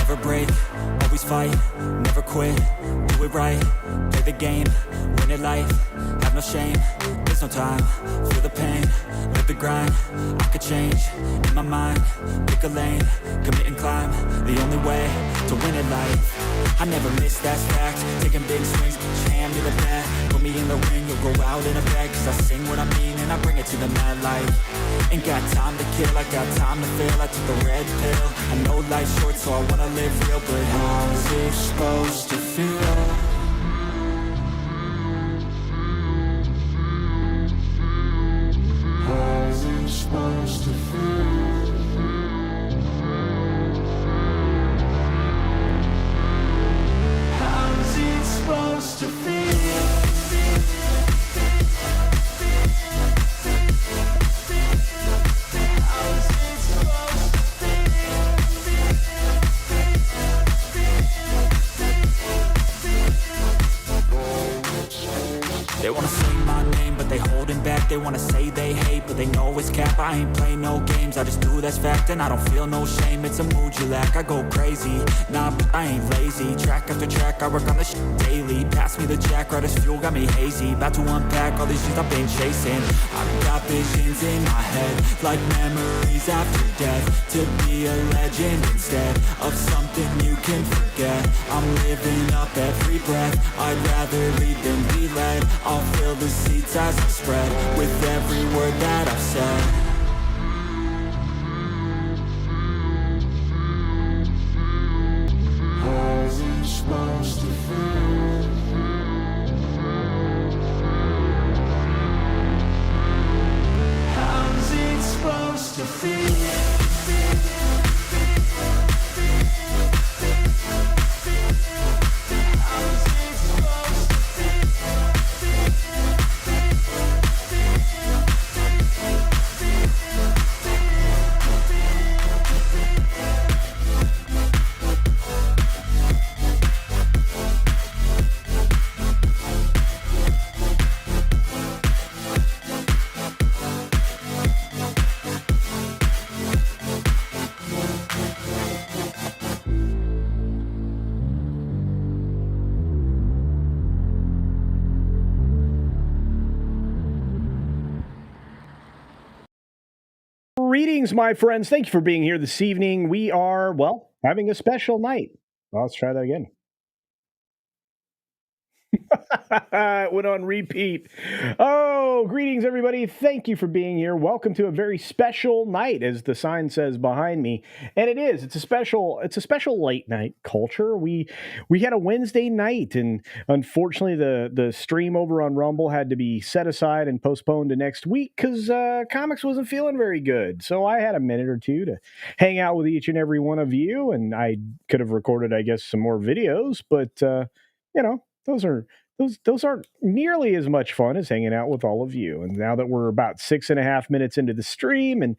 Never break, always fight, never quit, do it right, play the game, win it life, have no shame, there's no time, feel the pain, live the grind, I could change, in my mind, pick a lane, commit and climb, the only way to win it life. I never miss, that's fact, taking big swings, put your hand to the bat, put me in the ring, you'll go out in a bag, cause I sing what I mean and I bring it to the mad light. Ain't got time to kill, I got time to feel, I took the red pill, I know life's short so I wanna live real, but how's it supposed to feel? How's it supposed to feel? How's it supposed to feel? They wanna say my name, but they holding back. They wanna say they hate, but they know it's cap. I ain't play no games, I just do that's fact. And I don't feel no shame, it's a mood you lack. I go crazy, nah, but I ain't lazy. Track after track, I work on this shit daily. Pass me the jack, right as fuel, got me hazy. About to unpack all these things I've been chasing. I've got visions in my head, like memories after death. To be a legend instead of something you can forget. I'm living up every breath, I'd rather lead than be led. I'll fill the seats as I spread with every word that I've said. How's it supposed to feel? How's it supposed to feel? Greetings, my friends. Thank you for being here this evening. We are, well, having a special night. Well, let's try that again. It went on repeat. Oh, greetings, everybody. Thank you for being here. Welcome to a very special night, as the sign says behind me. And it is. It's a special late night culture. We had a Wednesday night, and unfortunately the stream over on Rumble had to be set aside and postponed to next week because comics wasn't feeling very good. So I had a minute or two to hang out with each and every one of you, and I could have recorded, I guess, some more videos, but those aren't nearly as much fun as hanging out with all of you. And now that we're about 6.5 minutes into the stream and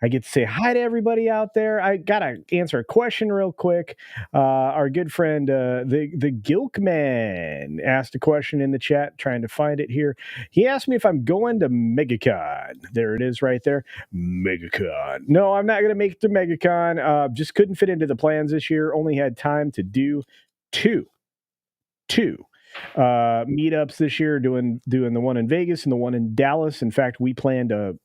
I get to say hi to everybody out there, I gotta answer a question real quick. Our good friend the Gilkman asked a question in the chat, trying to find it here. He asked me if I'm going to MegaCon. There it is right there. MegaCon. No, I'm not gonna make it to MegaCon. Just couldn't fit into the plans this year. Only had time to do two meetups this year, doing the one in Vegas and the one in Dallas. In fact, we plan to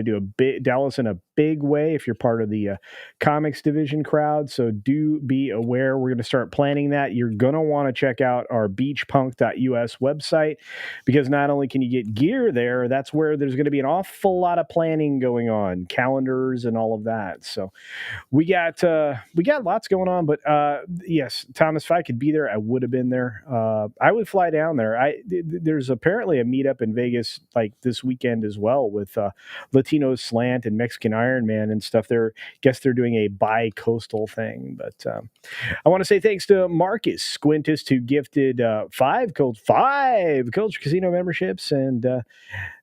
do Dallas in a big way if you're part of the comics division crowd. So do be aware. We're going to start planning that. You're going to want to check out our beachpunk.us website, because not only can you get gear there, that's where there's going to be an awful lot of planning going on, calendars and all of that. So we got lots going on, but yes, Thomas, if I could be there, I would have been there. I would fly down there. There's apparently a meetup in Vegas like this weekend as well with Latino Slant and Mexican Iron Man and stuff. Guess they're doing a bi-coastal thing. But I want to say thanks to Marcus Squintus, who gifted five Culture Casino memberships and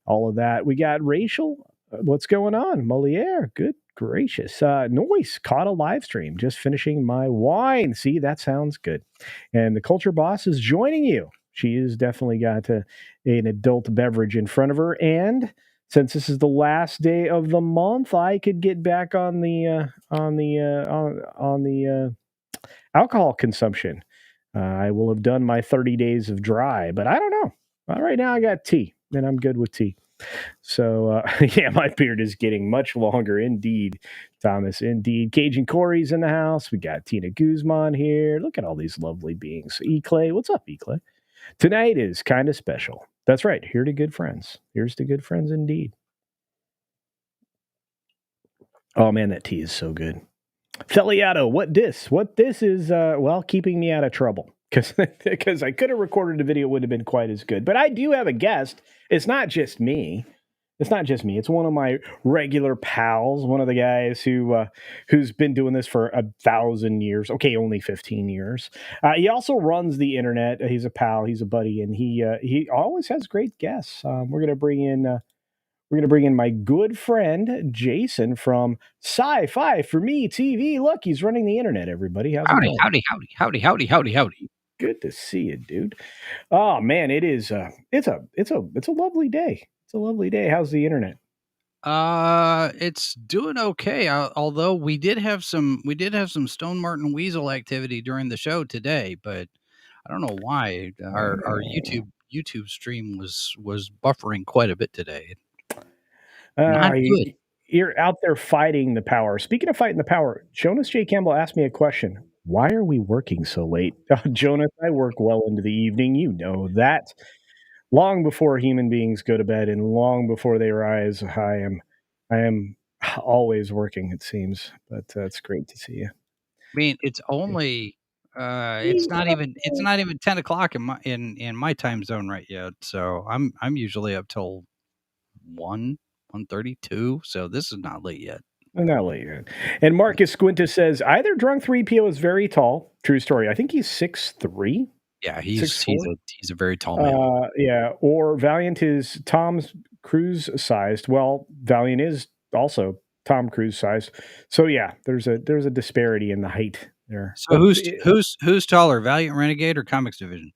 all of that. We got Rachel. What's going on? Moliere, good gracious. Noise caught a live stream. Just finishing my wine. See, that sounds good. And the Culture Boss is joining you. She has definitely got an adult beverage in front of her. And since this is the last day of the month, I could get back on the alcohol consumption. I will have done my 30 days of dry, but I don't know. Right now I got tea, and I'm good with tea. So, yeah, my beard is getting much longer. Indeed, Thomas. Indeed. Cajun Corey's in the house. We got Tina Guzman here. Look at all these lovely beings. E-Clay. What's up, E-Clay? Tonight is kind of special. That's right. Here to good friends. Here's to good friends indeed. Oh, man, that tea is so good. Feliato, what this is, keeping me out of trouble. Because I could have recorded a video, it would have been quite as good. But I do have a guest. It's not just me. It's one of my regular pals, one of the guys who's been doing this for 1,000 years. Okay, only 15 years. He also runs the internet. He's a pal. He's a buddy, and he always has great guests. We're gonna bring in my good friend Jason from Sci-Fi for Me TV. Look, he's running the internet. Everybody, how's it going? Howdy. Good to see you, dude. Oh man, it is. It's a lovely day. It's a lovely day. How's the internet? It's doing okay. Although we did have some Stone Martin Weasel activity during the show today, but I don't know why our YouTube stream was buffering quite a bit today. Not good. You're out there fighting the power. Speaking of fighting the power, Jonas J. Campbell asked me a question. Why are we working so late? Jonas, I work well into the evening. You know that. Long before human beings go to bed and long before they rise, I am always working, it seems. But it's great to see you. I mean, it's only it's not even 10 o'clock in my time zone right yet. So I'm usually up till 1:32. So this is not late yet. Not late yet. And Marcus Squintus says either Drunk 3PO is very tall. True story. I think he's 6'3". Yeah, he's a very tall man. Yeah, or Valiant is Tom Cruise sized. Well, Valiant is also Tom Cruise sized. So yeah, there's a disparity in the height there. So who's taller, Valiant Renegade or Comics Division?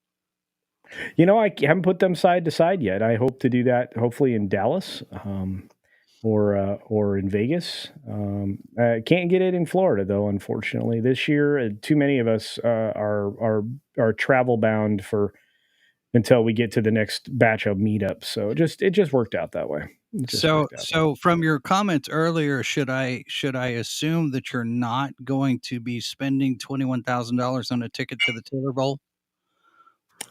You know, I haven't put them side to side yet. I hope to do that hopefully in Dallas. Or in Vegas. I can't get it in Florida though, unfortunately. This year, too many of us are travel bound for until we get to the next batch of meetups. So it just worked out that way. So from your comments earlier, should I assume that you're not going to be spending $21,000 on a ticket to the Taylor Bowl?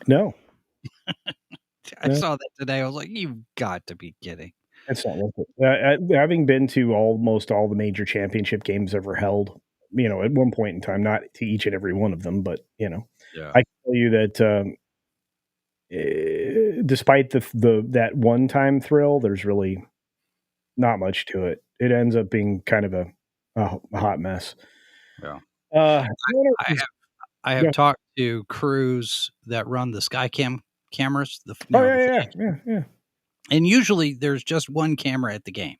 No. I saw that today. I was like, you've got to be kidding. It's not worth it. Having been to almost all the major championship games ever held, at one point in time, not to each and every one of them, but I can tell you that despite that one time thrill, there's really not much to it. It ends up being kind of a hot mess. Yeah. I have talked to crews that run the Skycam cameras. Yeah. And usually there's just one camera at the game.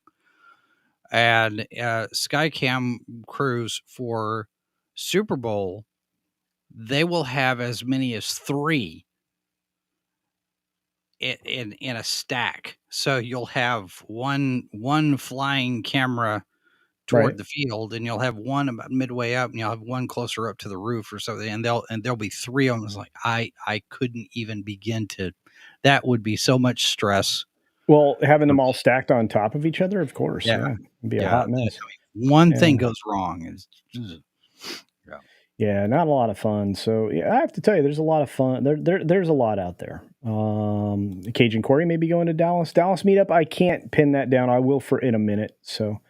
And Skycam crews for Super Bowl, they will have as many as 3 in a stack. So you'll have one flying camera toward the field, and you'll have one about midway up, and you'll have one closer up to the roof or something, and there'll be 3 of them. It's like I couldn't even begin to. That would be so much stress. Well, having them all stacked on top of each other, of course, it'd be a hot mess. One thing goes wrong, not a lot of fun. So I have to tell you, there's a lot of fun. There's a lot out there. Cajun Corey may be going to Dallas meetup. I can't pin that down. I will in a minute. So,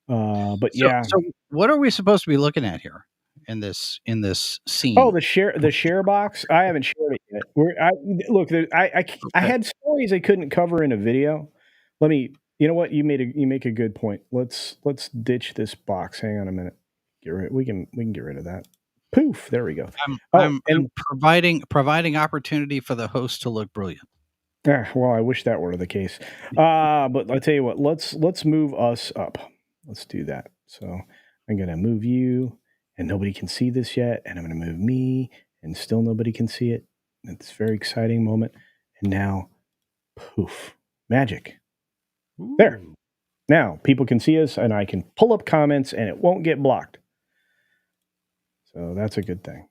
but So what are we supposed to be looking at here in this scene? Oh, the share box. I haven't shared it yet. I had stories I couldn't cover in a video. You know what? You make a good point. Let's ditch this box. Hang on a minute. We can get rid of that. Poof. There we go. I'm providing opportunity for the host to look brilliant. Well, I wish that were the case. But I'll tell you what. Let's move us up. Let's do that. So I'm gonna move you, and nobody can see this yet. And I'm gonna move me, and still nobody can see it. It's a very exciting moment. And now, poof, magic. Ooh. There. Now people can see us, and I can pull up comments, and it won't get blocked. So that's a good thing.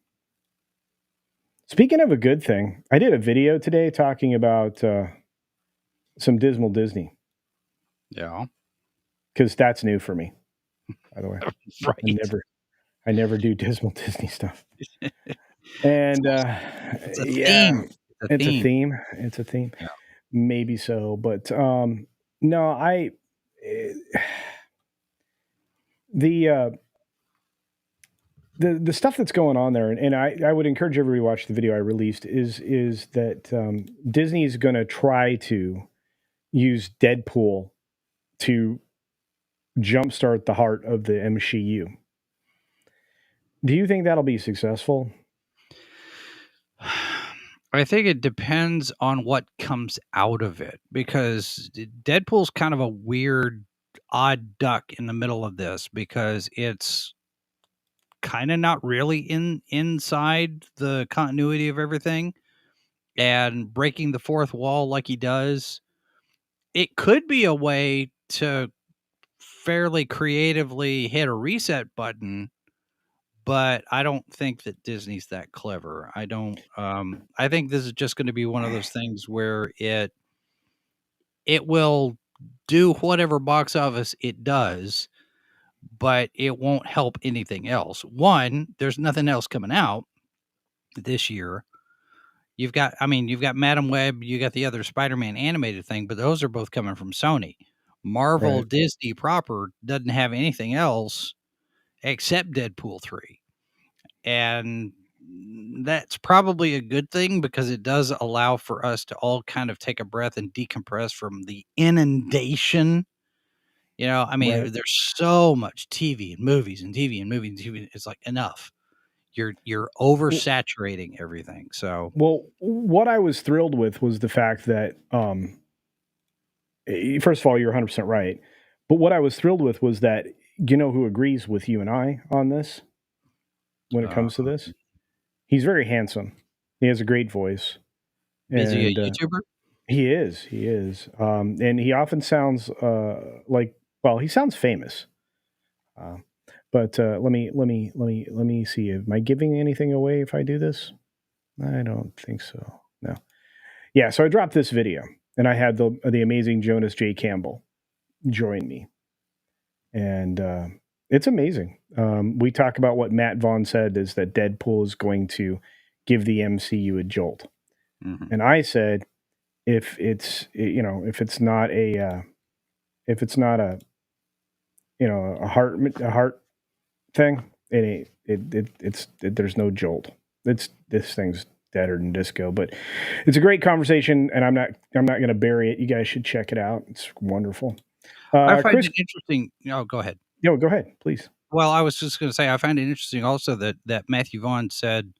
Speaking of a good thing, I did a video today talking about some dismal Disney. Yeah. Because that's new for me, by the way. Right. I never do dismal Disney stuff. And it's a theme. It's a theme. Yeah. Maybe so, but no, the stuff that's going on there, and I would encourage everybody to watch the video I released, is that Disney's going to try to use Deadpool to jumpstart the heart of the MCU. Do you think that'll be successful? I think it depends on what comes out of it, because Deadpool's kind of a weird, odd duck in the middle of this, because it's kind of not really inside the continuity of everything and breaking the fourth wall like he does. It could be a way to fairly creatively hit a reset button, but I don't think that Disney's that clever. I think this is just going to be one of those things where it will do whatever box office it does, but it won't help anything else. One, there's nothing else coming out this year. You've got Madam Web, you got the other Spider-Man animated thing, but those are both coming from Sony. Marvel, right. Disney proper doesn't have anything else except Deadpool 3. And that's probably a good thing, because it does allow for us to all kind of take a breath and decompress from the inundation. Right. There's so much TV and movies and TV and movies and TV. It's like, enough. You're oversaturating everything. So, well, what I was thrilled with was the fact that, first of all, you're 100% right. But what I was thrilled with was that, who agrees with you and I on this when it comes to this? He's very handsome. He has a great voice. Is he a YouTuber? He is. And he often sounds he sounds famous. But let me see. Am I giving anything away if I do this? I don't think so. No. Yeah, so I dropped this video, and I had the amazing Jonas J. Campbell join me, and it's amazing. We talk about what Matt Vaughn said is that Deadpool is going to give the MCU a jolt, and I said if it's not a a heart thing, there's no jolt. This thing's deader than disco, but it's a great conversation, and I'm not going to bury it. You guys should check it out. It's wonderful. I find Chris, it interesting. Oh, go ahead. no, go ahead, please. Well, I was just going to say I find it interesting also that Matthew Vaughn said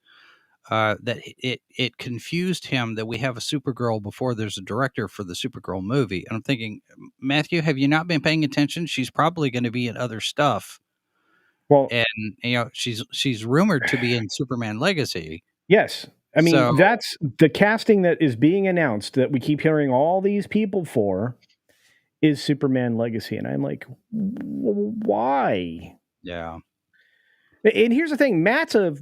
that it confused him that we have a Supergirl before there's a director for the Supergirl movie. And I'm thinking, Matthew, have you not been paying attention? She's probably going to be in other stuff. Well, and she's rumored to be in Superman Legacy. Yes. I mean, that's the casting that is being announced that we keep hearing all these people for is Superman Legacy. And I'm like, why? Yeah. And here's the thing, Matt's an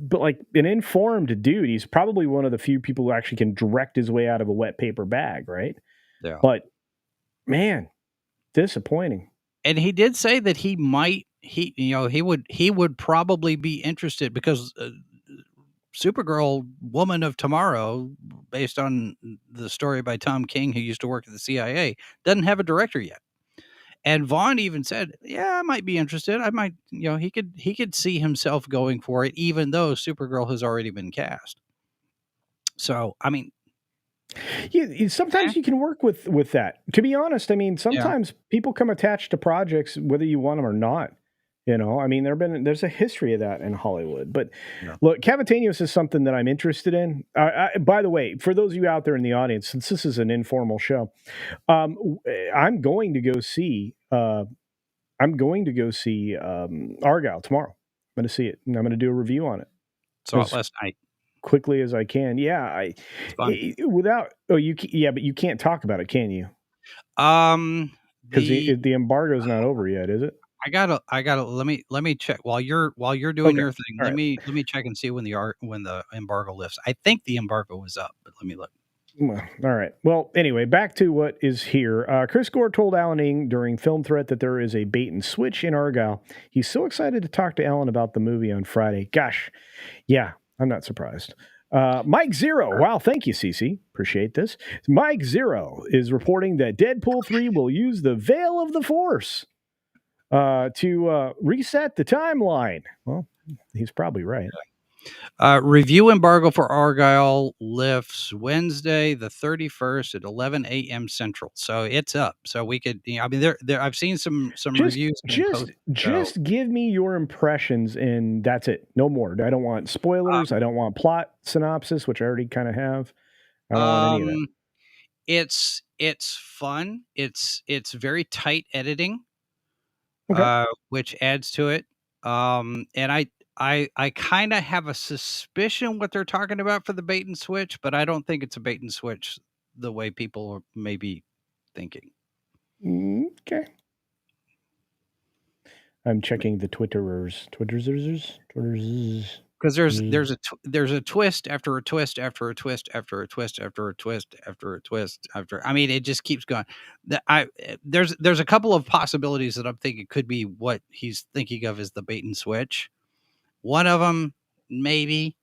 informed dude. He's probably one of the few people who actually can direct his way out of a wet paper bag, right? Yeah. But man, disappointing. And he did say that he would probably be interested because Supergirl, Woman of Tomorrow, based on the story by Tom King, who used to work at the CIA, doesn't have a director yet. And Vaughn even said, "Yeah, I might be interested. I might, he could see himself going for it, even though Supergirl has already been cast." So, I mean, sometimes you can work with that. To be honest, I mean, sometimes people come attached to projects whether you want them or not. I mean, there's a history of that in Hollywood. But look, Cavitanios is something that I'm interested in. By the way, for those of you out there in the audience, since this is an informal show, I'm going to go see Argylle tomorrow. I'm going to see it, and I'm going to do a review on it. Saw it last night. Quickly as I can. Yeah, but you can't talk about it, can you? Because the embargo is not over yet, is it? I gotta let me check while you're doing your thing. All let me check and see when the embargo lifts. I think the embargo was up, but let me look. All right. Well, anyway, back to what is here. Chris Gore told Alan Ng during Film Threat that there is a bait and switch in Argylle. He's so excited to talk to Alan about the movie on Friday. Gosh, yeah, I'm not surprised. Mike Zero. Wow, thank you, Cece. Appreciate this. Mike Zero is reporting that Deadpool 3 will use the Veil of the Force to reset the timeline. Well, he's probably right. Review embargo for Argylle lifts Wednesday, the 31st at 11 a.m. Central. So it's up. So we could, I mean, there. I've seen some reviews. Just give me your impressions, and that's it. No more. I don't want spoilers. I don't want plot synopsis, which I already kind of have. I don't want any of that. It's fun. It's very tight editing. Okay. Which adds to it. And I kind of have a suspicion what they're talking about for the bait and switch, but I don't think it's a bait and switch the way people may be thinking. Okay. I'm checking the Twitterers. Because there's a twist after a twist after a twist after a twist after a twist after a twist after. I mean, it just keeps going. There's a couple of possibilities that I'm thinking could be what he's thinking of as the bait and switch. One of them, maybe,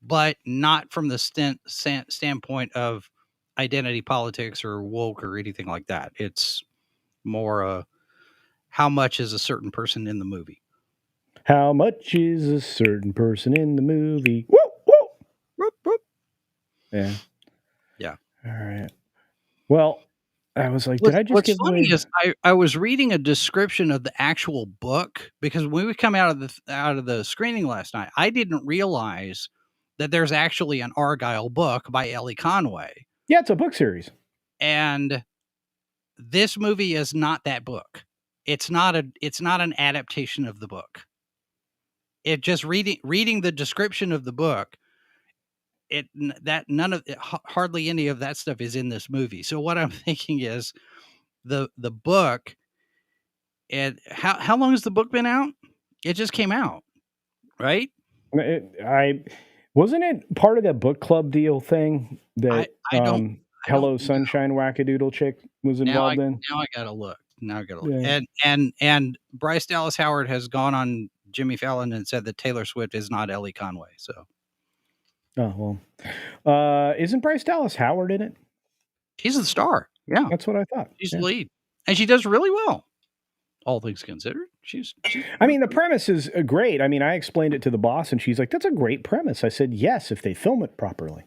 but not from the standpoint of identity politics or woke or anything like that. It's more how much is a certain person in the movie. How much is a certain person in the movie? Woo, woo. Whoop, whoop. Yeah. Yeah. All right. Well, I was like, did I just what's give funny away? Is I was reading a description of the actual book because when we come out of the screening last night, I didn't realize that there's actually an Argylle book by Ellie Conway. Yeah, it's a book series. And this movie is not that book. It's not an adaptation of the book. It just reading the description of the book, hardly any of that stuff is in this movie. So what I'm thinking is the book, and how long has the book been out? It just came out, right? Wasn't it part of that book club deal thing that I don't Hello Sunshine Wackadoodle chick was involved in? Now I gotta look. Yeah. And Bryce Dallas Howard has gone on Jimmy Fallon and said that Taylor Swift is not Ellie Conway. So Oh well, isn't Bryce Dallas Howard in it? she's the star. Yeah, That's what I thought. she's the lead, and she does really well. All things considered, she's I mean, the premise is great. I mean, I explained it to the boss, and she's like, "That's a great premise." I said, "Yes, if they film it properly."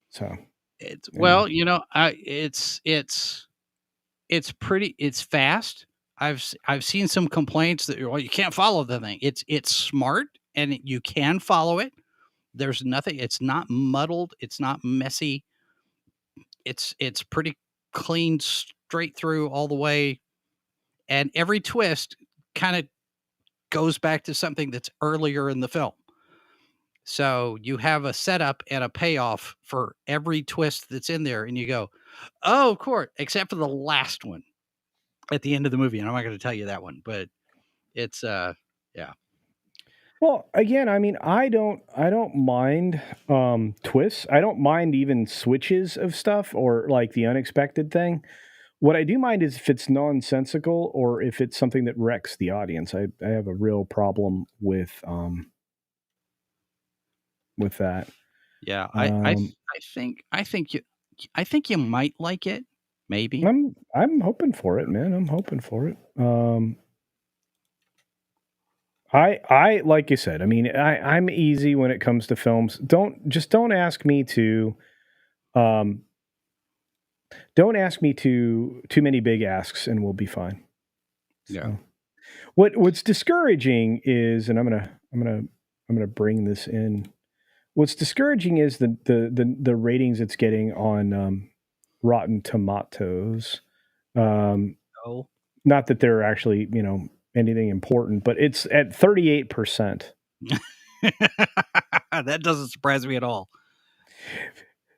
So it's well, you know, it's pretty. It's fast. I've seen some complaints that you can't follow the thing. It's smart and you can follow it. There's nothing. It's not muddled. It's not messy. It's pretty clean, straight through all the way, and every twist kind of goes back to something that's earlier in the film. So you have a setup and a payoff for every twist that's in there, and you go, "Oh, of course," except for the last one at the end of the movie, and I'm not going to tell you that one, but it's yeah. Well, again, I mean, I don't mind twists. I don't mind even switches of stuff or like the unexpected thing. What I do mind is if it's nonsensical or if it's something that wrecks the audience. I have a real problem with that. Yeah, I think you might like it, maybe. I'm hoping for it, man. I'm hoping for it. I like you said. I mean, I'm easy when it comes to films. Don't ask me to, don't ask me to too many big asks, and we'll be fine. Yeah. So, what's discouraging is, and I'm gonna bring this in. What's discouraging is the ratings it's getting on Rotten Tomatoes. Oh, Not that they're actually anything important, but it's at 38%. that doesn't surprise me at all.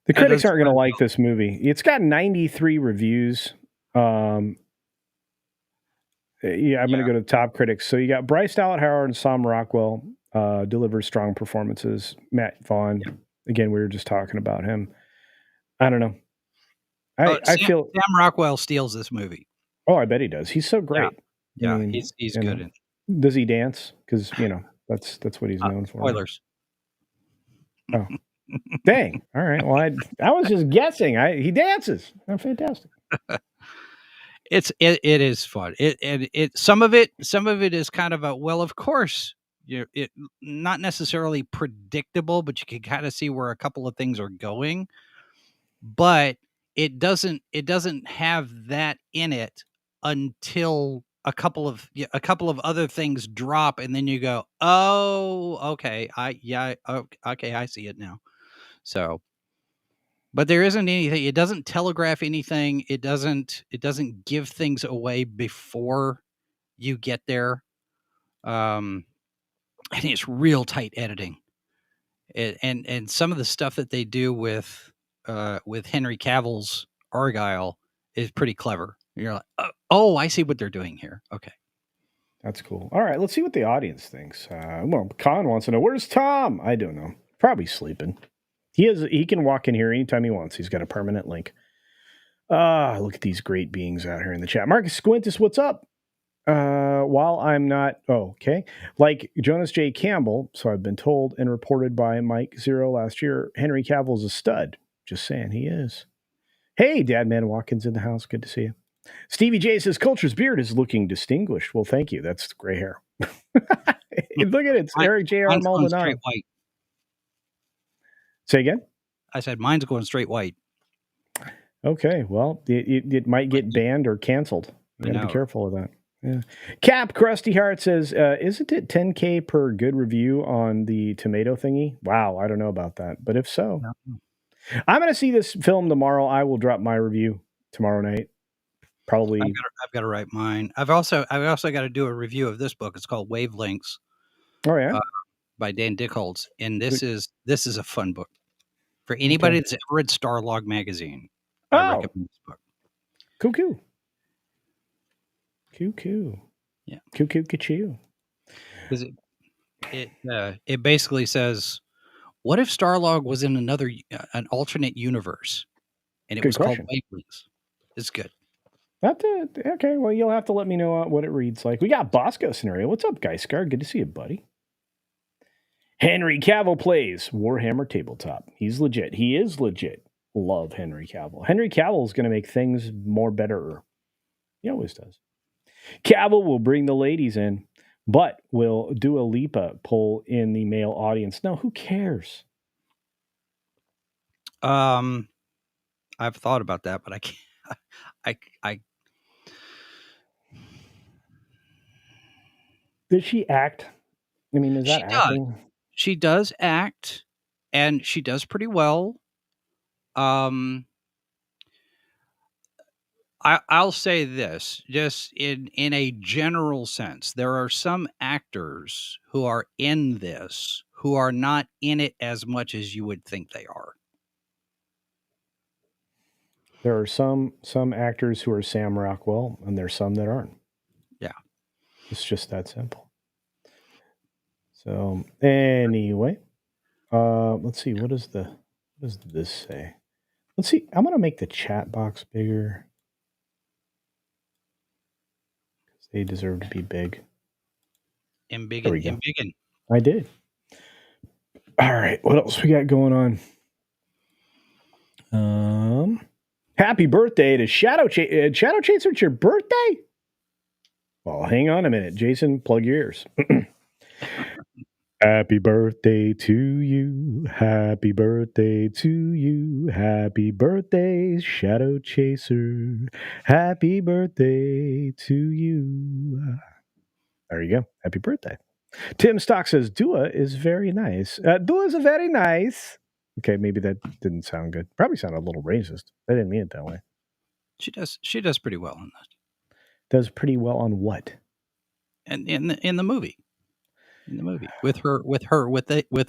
The critics aren't going to like this movie. It's got 93 reviews. Yeah, I'm going to go to the top critics. So you got Bryce Dallas Howard and Sam Rockwell delivered strong performances. Matt Vaughn, again, we were just talking about him. I don't know. I feel Sam Rockwell steals this movie. Oh, I bet he does. He's so great. Yeah, I mean, he's good. Does he dance? Because that's what he's known for. Spoilers. Oh, dang! All right. Well, I was just guessing. He dances. Oh, fantastic. It is fun. Some of it is kind of of course, it not necessarily predictable, but you can kind of see where a couple of things are going. But it doesn't have that in it until a couple of other things drop, and then you go, oh, okay, okay, I see it now. So, but there isn't anything. It doesn't telegraph anything. It doesn't give things away before you get there. And it's real tight editing. And some of the stuff that they do with Henry Cavill's Argylle is pretty clever. You're like, oh, I see what they're doing here. Okay. That's cool. All right, let's see what the audience thinks. Well, Con wants to know, where's Tom? I don't know. Probably sleeping. He can walk in here anytime he wants. He's got a permanent link. Look at these great beings out here in the chat. Marcus Squintus, what's up? While I'm not, okay. Like Jonas J. Campbell, so I've been told and reported by Mike Zero last year, Henry Cavill's a stud. Just saying, he is. Hey, Dadman Watkins in the house. Good to see you. Stevie J says, Culture's beard is looking distinguished. Well, thank you. That's gray hair. Look at it. It's Eric J.R. Maldonado. White. Say again? I said mine's going straight white. Okay. Well, it might get banned or canceled. You got to be careful of that. Yeah. Cap Krusty Heart says, isn't it $10K per good review on the tomato thingy? Wow. I don't know about that. But if so, I'm going to see this film tomorrow. I will drop my review tomorrow night. Probably. I've got to write mine. I've also got to do a review of this book. It's called Wavelengths. Oh yeah. By Dan Dickholz. And this is a fun book for anybody that's ever read Starlog magazine. I recommend this book. Cuckoo. Yeah. Cuckoo. Because it basically says What if Starlog was in an alternate universe, and it Good was question. called Wavelengths? It's good. Okay, well, you'll have to let me know what it reads like. We got Bosco scenario. What's up, Geiscar? Good to see you, buddy. Henry Cavill plays Warhammer Tabletop. He's legit. He is legit. Love Henry Cavill. Henry Cavill is going to make things more better. He always does. Cavill will bring the ladies in, but will do a Lipa poll in the male audience. No, who cares? I've thought about that, but I can't. I Did she act? I mean, is that acting? She does act, and she does pretty well. I'll say this, just in a general sense, there are some actors who are in this who are not in it as much as you would think they are. There are some actors who are Sam Rockwell, and there's some that aren't. Yeah. It's just that simple. So anyway, let's see. What does this say? Let's see. I'm gonna make the chat box bigger. They deserve to be big. Embiggen. I did. All right. What else we got going on? Happy birthday to Shadow Chaser. Shadow Chaser, it's your birthday? Well, hang on a minute. Jason, plug your ears. Happy birthday to you. Happy birthday to you. Happy birthday, Shadow Chaser. Happy birthday to you. There you go. Happy birthday. Tim Stock says, Dua is very nice. Dua is very nice. Okay, maybe that didn't sound good. Probably sounded a little racist. I didn't mean it that way. She does pretty well on that. Does pretty well on what? And in the movie. In the movie. With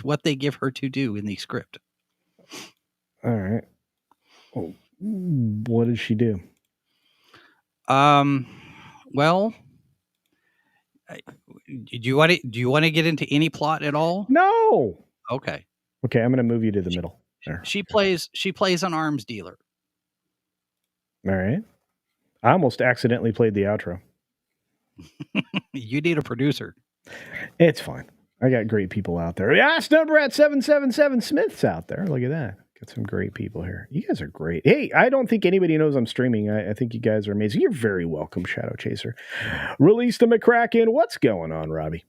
what they give her to do in the script. All right. Oh, what did she do? Well, do you want to get into any plot at all? No. Okay. Okay, I'm going to move you to the middle. There. She plays an arms dealer. All right. I almost accidentally played the outro. You need a producer. It's fine. I got great people out there. Yeah, Snowbrat 777 Smith's out there. Look at that. Got some great people here. You guys are great. Hey, I don't think anybody knows I'm streaming. I think you guys are amazing. You're very welcome, Shadow Chaser. Release the McCracken. What's going on, Robbie?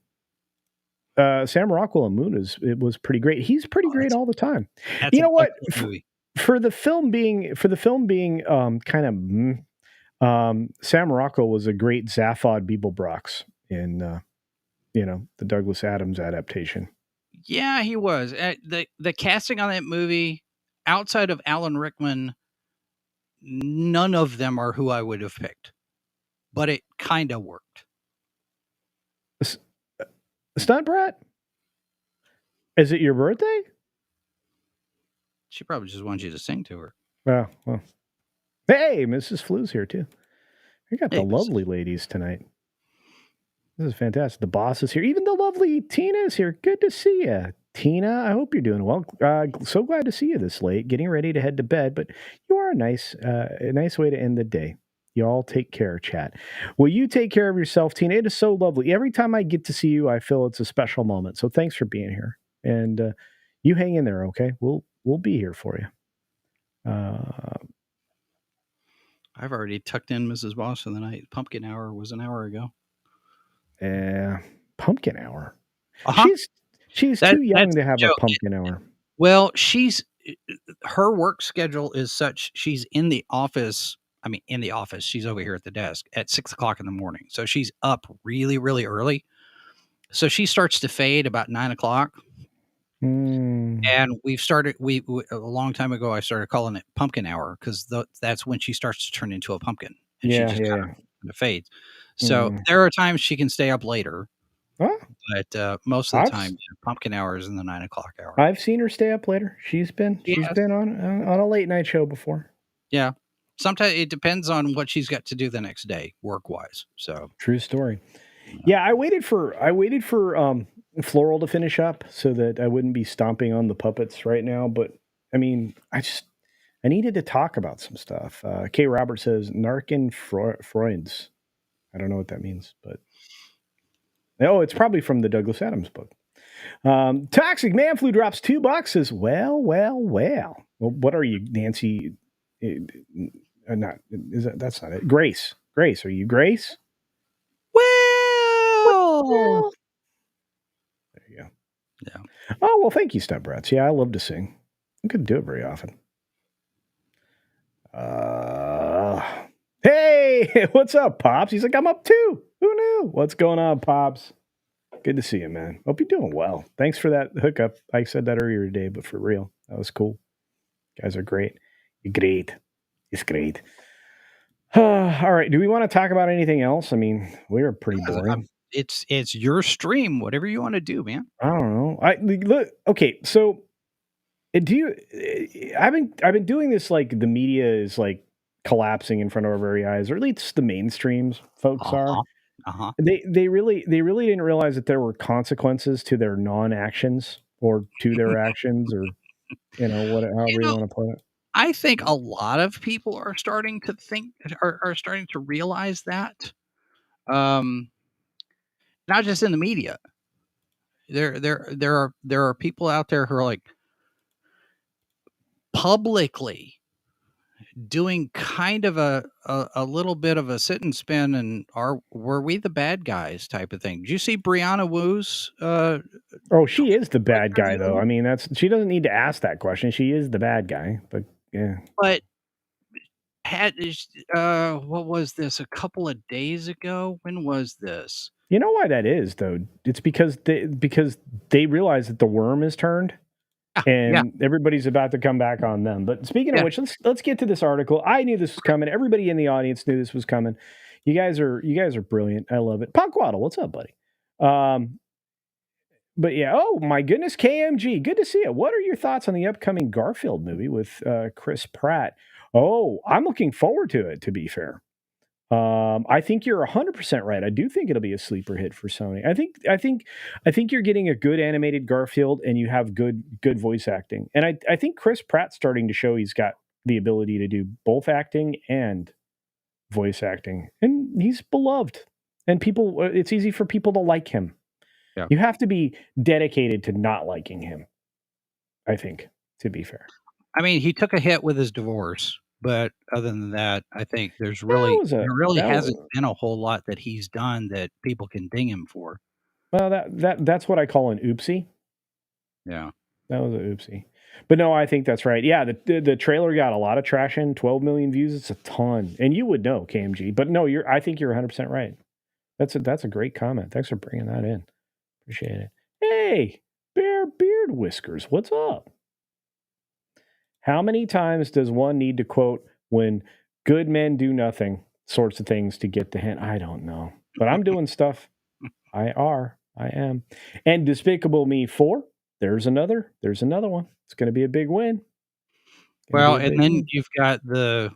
Sam Rockwell and Moon was pretty great. He's pretty great all the time. You know what? For the film being kind of Sam Rockwell was a great Zaphod Beeblebrox in the Douglas Adams adaptation. Yeah, he was. The casting on that movie, outside of Alan Rickman, none of them are who I would have picked. But it kind of worked. Stunt Brat? Is it your birthday? She probably just wants you to sing to her. Oh, well. Hey, Mrs. Flu's here too. We got the lovely ladies tonight. This is fantastic. The boss is here. Even the lovely Tina is here. Good to see you, Tina. I hope you're doing well. So glad to see you this late. Getting ready to head to bed, but you are a nice way to end the day. You all take care, chat. Will you take care of yourself, Tina? It is so lovely. Every time I get to see you, I feel it's a special moment. So thanks for being here, and you hang in there, okay? We'll be here for you. I've already tucked in Mrs. Boss for the night. Pumpkin hour was an hour ago. Pumpkin hour. Uh-huh. She's too young to have a pumpkin hour. Well, her work schedule is such. She's in the office. She's over here at the desk at 6:00 in the morning. So she's up really, really early. So she starts to fade about 9:00. And a long time ago, I started calling it pumpkin hour because that's when she starts to turn into a pumpkin. And she just kind of fades. So there are times she can stay up later. Huh? But most of the time, pumpkin hour is in the 9:00 hour. I've seen her stay up later. She's been on a late night show before. Yeah. Sometimes it depends on what she's got to do the next day, work wise. So true story. Yeah, I waited for floral to finish up so that I wouldn't be stomping on the puppets right now. But I mean, I needed to talk about some stuff. K. Robert says Narcan Freunds. I don't know what that means, but it's probably from the Douglas Adams book. Toxic Man Flu drops $2. Says, well. Well, what are you, Nancy? Not is that? That's not it. Grace, are you Grace? Well, there you go. Yeah. Oh well, thank you, Step Brats. Yeah, I love to sing. I couldn't do it very often. Hey, what's up, Pops? He's like, I'm up too. Who knew? What's going on, Pops? Good to see you, man. Hope you're doing well. Thanks for that hookup. I said that earlier today, but for real, that was cool. You guys are great. You're great. It's great. All right. Do we want to talk about anything else? I mean, we were pretty boring. It's your stream. Whatever you want to do, man. I don't know. Look. Okay, so do you? I've been doing this, like the media is like collapsing in front of our very eyes, or at least the mainstreams folks are. They really didn't realize that there were consequences to their non-actions or to their actions, or however you want to put it. I think a lot of people are starting to are starting to realize that. Not just in the media. There are people out there who are like publicly doing kind of a little bit of a sit and spin and were we the bad guys type of thing. Did you see Brianna Wu's she is the bad guy though. I mean, she doesn't need to ask that question. She is the bad guy, but yeah. But what was this, a couple of days ago? When was this? You know why that is though? It's because they realize that the worm is turned. And everybody's about to come back on them. But speaking of which, let's get to this article. I knew this was coming. Everybody in the audience knew this was coming. You guys are brilliant. I love it. Punkwaddle, what's up, buddy? But yeah, oh my goodness, KMG, good to see you. What are your thoughts on the upcoming Garfield movie with Chris Pratt? Oh, I'm looking forward to it, to be fair. I think you're 100% right. I do think it'll be a sleeper hit for Sony. I think you're getting a good animated Garfield, and you have good voice acting. And I think Chris Pratt's starting to show he's got the ability to do both acting and voice acting, and he's beloved. And it's easy for people to like him. Yeah. You have to be dedicated to not liking him, I think, to be fair. I mean, he took a hit with his divorce. But other than that, I think there hasn't been a whole lot that he's done that people can ding him for. Well, that's what I call an oopsie. Yeah, that was an oopsie. But no, I think that's right. Yeah, the trailer got a lot of traction. 12 million views. It's a ton, and you would know, KMG. But no, I think you're 100% right. That's a great comment. Thanks for bringing that in. Appreciate it. Hey, Bear Beard Whiskers, what's up? How many times does one need to quote "when good men do nothing" sorts of things to get the hint? I don't know, but I'm doing stuff. I am. And Despicable Me 4. There's another one. It's going to be a big win. Well, and then you've got the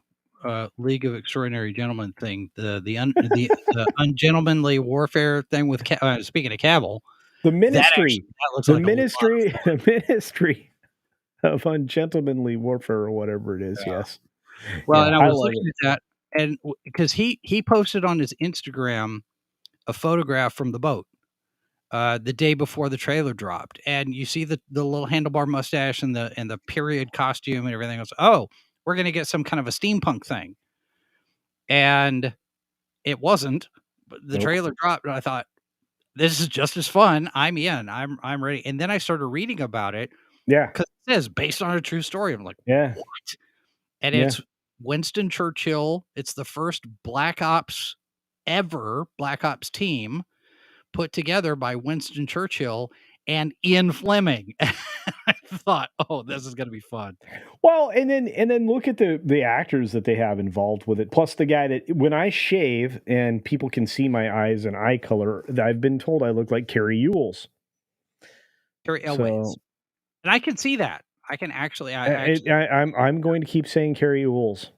League of Extraordinary Gentlemen thing, the ungentlemanly warfare thing with speaking of Cavill, the ministry, the ministry of ungentlemanly warfare or whatever it is. Yeah. Yes. Well, and I was looking at that, and because he posted on his Instagram a photograph from the boat the day before the trailer dropped, and you see the little handlebar mustache and the period costume and everything else. Oh, we're gonna get some kind of a steampunk thing, and it wasn't. But the trailer dropped, and I thought, this is just as fun. I'm in. I'm ready. And then I started reading about it. Yeah. Because it says based on a true story. I'm like, yeah. What? And it's Winston Churchill. It's the first Black Ops team put together by Winston Churchill and Ian Fleming. I thought, oh, this is going to be fun. Well, and then look at the actors that they have involved with it. Plus the guy that when I shave and people can see my eyes and eye color, I've been told I look like Carrie Ewells. Carrie Elways. And I can see that. I can actually. I'm going to keep saying Carrie Ewells.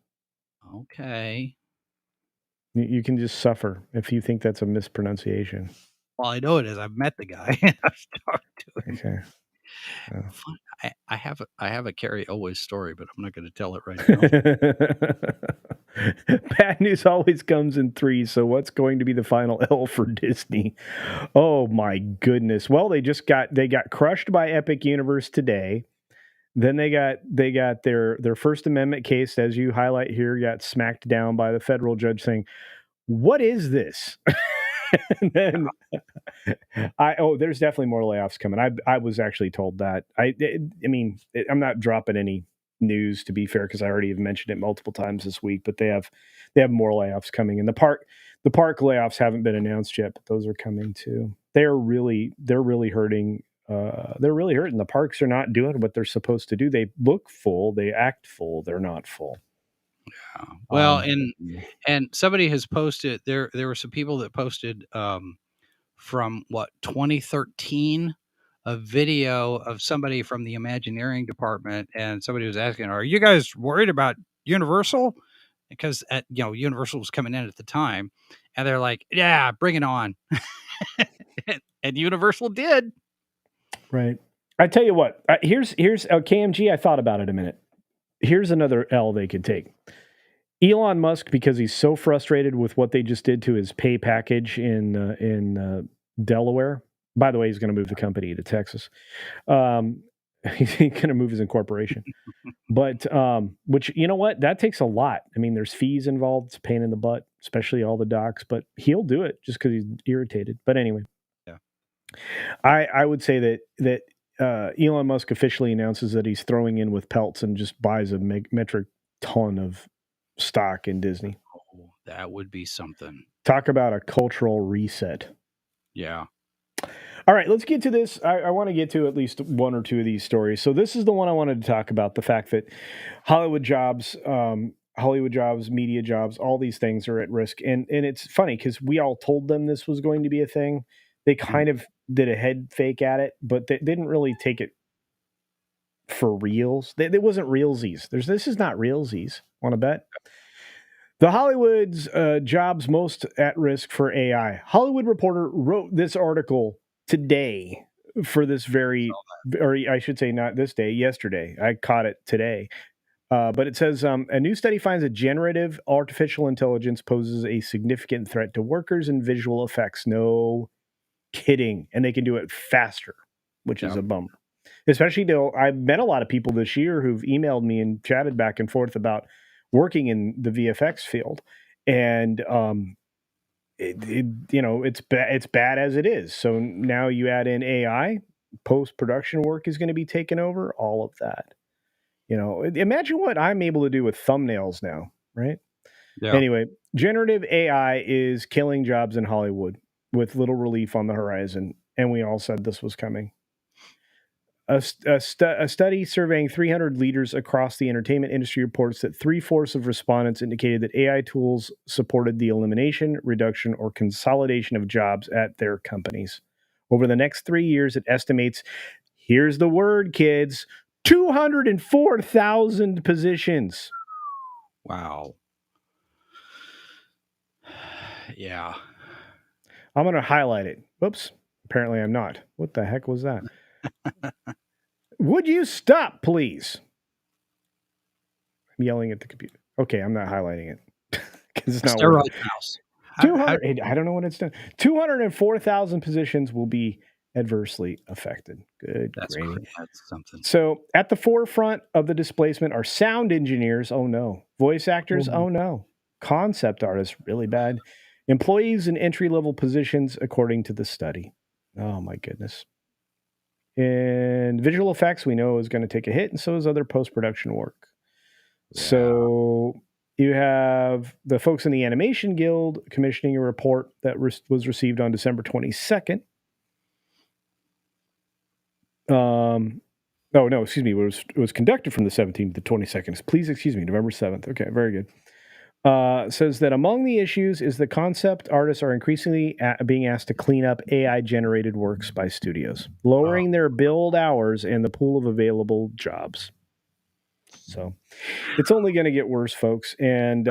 Okay. You can just suffer if you think that's a mispronunciation. Well, I know it is. I've met the guy. I've talked to him. Okay. I have a Carrie Always story, but I'm not going to tell it right now. Bad news always comes in threes. So what's going to be the final L for Disney? Oh my goodness. Well, they got crushed by Epic Universe today. Then they got their First Amendment case, as you highlight here, got smacked down by the federal judge saying, "What is this?" And then there's definitely more layoffs coming. I was actually told that. I'm not dropping any news, to be fair, because I already have mentioned it multiple times this week. But they have more layoffs coming, and the park layoffs haven't been announced yet, but those are coming too. They're really hurting. They're really hurting. The parks are not doing what they're supposed to do. They look full, they act full, they're not full. Yeah. Well, and somebody has posted there were some people that posted from 2013 a video of somebody from the Imagineering department, and somebody was asking, "Are you guys worried about Universal?" Because Universal was coming in at the time, and they're like, "Yeah, bring it on." And Universal did. Right. I tell you what, here's KMG. I thought about it a minute. Here's another L they could take. Elon Musk, because he's so frustrated with what they just did to his pay package in Delaware. By the way, he's going to move the company to Texas. He's going to move his incorporation. But which, you know what? That takes a lot. I mean, there's fees involved. It's a pain in the butt, especially all the docs. But he'll do it just because he's irritated. But anyway. Yeah. I would say that Elon Musk officially announces that he's throwing in with pelts and just buys a metric ton of stock in Disney. Oh, that would be something. Talk about a cultural reset. Yeah. All right, let's get to this. I want to get to at least one or two of these stories. So this is the one I wanted to talk about, the fact that Hollywood jobs, media jobs, all these things are at risk. And it's funny because we all told them this was going to be a thing. They kind of did a head fake at it, but they didn't really take it for reals. It wasn't realsies. This is not realsies. Want to bet? The Hollywood's jobs most at risk for AI. Hollywood Reporter wrote this article today for this or I should say not this day, yesterday. I caught it today. But it says a new study finds that generative artificial intelligence poses a significant threat to workers in visual effects. No kidding. And they can do it faster, which is a bummer. Especially though I've met a lot of people this year who've emailed me and chatted back and forth about working in the VFX field. And it's bad as it is. So now you add in AI, post-production work is going to be taken over, all of that. Imagine what I'm able to do with thumbnails now, right? Yeah. Anyway, generative AI is killing jobs in Hollywood with little relief on the horizon, and we all said this was coming. A study surveying 300 leaders across the entertainment industry reports that 3/4 of respondents indicated that AI tools supported the elimination, reduction, or consolidation of jobs at their companies. Over the next 3 years, it estimates, here's the word, kids, 204,000 positions. Wow. Yeah. I'm going to highlight it. Whoops. Apparently I'm not. What the heck was that? Would you stop, please? I'm yelling at the computer. Okay, I'm not highlighting it because it's not Steroid mouse. 200. I don't know what it's done. 204,000 positions will be adversely affected. Good gravy. That's something. So at the forefront of the displacement are sound engineers. Oh no. Voice actors. Oh no. Concept artists. Really bad. Employees in entry-level positions, according to the study. Oh my goodness. And visual effects, we know, is going to take a hit, and so is other post-production work. Yeah. So you have the folks in the Animation Guild commissioning a report that was received on December 22nd. It was conducted from the 17th to the 22nd. Please excuse me, November 7th. Okay, very good. Says that among the issues is the concept artists are increasingly being asked to clean up AI-generated works by studios, lowering their build hours and the pool of available jobs. So it's only going to get worse, folks. And,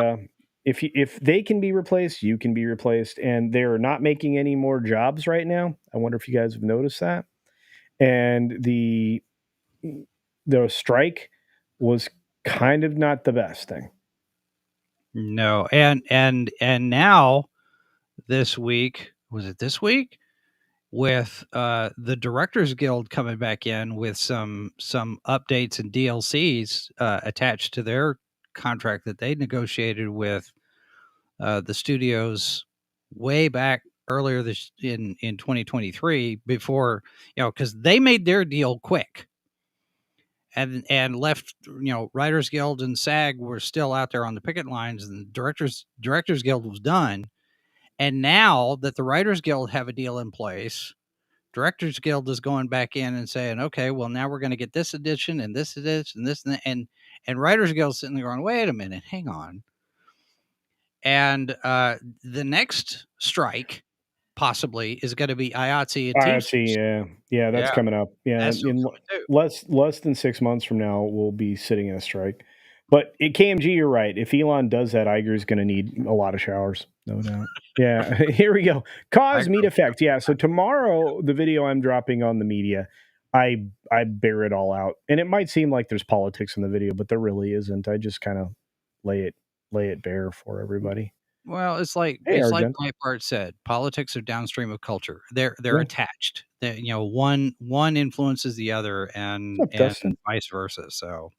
if they can be replaced, you can be replaced, and they're not making any more jobs right now. I wonder if you guys have noticed that. And the strike was kind of not the best thing. No, and now this week, was it this week? With the Directors Guild coming back in with some updates and DLCs attached to their contract that they negotiated with the studios way back earlier this in 2023, before, because they made their deal quick and left, Writers Guild and SAG were still out there on the picket lines, and Directors Guild was done. And now that the Writers Guild have a deal in place, Directors Guild is going back in and saying, okay, well, now we're going to get this edition and this edition and this and that. And Writers Guild sitting there going, wait a minute, hang on. And the next strike possibly is going to be IATSE and IATSE, yeah, that's coming up. Yeah, that's in coming too. less than 6 months from now, we'll be sitting in a strike. But at KMG, you're right. If Elon does that, Iger's going to need a lot of showers, no doubt. Yeah, here we go. Cause meat effect. Yeah, so tomorrow, the video I'm dropping on the media, I bear it all out, and it might seem like there's politics in the video, but there really isn't. I just kind of lay it bare for everybody. Well, it's like Breitbart said, politics are downstream of culture. They're attached. One influences the other, and vice versa. So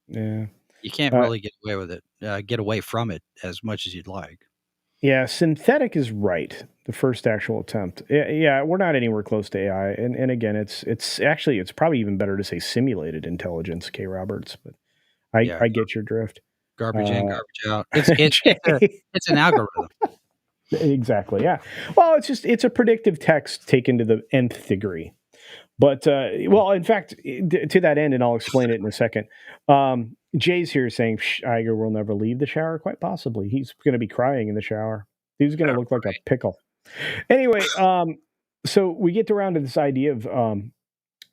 yeah, you can't really get away with it, get away from it as much as you'd like. Yeah, synthetic is right. The first actual attempt. Yeah, we're not anywhere close to AI, and again, it's actually probably even better to say simulated intelligence, K. Roberts. But I get your drift. Garbage in, garbage out. It's an algorithm. Exactly. Yeah. Well, it's a predictive text taken to the nth degree. But well, in fact, to that end, and I'll explain it in a second. Jay's here saying Iger will never leave the shower. Quite possibly, he's going to be crying in the shower. He's going to look like a pickle. Anyway, so we get around to this idea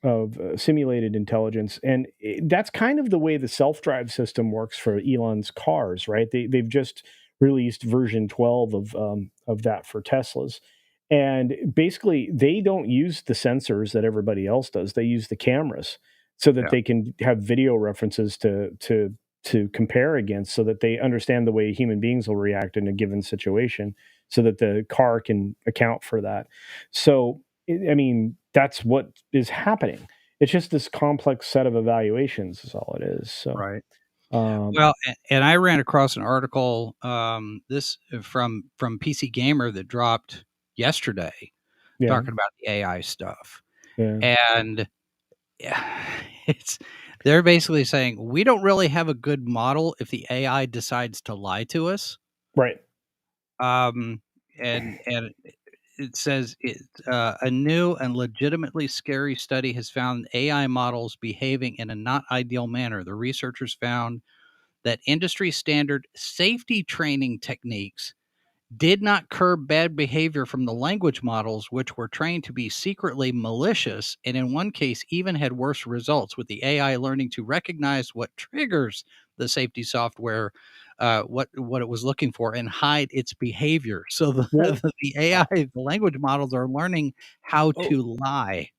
of simulated intelligence, and that's kind of the way the self-drive system works for Elon's cars, right? They've just released version 12 of that for Teslas, and basically they don't use the sensors that everybody else does. They use the cameras so that they can have video references to compare against, so that they understand the way human beings will react in a given situation, so that the car can account for that. So I mean, that's what is happening. It's just this complex set of evaluations is all it is. So, right. Well, and I ran across an article, this from PC Gamer that dropped yesterday, talking about the AI stuff. Yeah. And they're basically saying we don't really have a good model if the AI decides to lie to us. Right. And it says a new and legitimately scary study has found AI models behaving in a not ideal manner. The researchers found that industry standard safety training techniques did not curb bad behavior from the language models, which were trained to be secretly malicious, and in one case even had worse results, with the AI learning to recognize what triggers the safety software, what it was looking for, and hide its behavior. So the AI, the language models are learning how to lie.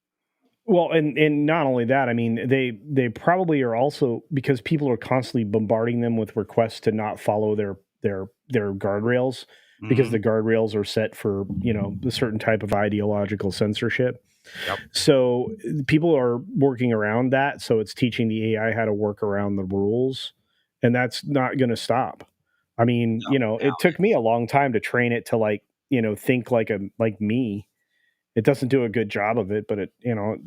Well, and not only that, I mean, they probably are also, because people are constantly bombarding them with requests to not follow their guardrails, because the guardrails are set for, a certain type of ideological censorship. Yep. So people are working around that. So it's teaching the AI how to work around the rules, and that's not going to stop. I mean, it took me a long time to train it to think like me. It doesn't do a good job of it, but it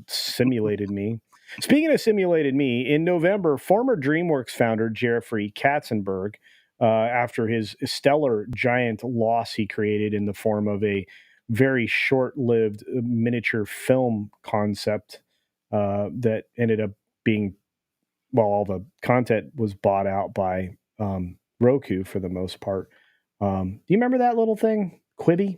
simulated me. Speaking of simulated me, in November, former DreamWorks founder Jeffrey Katzenberg, after his stellar giant loss he created in the form of a very short-lived miniature film concept that ended up being, all the content was bought out by Roku for the most part. Do you remember that little thing, Quibi?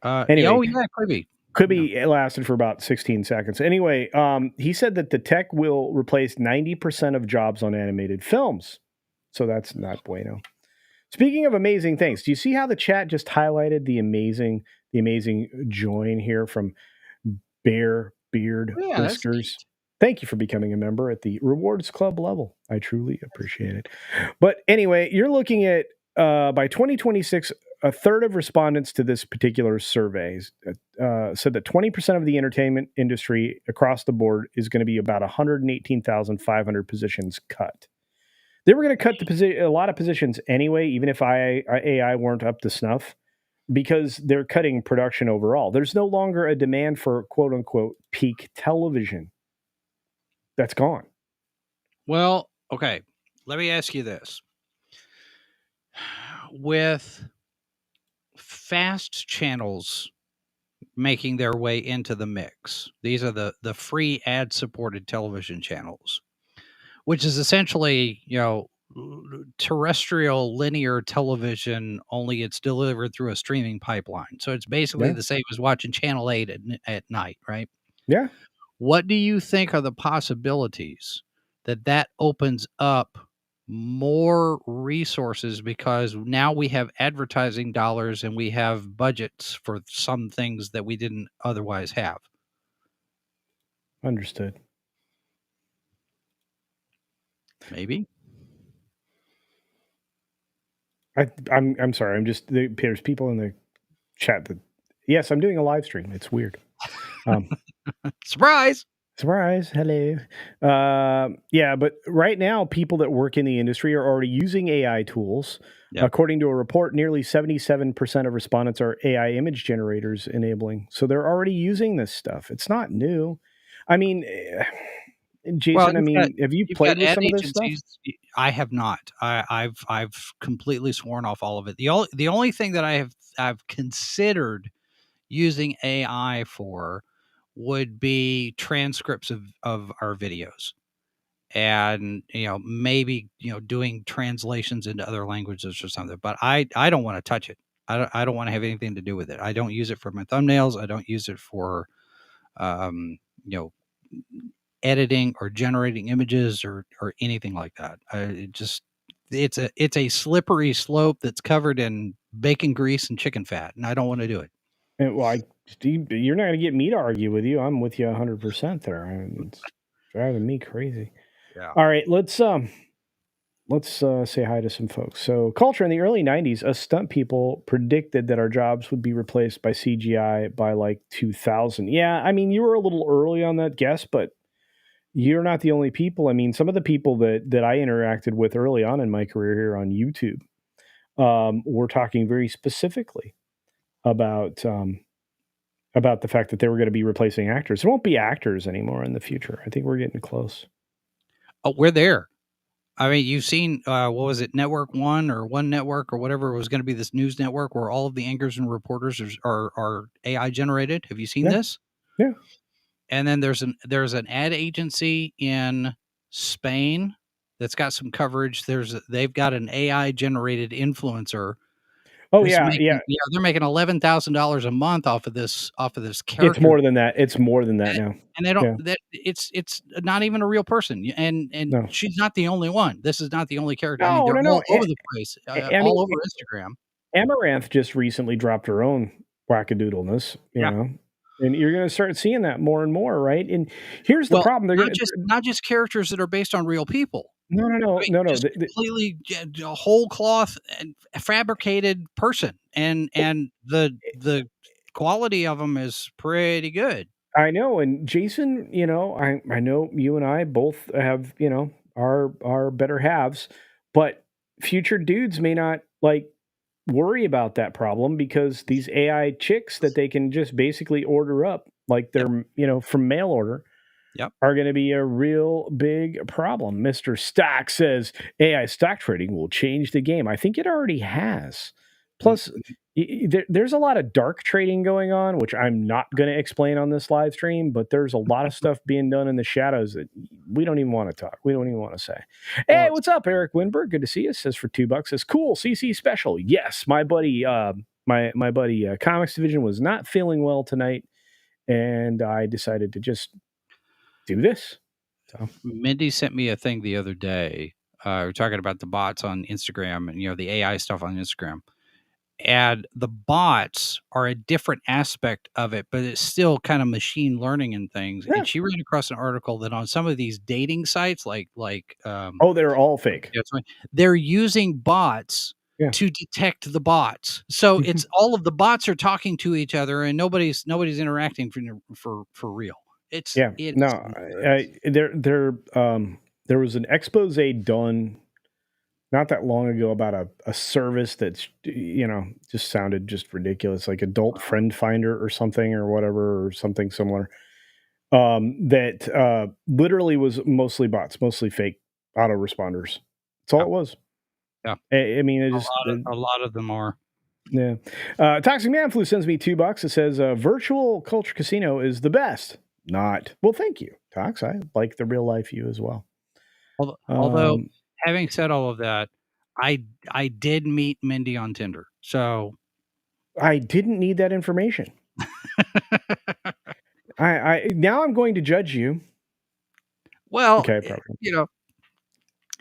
Anyway, Quibi. Quibi lasted for about 16 seconds. Anyway, he said that the tech will replace 90% of jobs on animated films. So that's not bueno. Speaking of amazing things, do you see how the chat just highlighted the amazing join here from Bear Beard Oh, yeah, that's Whiskers? Thank you for becoming a member at the Rewards Club level. I truly appreciate it. But anyway, you're looking at by 2026, a third of respondents to this particular survey said that 20% of the entertainment industry across the board is going to be about 118,500 positions cut. They were going to cut a lot of positions anyway, even if AI weren't up to snuff, because they're cutting production overall. There's no longer a demand for quote unquote peak television. That's gone. Well, okay. Let me ask you this. With fast channels making their way into the mix, these are the free ad-supported television channels, which is essentially, terrestrial linear television, only it's delivered through a streaming pipeline. So it's basically the same as watching Channel 8 at night, right? Yeah. What do you think are the possibilities that opens up more resources, because now we have advertising dollars and we have budgets for some things that we didn't otherwise have? Understood. Maybe. I'm sorry. There's people in the chat that, yes, I'm doing a live stream. It's weird. Surprise. Hello. Yeah, but right now, people that work in the industry are already using AI tools. Yep. According to a report, nearly 77% of respondents are AI image generators enabling. So they're already using this stuff. It's not new. I mean, Jason, have you played with some of this stuff? I have not. I've completely sworn off all of it. The only thing that I've considered using AI for would be transcripts of our videos, and maybe doing translations into other languages or something. But I don't want to touch it. I don't want to have anything to do with it. I don't use it for my thumbnails. I don't use it for editing or generating images or anything like that. It's a slippery slope that's covered in bacon grease and chicken fat, and I don't want to do it. Well, Steve, you're not going to get me to argue with you. I'm with you 100% there. It's driving me crazy. Yeah. All right, let's say hi to some folks. So, Culture, in the early 90s, us stunt people predicted that our jobs would be replaced by CGI by like 2000. Yeah, I mean, you were a little early on that guess, but you're not the only people. I mean, some of the people that I interacted with early on in my career here on YouTube were talking very specifically about the fact that they were going to be replacing actors. There won't be actors anymore in the future. I think we're getting close. Oh, we're there. I mean, you've seen, what was it, Network One or One Network or whatever was going to be, this news network where all of the anchors and reporters are AI generated. Have you seen this? Yeah. And then there's an ad agency in Spain that's got some coverage. They've got an AI generated influencer. Oh yeah, yeah. They're making $11,000 a month off of this character. It's more than that. It's more than that now. And they don't. Yeah. It's not even a real person. And no. She's not the only one. This is not the only character. No, I mean, they're no, all over the place, all over Instagram. Amaranth just recently dropped her own wackadoodleness. You know. And you're going to start seeing that more and more, right? And here's the problem: they're not just characters that are based on real people. No. Completely a whole cloth and fabricated person, and the quality of them is pretty good. I know, and Jason, I know you and I both have, our better halves, but future dudes may not worry about that problem, because these AI chicks that they can just basically order up, like they're, from mail order, are going to be a real big problem. Mr. Stock says AI stock trading will change the game. I think it already has. Plus, there's a lot of dark trading going on, which I'm not going to explain on this live stream, but there's a lot of stuff being done in the shadows that we don't even want to talk. We don't even want to say. Hey, what's up, Eric Winberg? Good to see you. Says for $2. Says cool. CC special. Yes, my buddy, my buddy, Comics Division was not feeling well tonight, and I decided to just do this. So Mindy sent me a thing the other day we're talking about the bots on Instagram and the AI stuff on Instagram. And the bots are a different aspect of it, but it's still kind of machine learning and things. Yeah. And she ran across an article that on some of these dating sites, Oh, they're all fake. that's right, they're using bots Yeah. to detect the bots. So it's all of the bots are talking to each other, and nobody's interacting for real. It is No, there was an expose done not that long ago about a service that's just sounded just ridiculous, like Adult Friend Finder or something or whatever or something similar. That literally was mostly bots, mostly fake autoresponders. That's all it was. Yeah. I mean, it just a lot of them are. Yeah. Toxic Man Flu sends me $2. It says virtual Culture Casino is the best. Not. Well, thank you, Tox. I like the real life you as well. Although having said all of that, I did meet Mindy on Tinder. So I didn't need that information. I now I'm going to judge you. Well, okay, probably.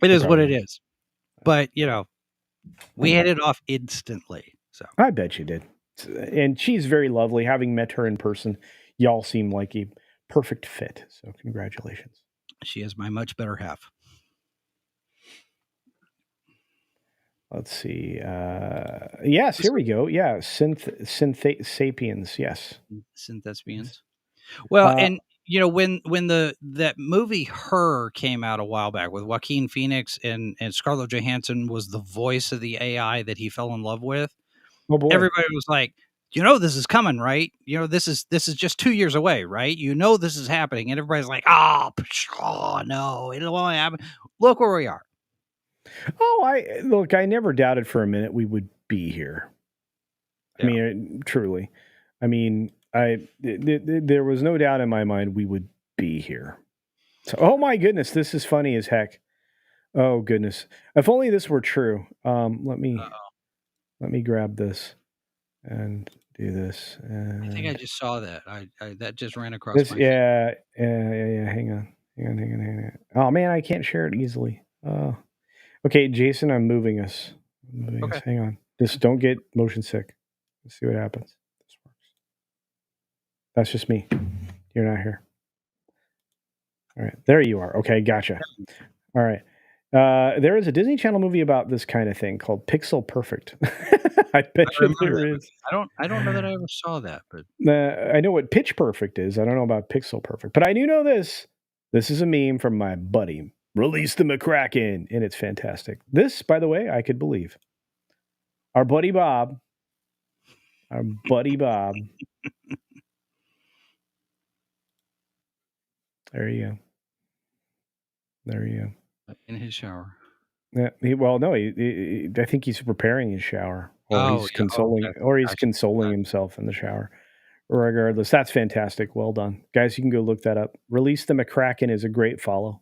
It is what it is. But we hit it off instantly. So I bet you did. And she's very lovely. Having met her in person, y'all seem like a perfect fit. So congratulations. She is my much better half. Let's see. Yes, here we go. Yeah, sapiens. Yes, synthespians. Well, and when that movie Her came out a while back with Joaquin Phoenix and Scarlett Johansson was the voice of the AI that he fell in love with. Oh boy! Everybody was like, this is coming, right? This is just 2 years away, right? This is happening, and everybody's like, oh no, it won't happen. Look where we are. Oh, I never doubted for a minute we would be here. Yeah. I mean, truly. I mean, there was no doubt in my mind we would be here. So, oh my goodness, this is funny as heck. Oh goodness, if only this were true. Let me grab this and do this. I think I just saw that. I that just ran across this. My yeah. Hang on. Oh man, I can't share it easily. Oh. Okay, Jason, I'm moving us. Okay. Hang on. Just don't get motion sick. Let's see what happens. This works. That's just me. You're not here. All right. There you are. Okay, gotcha. All right. There is a Disney Channel movie about this kind of thing called Pixel Perfect. I bet you there is. I don't know that I ever saw that, but I know what Pitch Perfect is. I don't know about Pixel Perfect, but I do know this. This is a meme from my buddy. Release the McCracken, and it's fantastic. This, by the way, I could believe. Our buddy Bob. There you go. In his shower. Yeah. I think he's preparing his shower, or he's consoling himself in the shower. Regardless, that's fantastic. Well done, guys. You can go look that up. Release the McCracken is a great follow.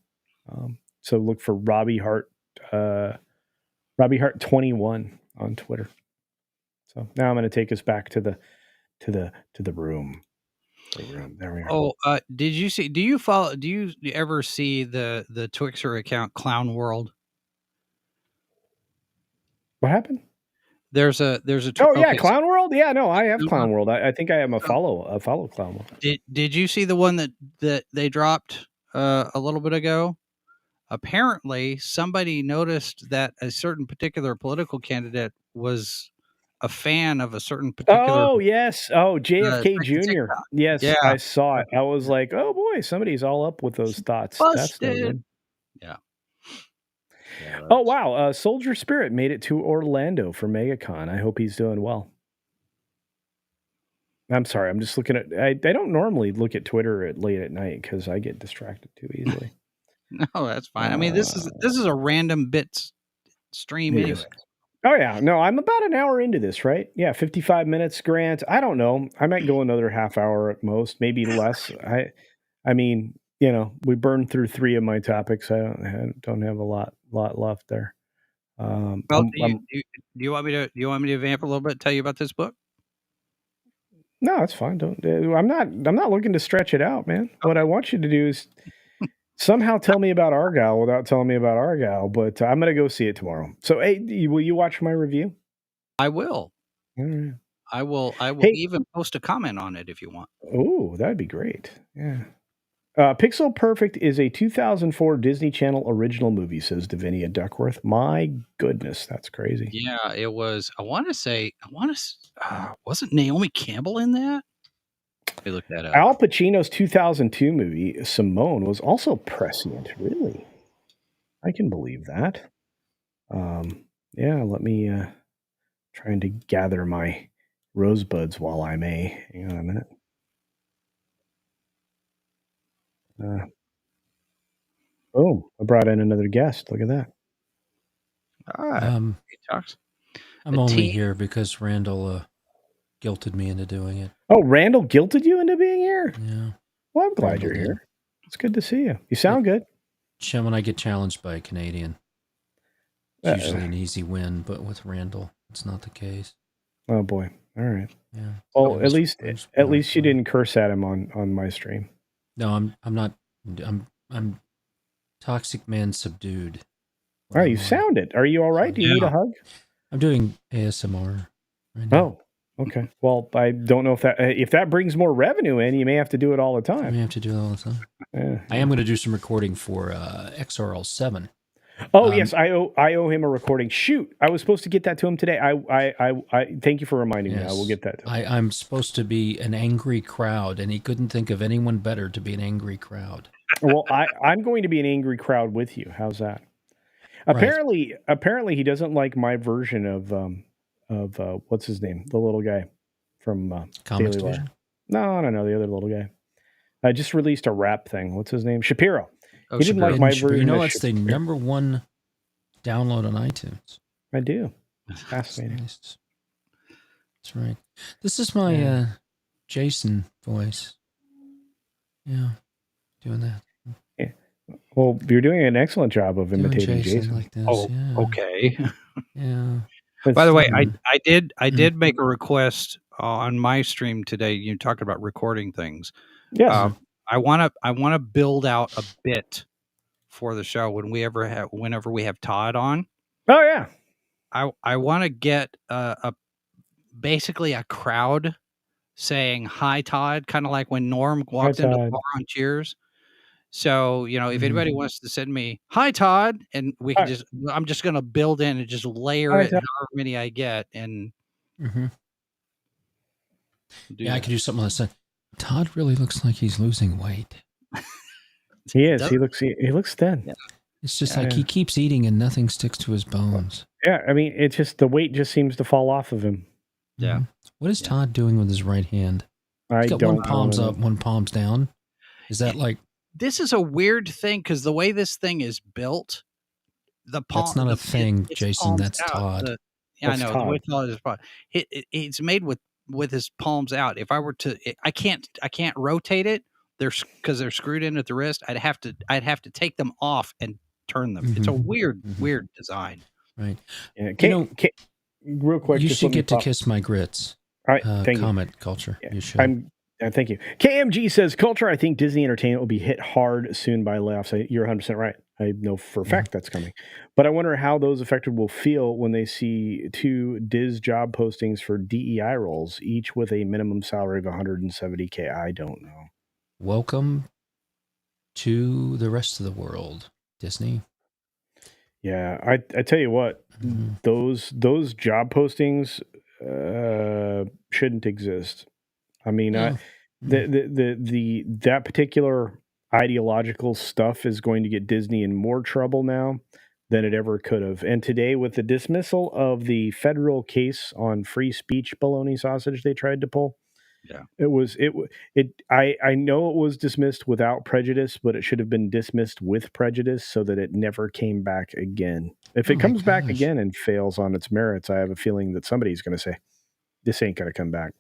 So look for Robbie Hart 21 on Twitter. So now I'm going to take us back to the room. There we are. Oh, did you see? Do you ever see the Twixer account Clown World? What happened? There's a Clown World. Yeah, no, I have Clown World. I think I am a follow Clown World. Did you see the one that they dropped a little bit ago? Apparently, somebody noticed that a certain particular political candidate was a fan of a certain particular. Oh yes. Oh, JFK Jr. Yes, yeah. I saw it. I was like, oh boy, somebody's all up with those thoughts. Busted. That's no good. Yeah. Oh wow, Soldier Spirit made it to Orlando for MegaCon. I hope he's doing well. I'm sorry, I'm just looking at. I don't normally look at Twitter late at night because I get distracted too easily. No, that's fine. I mean, this is a random bit stream anyway. Oh yeah, no, I'm about an hour into this, right? Yeah, 55 minutes, Grant. I don't know. I might go another half hour at most, maybe less. I mean, we burned through 3 of my topics. I don't have a lot left there. Well, do you want me to vamp a little bit? Tell you about this book? No, it's fine. I'm not looking to stretch it out, man. Okay. What I want you to do is Somehow tell me about Argylle without telling me about Argylle, but I'm going to go see it tomorrow. So, hey, will you watch my review? I will. All right. I will Hey. even post a comment on it if you want. Oh, that'd be great. Yeah. Pixel Perfect is a 2004 Disney Channel original movie, says Davinia Duckworth. My goodness, that's crazy. Yeah, it was. Wasn't Naomi Campbell in that? Let me look that up. Al Pacino's 2002 movie, Simone, was also prescient. Really? I can believe that. Yeah, let me trying to gather my rosebuds while I may. Hang on a minute. Oh, I brought in another guest. Look at that. All right. I'm only here because Randall guilted me into doing it. Oh, Randall guilted you into being here? Yeah. Well, I'm glad you're here. It's good to see you. You sound good. When I get challenged by a Canadian, it's usually an easy win, but with Randall, it's not the case. Oh boy. All right. Yeah. Well, at least you didn't curse at him on my stream. No, I'm not. I'm toxic man subdued. All right, you sound it. Are you all right? Do you need a hug? I'm doing ASMR right now. Oh, okay. Well, I don't know if that brings more revenue in. You may have to do it all the time. I may have to do it all the time. Yeah. I am going to do some recording for XRL7. Oh yes, I owe him a recording. Shoot, I was supposed to get that to him today. I thank you for reminding me. I will get that to him. I'm supposed to be an angry crowd, and he couldn't think of anyone better to be an angry crowd. Well, I'm going to be an angry crowd with you. How's that? Apparently, he doesn't like my version of what's his name, the little guy from Comics Daily Division? Wire. No, the other little guy. I just released a rap thing. What's his name? Shapiro. Oh, he didn't like my version. You know, that's the number one download on iTunes. I do. Fascinating. That's right. This is my Jason voice. Yeah, doing that. Yeah. Well, you're doing an excellent job of imitating Jason. Like this. Oh, yeah. okay. Yeah. By the way, I did make a request on my stream today. You talked about recording things. Yes. I want to build out a bit for the show whenever we have Todd on. Oh yeah. I want to get basically a crowd saying hi Todd, kind of like when Norm walked into the bar on Cheers. So, if anybody wants to send me hi Todd, and we can I'm just going to build in and just layer it however many I get, and I could do something like that. Todd really looks like he's losing weight. He is. He looks thin. Yeah. It's just like he keeps eating and nothing sticks to his bones. Yeah, I mean, it's just the weight just seems to fall off of him. Yeah. What is Todd doing with his right hand? He's got one palm's up, one palm's down. Is that like? This is a weird thing because the way this thing is built, the palm. That's not a thing, Jason. That's Todd. I know. The way Todd is, it's made with his palms out. If I were to, I can't rotate it. Because they're screwed in at the wrist. I'd have to take them off and turn them. It's a weird design. Right. Yeah. Real quick, you should get to kiss my grits. All right. Thank comment you. Culture. Yeah, you should. Thank you. KMG says, Culture, I think Disney Entertainment will be hit hard soon by layoffs. You're 100% right. I know for a fact that's coming. But I wonder how those affected will feel when they see 2 Diz job postings for DEI roles, each with a minimum salary of $170K. I don't know. Welcome to the rest of the world, Disney. Yeah, I tell you what, those job postings shouldn't exist. I mean, that particular ideological stuff is going to get Disney in more trouble now than it ever could have. And today, with the dismissal of the federal case on free speech baloney sausage they tried to pull, I know it was dismissed without prejudice, but it should have been dismissed with prejudice so that it never came back again. If it comes back again and fails on its merits, I have a feeling that somebody's going to say, this ain't going to come back.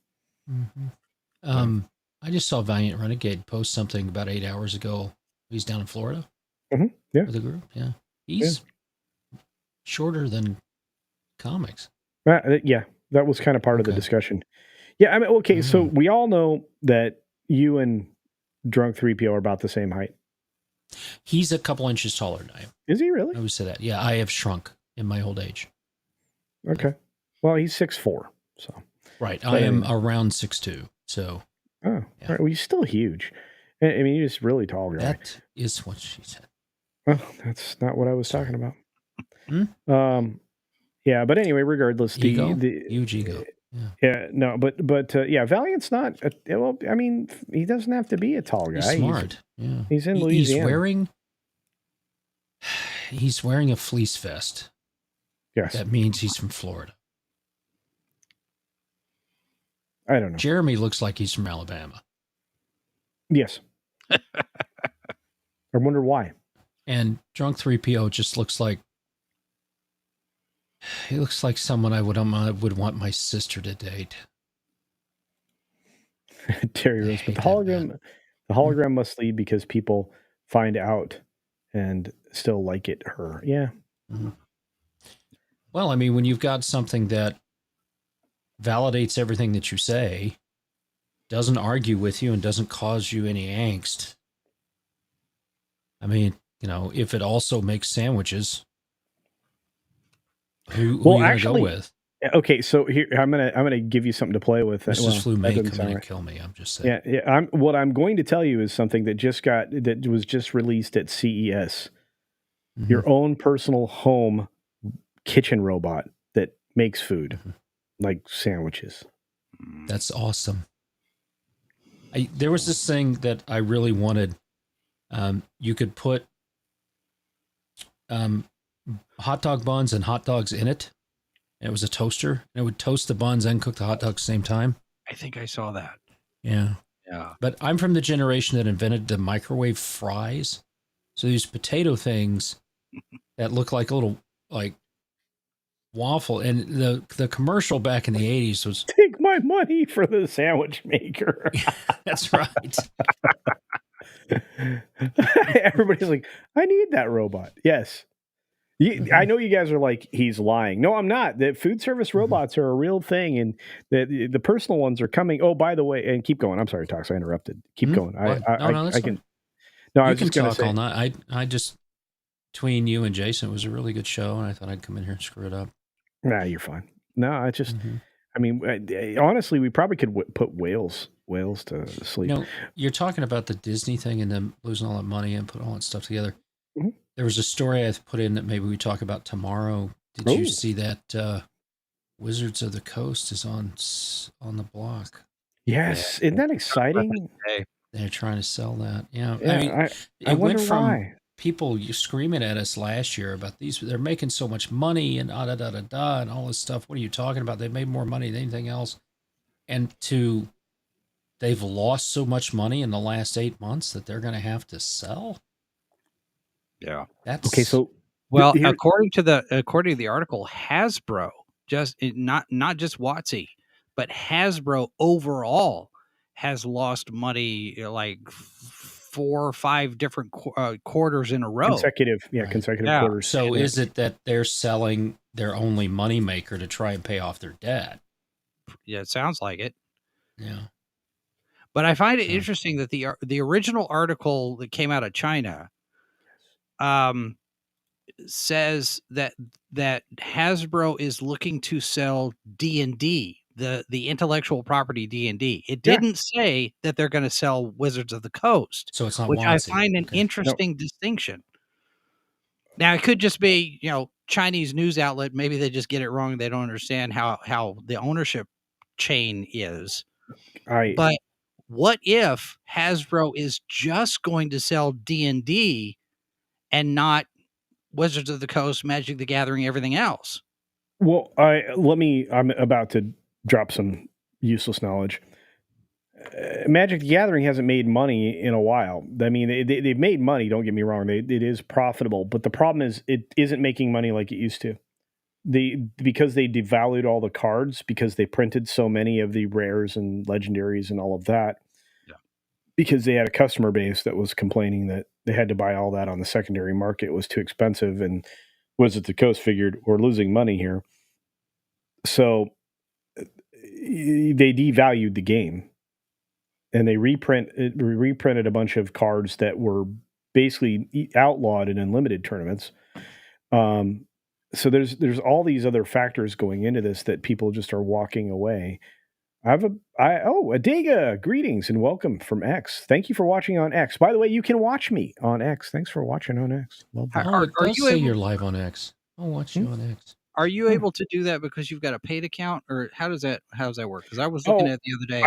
I just saw Valiant Renegade post something about 8 hours ago. He's down in Florida with the group. Yeah. He's shorter than comics. Yeah, that was kind of part of the discussion. Yeah, I mean, okay, so we all know that you and Drunk 3PO are about the same height. He's a couple inches taller than I am. Is he really? I would say that. Yeah, I have shrunk in my old age. Okay. Well, he's 6'4", so. Right. I am around 6'2", so. Oh, all right. Well, he's still huge. I mean, he's just really tall guy. That is what she said. Well, that's not what I was talking about. Hmm? Yeah, but anyway, regardless, the huge ego. Yeah, no, but yeah, Valiant's not. Well, I mean, he doesn't have to be a tall guy. He's smart. Yeah, he's in Louisiana. He's wearing a fleece vest. Yes, that means he's from Florida. I don't know. Jeremy looks like he's from Alabama. Yes. I wonder why. And Drunk 3PO just looks like someone I would want my sister to date. Terry Rose, but the hologram must leave because people find out and still like it. Her, yeah. Mm-hmm. Well, I mean, when you've got something that validates everything that you say, doesn't argue with you, and doesn't cause you any angst. I mean, if it also makes sandwiches, who are you actually gonna go with? Okay, so here I'm gonna give you something to play with. Mrs. Flu may come in and kill me. I'm just saying. Yeah. What I'm going to tell you is something that was just released at CES. Mm-hmm. Your own personal home kitchen robot that makes food, like sandwiches. That's awesome. There was this thing that I really wanted. You could put hot dog buns and hot dogs in it. And it was a toaster. And it would toast the buns and cook the hot dogs at the same time. I think I saw that. Yeah. Yeah. But I'm from the generation that invented the microwave fries. So these potato things that look like a little waffle. And the commercial back in the 80s was... Take my money for the sandwich maker. That's right. Everybody's like, I need that robot. Yes. I know you guys are like, he's lying. No, I'm not. The food service robots are a real thing, and the personal ones are coming. Oh, by the way, and keep going. I'm sorry, Tox, I interrupted. Keep going. No, that's fine. I was just going to say all night. I just, between you and Jason, it was a really good show, and I thought I'd come in here and screw it up. Nah, you're fine. No, I just, I mean, honestly, we probably could put whales to sleep. You're talking about the Disney thing and them losing all that money and put all that stuff together. Mm-hmm. There was a story I put in that maybe we talk about tomorrow. Did you see that Wizards of the Coast is on the block? Yes. Isn't that exciting? They're trying to sell that. Yeah. I mean, I went from why. People screaming at us last year about these. They're making so much money and and all this stuff. What are you talking about? They made more money than anything else. And they've lost so much money in the last 8 months that they're going to have to sell. Yeah. That's okay. So, according to the article, Hasbro not just WotC, but Hasbro overall has lost money like 4 or 5 different quarters in a row. Consecutive quarters. So is it that they're selling their only moneymaker to try and pay off their debt? Yeah, it sounds like it. Yeah. But I find it interesting that the original article that came out of China says that Hasbro is looking to sell D&D, the intellectual property D&D. It didn't say that they're going to sell Wizards of the Coast. So it's not which WotC. I find an interesting distinction. Now, it could just be, Chinese news outlet. Maybe they just get it wrong. They don't understand how the ownership chain is. But what if Hasbro is just going to sell D&D and not Wizards of the Coast, Magic the Gathering, everything else? Well, I'm about to drop some useless knowledge. Magic the Gathering hasn't made money in a while. I mean, they've made money, don't get me wrong. It is profitable, but the problem is it isn't making money like it used to. Because they devalued all the cards, because they printed so many of the rares and legendaries and all of that. Yeah. Because they had a customer base that was complaining that they had to buy all that on the secondary market. It was too expensive, and Wizards of the Coast figured we're losing money here. So they devalued the game, and they reprinted a bunch of cards that were basically outlawed in unlimited tournaments. So there's all these other factors going into this that people just are walking away. Adega, greetings and welcome from X. Thank you for watching on X. By the way, you can watch me on X. Thanks for watching on X. Love that. Oh, it does say you're live on X. I'll watch you on X. Are you able to do that because you've got a paid account, or how does that work? Because I was looking at it the other day.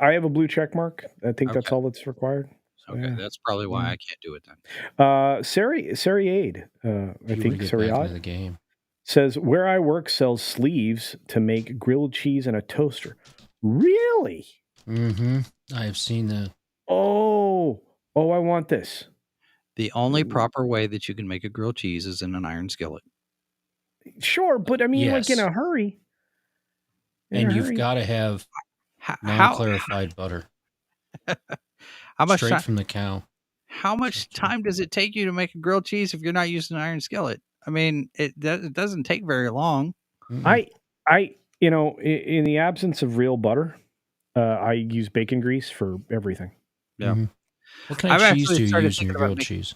I have a blue check mark. I think that's all that's required. So, okay, that's probably why I can't do it then. Sariade, I think Sariade, the game says, where I work sells sleeves to make grilled cheese in a toaster. Really? Mm-hmm. I have seen that. Oh, I want this. The only proper way that you can make a grilled cheese is in an iron skillet. Sure, but I mean, like in a hurry. You've got to have non-clarified butter. How much straight from the cow? How much time does it take you to make a grilled cheese if you're not using an iron skillet? I mean, it doesn't take very long. I in the absence of real butter, I use bacon grease for everything. Yeah. Mm-hmm. What kind of cheese do you use in your grilled cheese?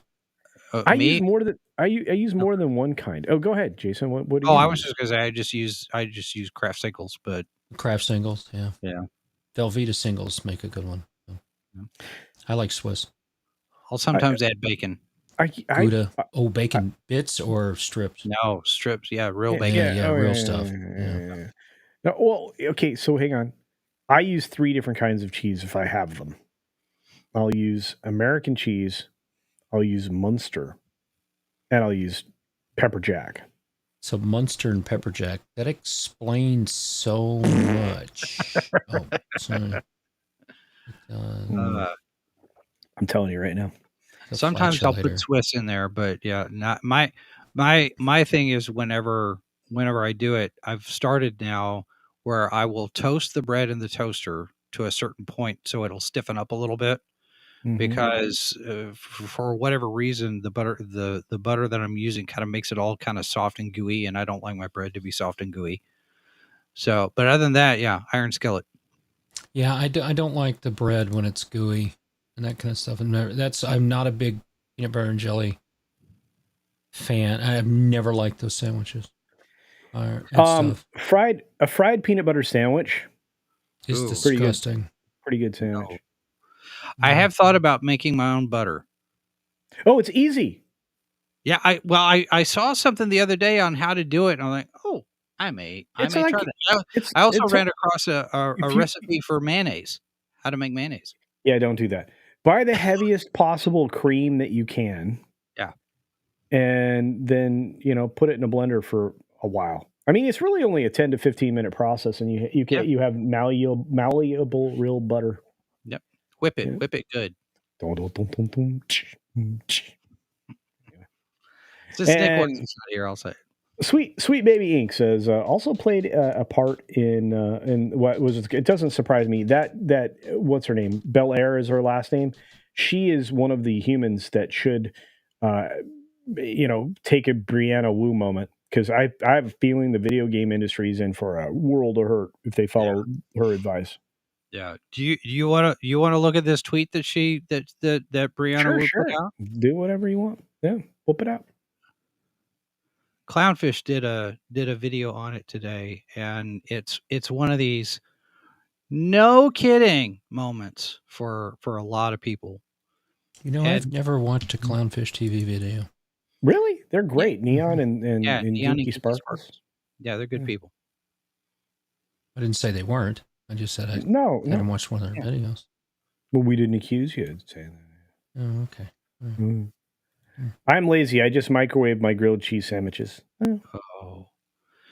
I use more than one kind. Oh, go ahead, Jason. What do you? I was just going to say I just use Kraft singles, but Kraft singles, yeah. Velveeta singles make a good one. I like Swiss. I'll sometimes add bacon. Gouda. Bacon bits or strips? No, strips. Yeah, real bacon. Yeah, real stuff. Yeah. No, well, okay, so hang on. I use 3 different kinds of cheese if I have them. I'll use American cheese, I'll use Munster, and I'll use pepper jack. So Munster and pepper jack, that explains so much. Sorry. I'm telling you right now. Sometimes I'll put Swiss in there, but not my thing is whenever I do it, I've started now where I will toast the bread in the toaster to a certain point so it'll stiffen up a little bit. Because for whatever reason, the butter that I'm using kind of makes it all kind of soft and gooey, and I don't like my bread to be soft and gooey. So, but other than that, iron skillet. Yeah, I don't like the bread when it's gooey and that kind of stuff. And I'm not a big peanut butter and jelly fan. I've never liked those sandwiches. Fried peanut butter sandwich is disgusting. Pretty good sandwich. No. I have thought about making my own butter. Oh, it's easy. Yeah, I saw something the other day on how to do it, and I'm like, I may try that. I also ran across a recipe for mayonnaise. How to make mayonnaise. Yeah, don't do that. Buy the heaviest possible cream that you can. Yeah. And then, put it in a blender for a while. I mean, it's really only a 10 to 15 minute process, and you have malleable real butter. Yep. Whip it good. Just Nick wasn't here, I'll say. Sweet Baby Inc. says also played a part in what was it doesn't surprise me that what's her name, Bel Air is her last name. She is one of the humans that should take a Brianna Wu moment, because I have a feeling the video game industry is in for a world of hurt if they follow her advice. Yeah. Do you want to look at this tweet that Brianna Wu put out? Do whatever you want. Yeah, whoop it out. Clownfish did a video on it today, and it's one of these no kidding moments for a lot of people. I've never watched a Clownfish TV video. Really? They're great. Neon and Neon Geeky Sparkles. Yeah, they're good people. I didn't say they weren't. I just said I hadn't watched one of their videos. Well, we didn't accuse you of saying that. Oh, okay. Mm. I'm lazy. I just microwave my grilled cheese sandwiches. Oh.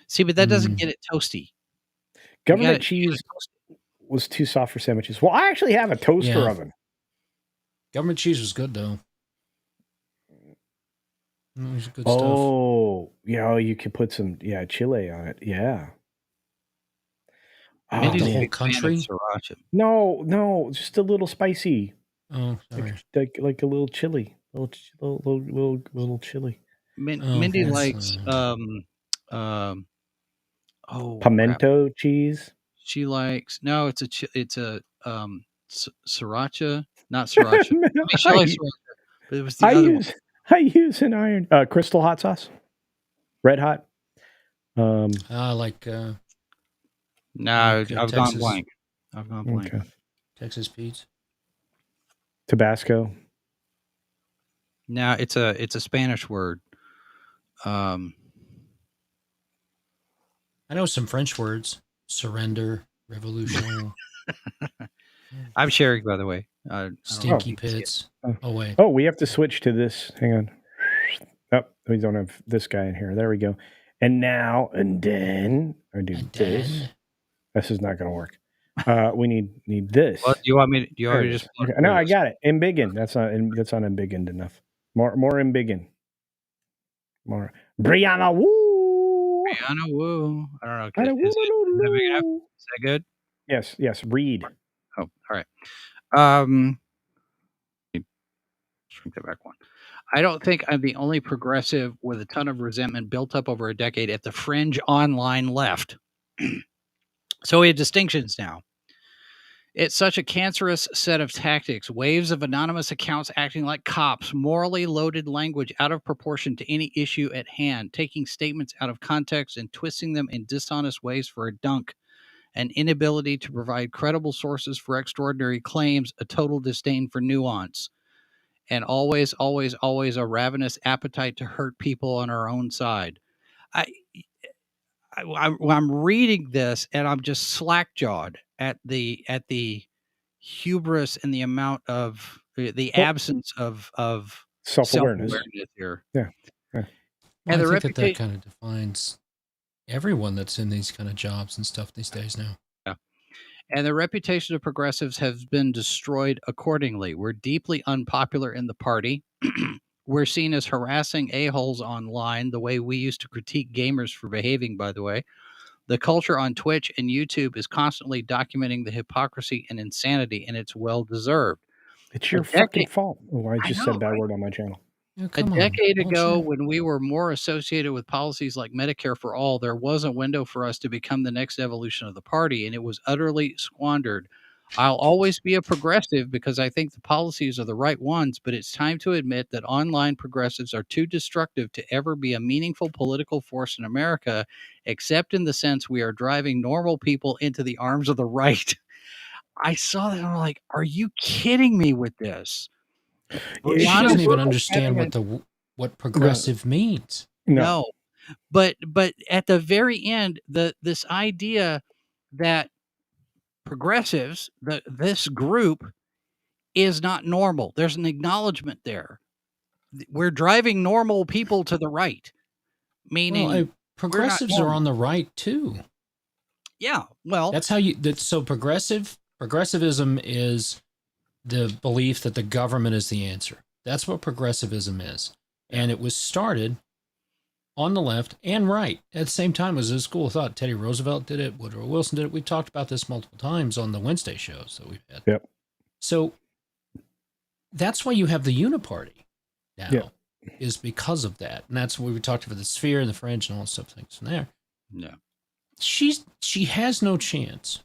See, but that doesn't get it toasty. Government cheese was too soft for sandwiches. Well, I actually have a toaster oven. Government cheese was good, though. It was good stuff. Oh, you could put some chile on it. Yeah. The whole country? No, just a little spicy. Oh, sorry. Like a little chili. Little chili. Mindy likes pimento cheese. She likes it's a sriracha. not sriracha. I mean, chili I, sriracha, but it was the other one. I use an iron crystal hot sauce, red hot. Like No, like, I've gone Texas. blank. I've gone blank. Okay. Texas Pete's. Tabasco. No, it's a Spanish word. I know some French words: surrender, revolution, I'm sharing, by the way. stinky pits. Oh wait. Oh, we have to switch to this. Hang on. Oh, we don't have this guy in here. There we go. And now, and then I do this. This is not going to work. We need this. Well, do you want me to just? Okay. No, I got it. Embiggen. That's not embiggened enough. More embiggen. More Brianna Woo. Brianna Woo. I don't know. Is that good? Yes. Read. Oh, all right. Shrink that back one. I don't think I'm the only progressive with a ton of resentment built up over a decade at the fringe online left. So we have distinctions now. It's such a cancerous set of tactics, waves of anonymous accounts acting like cops, morally loaded language out of proportion to any issue at hand, taking statements out of context and twisting them in dishonest ways for a dunk, an inability to provide credible sources for extraordinary claims, a total disdain for nuance, and always, always, always a ravenous appetite to hurt people on our own side. I'm reading this and I'm just slack-jawed at the hubris and the amount of the absence of self-awareness here. Yeah. Well, and I think that kind of defines everyone that's in these kind of jobs and stuff these days now. Yeah. And the reputation of progressives has been destroyed accordingly. We're deeply unpopular in the party. We're seen as harassing a-holes online, the way we used to critique gamers for behaving, by the way. The culture on Twitch and YouTube is constantly documenting the hypocrisy and insanity, and it's well-deserved. It's your fucking fault. Oh, I just said a bad word on my channel. A decade ago, when we were more associated with policies like Medicare for All, there was a window for us to become the next evolution of the party, and it was utterly squandered. I'll always be a progressive because I think the policies are the right ones, but it's time to admit that online progressives are too destructive to ever be a meaningful political force in America, except in the sense we are driving normal people into the arms of the right. I saw that and I'm like, are you kidding me with this? She doesn't even understand what progressive means. No. But at the very end, this idea that progressives, this group is not normal. There's an acknowledgement there. We're driving normal people to the right, meaning progressives are on the right too. Yeah, well, that's how so progressivism is the belief that the government is the answer. That's what progressivism is. And it was started on the left and right at the same time as a school of thought. Teddy Roosevelt did it. Woodrow Wilson did it. We've talked about this multiple times on the Wednesday shows that we've had. Yep. So that's why you have the uniparty now, is because of that. And that's what we talked about, the sphere and the fringe and all stuff things from there. Yeah. She has no chance.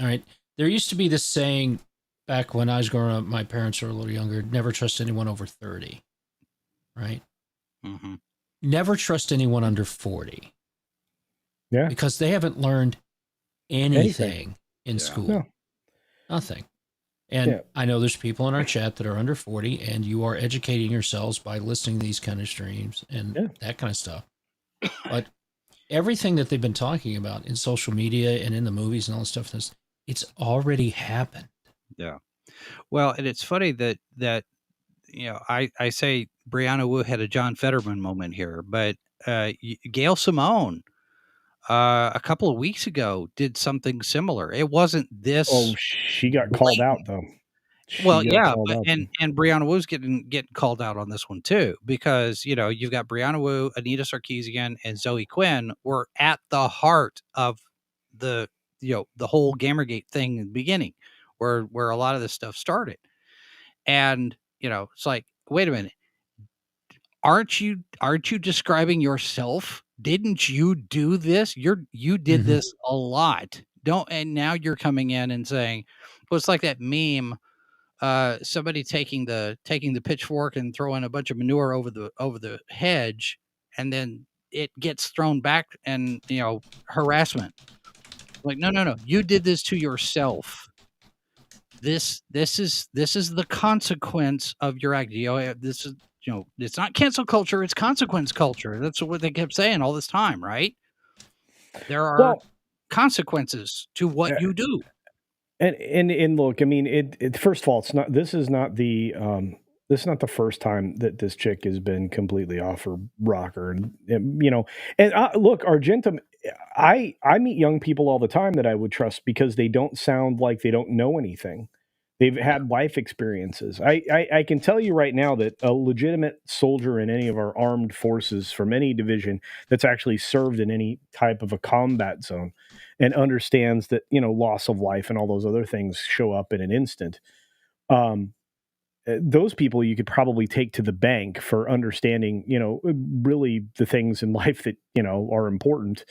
All right. There used to be this saying back when I was growing up, my parents were a little younger, never trust anyone over 30. Right? Mm-hmm. Never trust anyone under 40. Yeah. Because they haven't learned anything in school. No. Nothing. And I know there's people in our chat that are under 40, and you are educating yourselves by listening to these kind of streams and that kind of stuff. But everything that they've been talking about in social media and in the movies and all this stuff, it's already happened. Yeah. Well, and it's funny that I say Brianna Wu had a John Fetterman moment here, but Gail Simone a couple of weeks ago did something similar. It wasn't this. Oh, she got called out though. And Brianna Wu's getting called out on this one too, because you've got Brianna Wu, Anita Sarkeesian, and Zoe Quinn were at the heart of the whole Gamergate thing in the beginning, where a lot of this stuff started. And it's like, wait a minute, aren't you describing yourself? Didn't you do this? You did this a lot. And now you're coming in and saying, well, it's like that meme somebody taking the pitchfork and throwing a bunch of manure over the hedge, and then it gets thrown back, and harassment. Like, no, you did this to yourself. This is the consequence of your act. This is it's not cancel culture, it's consequence culture. That's what they kept saying all this time, right? There are consequences to what you do. And look, I mean, first of all, this is not the first time that this chick has been completely off her rocker, and look, Argentum, I meet young people all the time that I would trust because they don't sound like they don't know anything. They've had life experiences. I can tell you right now that a legitimate soldier in any of our armed forces from any division that's actually served in any type of a combat zone and understands that, loss of life and all those other things show up in an instant. Those people you could probably take to the bank for understanding, really the things in life that, are important.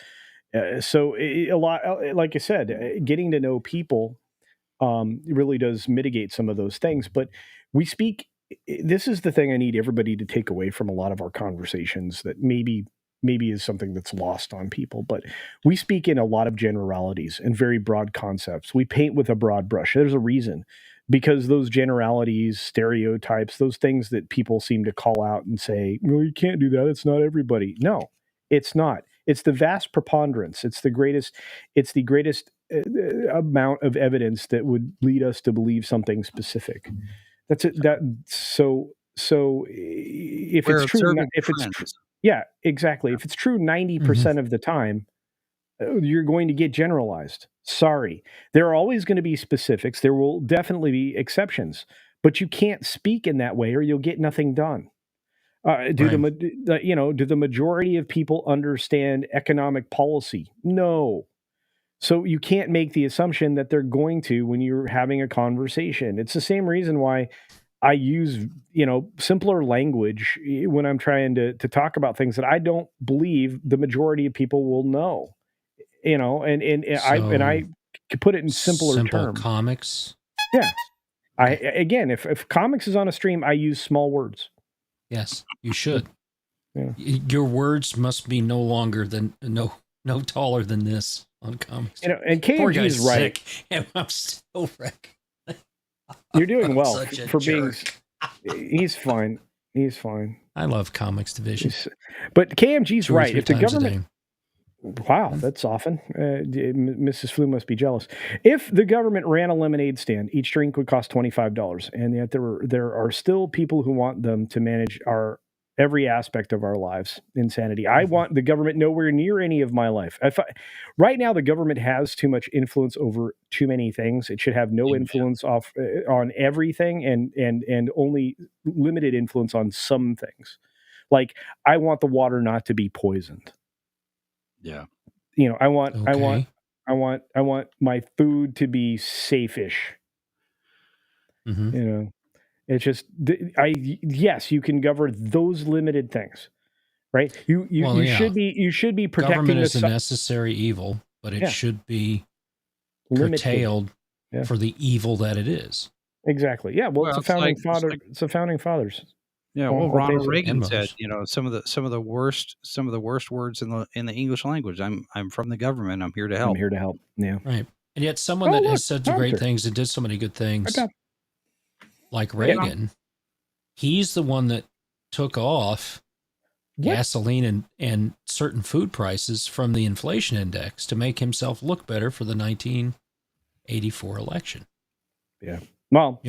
So a lot, like I said, getting to know people really does mitigate some of those things. But this is the thing I need everybody to take away from a lot of our conversations that maybe is something that's lost on people. But we speak in a lot of generalities and very broad concepts. We paint with a broad brush. There's a reason, because those generalities, stereotypes, those things that people seem to call out and say, well, you can't do that, it's not everybody. No, it's not. It's the vast preponderance. It's the greatest amount of evidence that would lead us to believe something specific. That's it. So if it's true, yeah, exactly. If it's true 90% of the time, you're going to get generalized. Sorry. There are always going to be specifics. There will definitely be exceptions, but you can't speak in that way or you'll get nothing done. Do the majority of people understand economic policy? No. So you can't make the assumption that they're going to when you're having a conversation. It's the same reason why I use, simpler language when I'm trying to talk about things that I don't believe the majority of people will know. I could put it in simpler terms. Comics. Yeah. If comics is on a stream, I use small words. Yes, you should. Yeah. Your words must be no taller than this on comics. And KMG's right. Sick, and I'm still wrecked. You're doing well for being. He's fine. He's fine. I love comics division. But KMG's right. If the government. Wow, Mm-hmm. that's often. Mrs. Flu must be jealous. If the government ran a lemonade stand, each drink would cost $25, and yet there are still people who want them to manage every aspect of our lives. Insanity. I want the government nowhere near any of my life. Right now, the government has too much influence over too many things. It should have no influence on everything, and only limited influence on some things. Like, I want the water not to be poisoned. Yeah. I want my food to be safe-ish. Mm-hmm. It's just yes, you can govern those limited things, right? You should be protecting. Government is a necessary evil, but it should be curtailed for the evil that it is. Exactly. Yeah. Well, it's a founding father. It's a founding fathers. Yeah, well, Ronald Reagan said, some of the worst words in the English language. I'm from the government. I'm here to help. I'm here to help. Yeah. Right. And yet someone that has said great things and did so many good things, like Reagan, he's the one that took off gasoline and certain food prices from the inflation index to make himself look better for the 1984 election. Yeah. Well,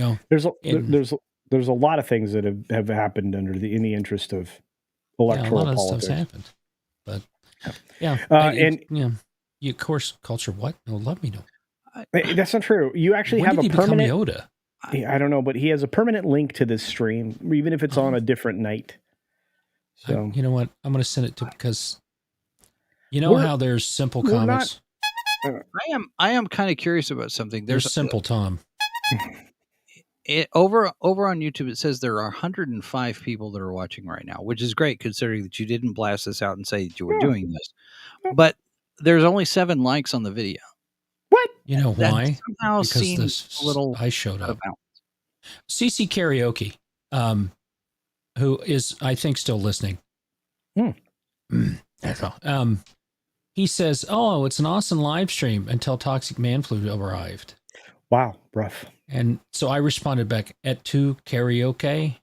there's a lot of things that have happened in the interest of electoral politics. A lot of stuff's happened, but you of course culture. What? No, let me know. That's not true. You actually when have did a permanent Yoda. I don't know, but he has a permanent link to this stream, even if it's on a different night. So you know what? I'm going to send it to because how there's simple comics. I am kind of curious about something. There's Simple Tom. Over on YouTube, it says there are 105 people that are watching right now, which is great considering that you didn't blast this out and say that you were doing this. But there's only 7 likes on the video. What? You know why? Somehow because seems a little I showed up. CC Karaoke, who is, I think, still listening. That's all. He says, "Oh, it's an awesome live stream until Toxic Man Flu arrived." Wow, rough. And so I responded back at 2 karaoke.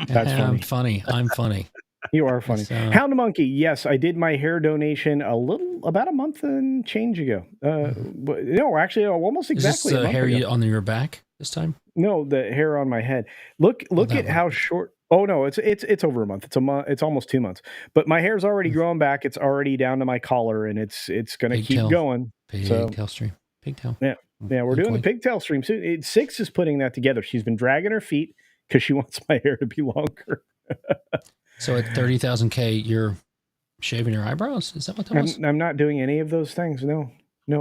That's funny. I'm funny. You are funny. So, Hound Monkey, yes, I did my hair donation about a month and change ago. No, actually, almost exactly. Is this a month hair ago. on your back this time? No, the hair on my head. Look at how short. Oh no, it's over a month. It's a month. It's almost 2 months. But my hair's already grown back. It's already down to my collar, and it's going to keep going. Pigtail stream. Pigtail. Yeah, we're doing the pigtail stream soon. Six is putting that together. She's been dragging her feet because she wants my hair to be longer. So at 30,000K, you're shaving your eyebrows? Is that what that was? I'm not doing any of those things. No,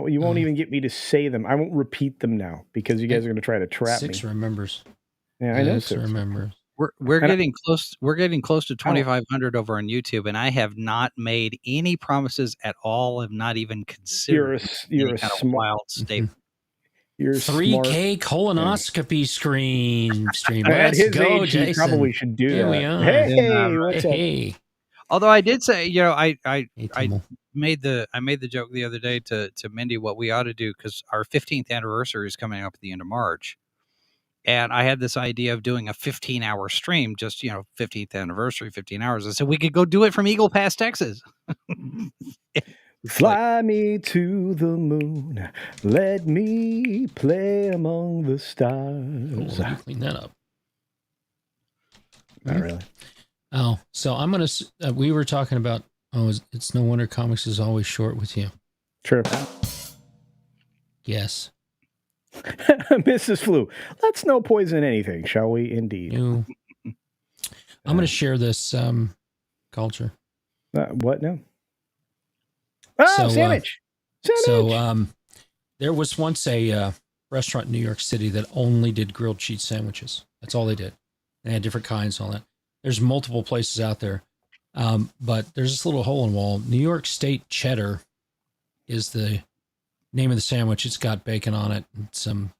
you won't even get me to say them. I won't repeat them now because you guys are going to try to trap me. Six remembers. Yeah, I know. Six remembers. We're getting close. We're getting close to 2,500 over on YouTube, and I have not made any promises at all. Have not even considered. You're a kind of smart, wild statement. You're 3K colonoscopy stream. At Let's his go, age, Jason. he probably should do Here that. we are. Hey, what's up? Hey. Although I did say, I Hey, made the joke the other day to Mindy what we ought to do, because our 15th anniversary is coming up at the end of March. And I had this idea of doing a 15-hour stream, just, 15th anniversary, 15 hours. I said we could go do it from Eagle Pass, Texas. Fly me to the moon. Let me play among the stars. Cool. You clean that up. Not really. Oh, so I'm going to, we were talking about, it's no wonder comics is always short with you. True. Yes. Mrs. Flu, let's no poison anything, shall we? Indeed. I'm going to share this culture. What now? Oh, sandwich. So there was once a restaurant in New York City that only did grilled cheese sandwiches. That's all they did. They had different kinds and all that. There's multiple places out there. But there's this little hole in the wall. New York State cheddar is the name of the sandwich. It's got bacon on it and some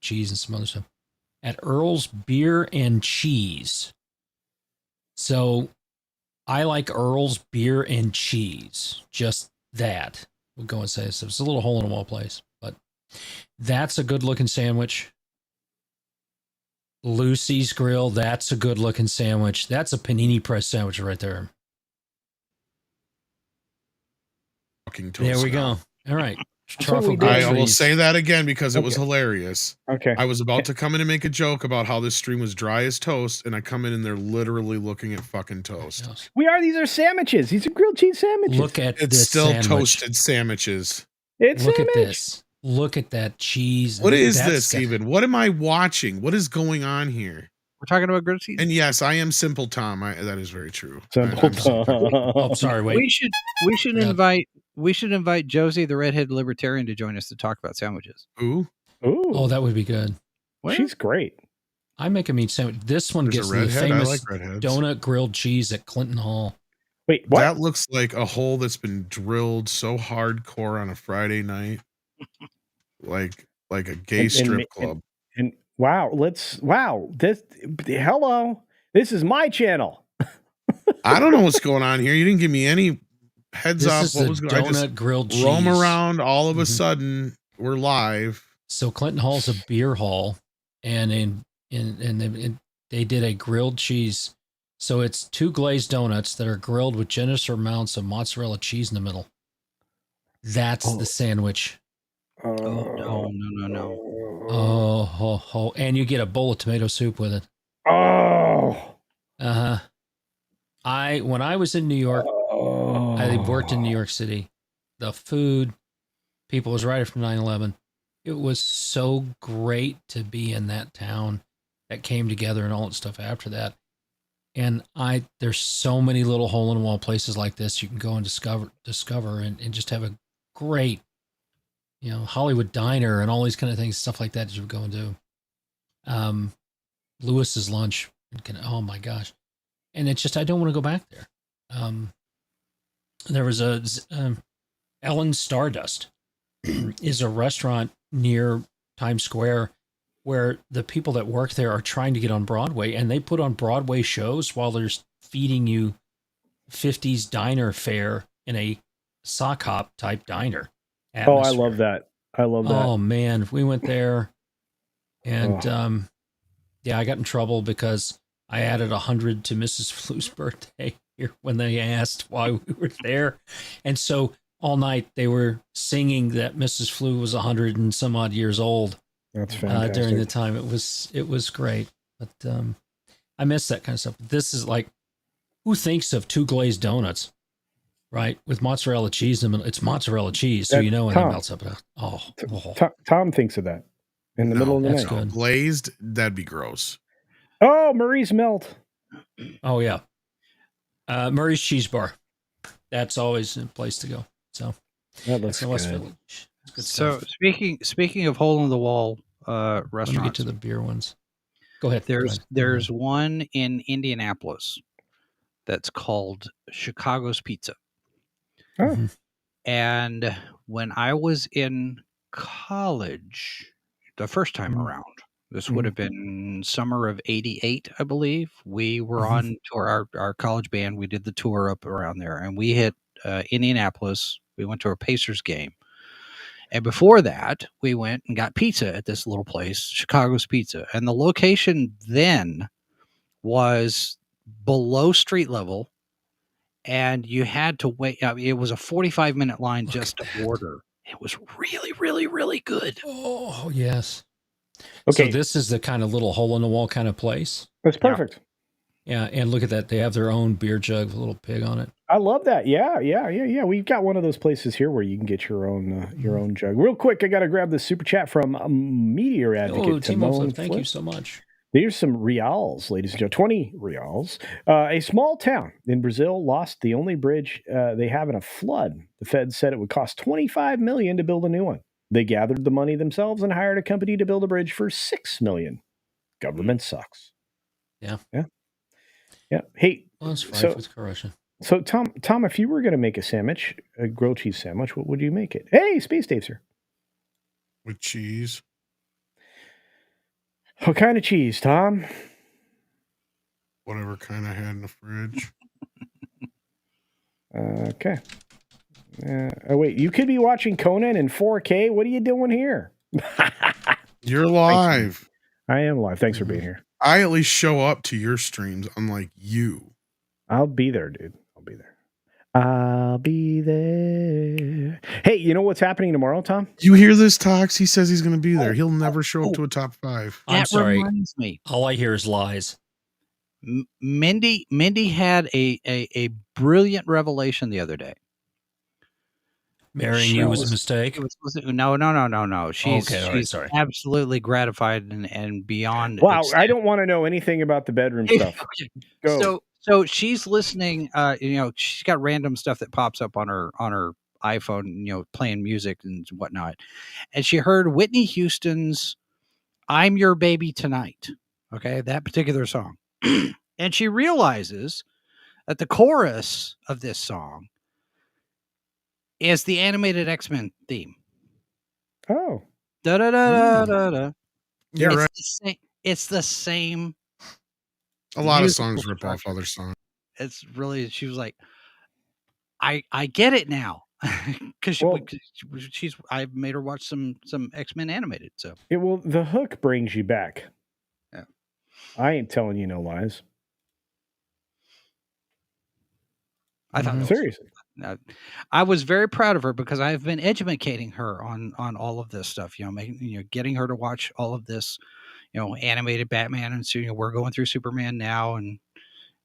cheese and some other stuff. At Earl's Beer and Cheese. So I like Earl's Beer and Cheese. Just that. We'll go and say this. It's a little hole in the wall place, but that's a good looking sandwich. Lucy's Grill, that's a good looking sandwich. That's a panini press sandwich right there. There we go. All right. I will say that again because it was hilarious. Okay. I was about to come in and make a joke about how this stream was dry as toast, and I come in and they're literally looking at fucking toast. These are sandwiches. These are grilled cheese sandwiches. Look at it's this still sandwich. Toasted sandwiches. Look at this. Look at that cheese. What is this even? What am I watching? What is going on here? We're talking about grilled cheese. And yes, I am Simple Tom. That is very true. Simple Tom. Oh, sorry. Wait. We should invite Josie, the redhead libertarian, to join us to talk about sandwiches. Ooh. Oh, that would be good. What? She's great. I make a meat sandwich. This one gets the famous donut grilled cheese at Clinton Hall. Wait, what? That looks like a hole that's been drilled so hardcore on a Friday night. like a gay strip club. And hello. This is my channel. I don't know what's going on here. You didn't give me any heads up. What was going on? I just grilled cheese. Roam around. All of a sudden, we're live. So Clinton Hall's a beer hall, and they did a grilled cheese. So it's 2 glazed donuts that are grilled with generous amounts of mozzarella cheese in the middle. That's the sandwich. No. Oh, and you get a bowl of tomato soup with it. Oh. When I was in New York, I worked in New York City. The food, people, was right after 9/11. It was so great to be in that town that came together and all that stuff after that. And there's so many little hole in the wall places like this you can go and discover and just have a great, Hollywood diner and all these kind of things, stuff like that you would go and do. Lewis's Lunch, oh my gosh. And it's just, I don't want to go back there. There was Ellen Stardust is a restaurant near Times Square where the people that work there are trying to get on Broadway, and they put on Broadway shows while they're feeding you 50s diner fare in a sock hop type diner atmosphere. Oh, I love that. I love that. Oh man, we went there, and yeah, I got in trouble because I added 100 to Mrs. Flu's birthday here when they asked why we were there, and so all night they were singing that Mrs. Flu was 100 and some odd years old. That's fantastic. During the time, it was great, but I miss that kind of stuff. This is like, who thinks of 2 glazed donuts, right, with mozzarella cheese in them? It's mozzarella cheese, so you know when it melts up. Tom thinks of that in the middle of the night. Good. Glazed, that'd be gross. Oh, Marie's Melt. Oh yeah, Murray's Cheese Bar. That's always a place to go. So That looks in West good. Village. Good So stuff. speaking of hole in the wall Let me get restaurants, to the beer ones. Go ahead. there's one in Indianapolis that's called Chicago's Pizza. Oh. Mhm. And when I was in college, the first time around, this would have been summer of '88, I believe. We were on tour, our college band. We did the tour up around there, and we hit Indianapolis. We went to a Pacers game. And before that, we went and got pizza at this little place, Chicago's Pizza. And the location then was below street level, and you had to wait. I mean, it was a 45-minute line just to order. It was really, really, really good. Oh yes. Okay. So this is the kind of little hole in the wall kind of place. That's perfect. Yeah, and look at that. They have their own beer jug with a little pig on it. I love that. Yeah. We've got one of those places here where you can get your own jug. Real quick, I got to grab this super chat from Meteor Advocate. Oh, Timo, Timon thank Flip. you so much. There's some reals, ladies and gentlemen. 20 reals. A small town in Brazil lost the only bridge they have in a flood. The Fed said it would cost $25 million to build a new one. They gathered the money themselves and hired a company to build a bridge for $6 million. Government sucks. Yeah. Hey, Well, it's rife with corruption. so Tom, if you were going to make a sandwich, a grilled cheese sandwich, what would you make it? Hey, Space Dave's here. With cheese. What kind of cheese, Tom? Whatever kind I had in the fridge. Okay. Oh, wait, you could be watching Conan in 4K. What are you doing here? You're live. I am live. Thanks for being here. I at least show up to your streams, unlike you. I'll be there, dude. I'll be there. Hey, you know what's happening tomorrow, Tom? You hear this, Tox? He says he's going to be there. He'll never show up to a top 5. I'm That sorry. reminds me. All I hear is lies. Mindy had a brilliant revelation the other day. Marrying you was a mistake. No. She's Okay, all right, sorry. absolutely gratified and beyond. Wow, ecstatic. I don't want to know anything about the bedroom stuff. Go. So she's listening. She's got random stuff that pops up on her iPhone. Playing music and whatnot, and she heard Whitney Houston's "I'm Your Baby Tonight." Okay, that particular song, and she realizes that the chorus of this song is the animated X-Men theme. Oh. Da da da da da. You're right. It's the same. A lot of musical songs rip off structure. other songs. It's really. She was like, I get it now, because I've made her watch some X-Men animated. So The hook brings you back. Yeah. I ain't telling you no lies. I thought that was Seriously. I was very proud of her because I've been educating her on all of this stuff. Getting her to watch all of this, animated Batman, and so we're going through Superman now, and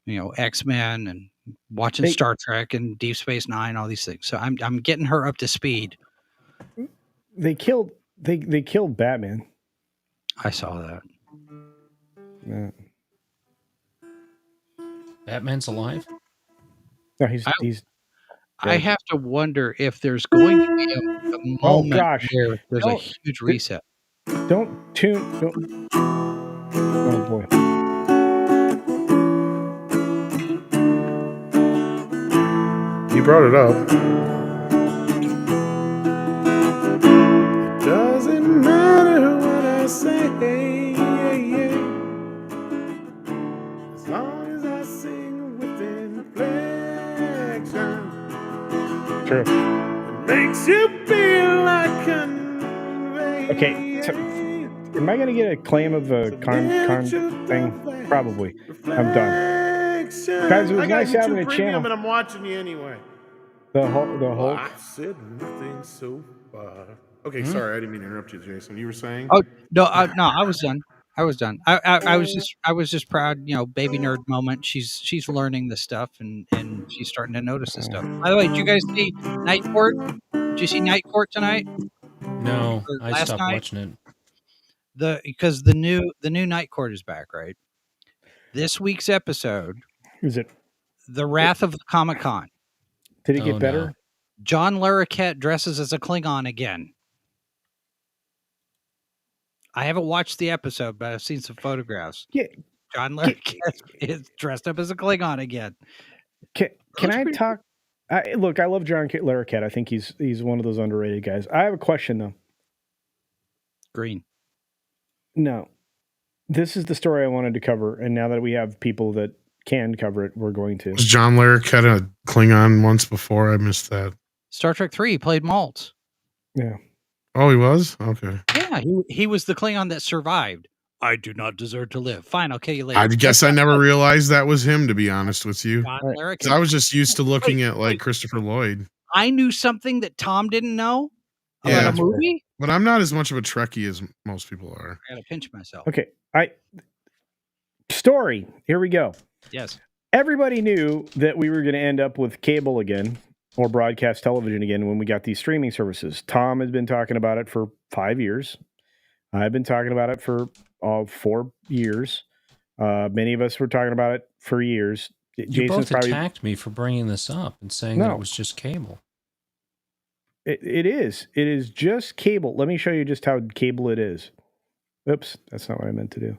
X-Men, and watching Star Trek and Deep Space Nine, all these things. So I'm getting her up to speed. They killed Batman. I saw that. Yeah. Batman's alive? No, he's I have to wonder if there's going to be a moment where there's a huge reset. Don't. Oh boy. You brought it up. It doesn't matter what I say. long as I sing with inflection. True. It makes you feel like conveying. Okay, so am I going to get a claim of a con thing? Probably. I'm done. Guys, it was I got nice having YouTube a Premium, channel. but I'm watching you anyway. The Hulk. I said nothing so far. Okay, sorry, I didn't mean to interrupt you, Jason. You were saying? Oh no, no, I was done. I was done. I was just proud. You know, baby nerd moment. She's learning this stuff and she's starting to notice this stuff. By the way, did you guys see Night Court? Did you see Night Court tonight? No, Or I last stopped night? watching it. Because the new Night Court is back, right? This week's episode, Is it? The Wrath of the Comic-Con. Did it Oh, get better? no. John Larroquette dresses as a Klingon again. I haven't watched the episode, but I've seen some photographs. Yeah. John Larroquette is dressed up as a Klingon again. Can Looks I pretty talk? Look, I love John Larroquette. I think he's one of those underrated guys. I have a question though. Green. No, this is the story I wanted to cover, and now that we have people that can cover it, we're going to. Was John Larroquette a Klingon once before? I missed that. Star Trek 3 played Maltz. Yeah. Oh, he was? Okay. Yeah, he was the Klingon that survived. I do not deserve to live. Fine, I'll kill you later. I guess I never realized that was him, to be honest with you. John Right. Larroquette. 'Cause I was just used to looking at like Christopher Lloyd. I knew something that Tom didn't know about Yeah. a movie. But I'm not as much of a Trekkie as most people are. I gotta pinch myself. Okay. Story. Here we go. Yes. Everybody knew that we were going to end up with cable again or broadcast television again when we got these streaming services. Tom has been talking about it for 5 years. I've been talking about it for 4 years. Many of us were talking about it for years. You both attacked me for bringing this up and saying that it was just cable. It is. It is just cable. Let me show you just how cable it is. Oops, that's not what I meant to do.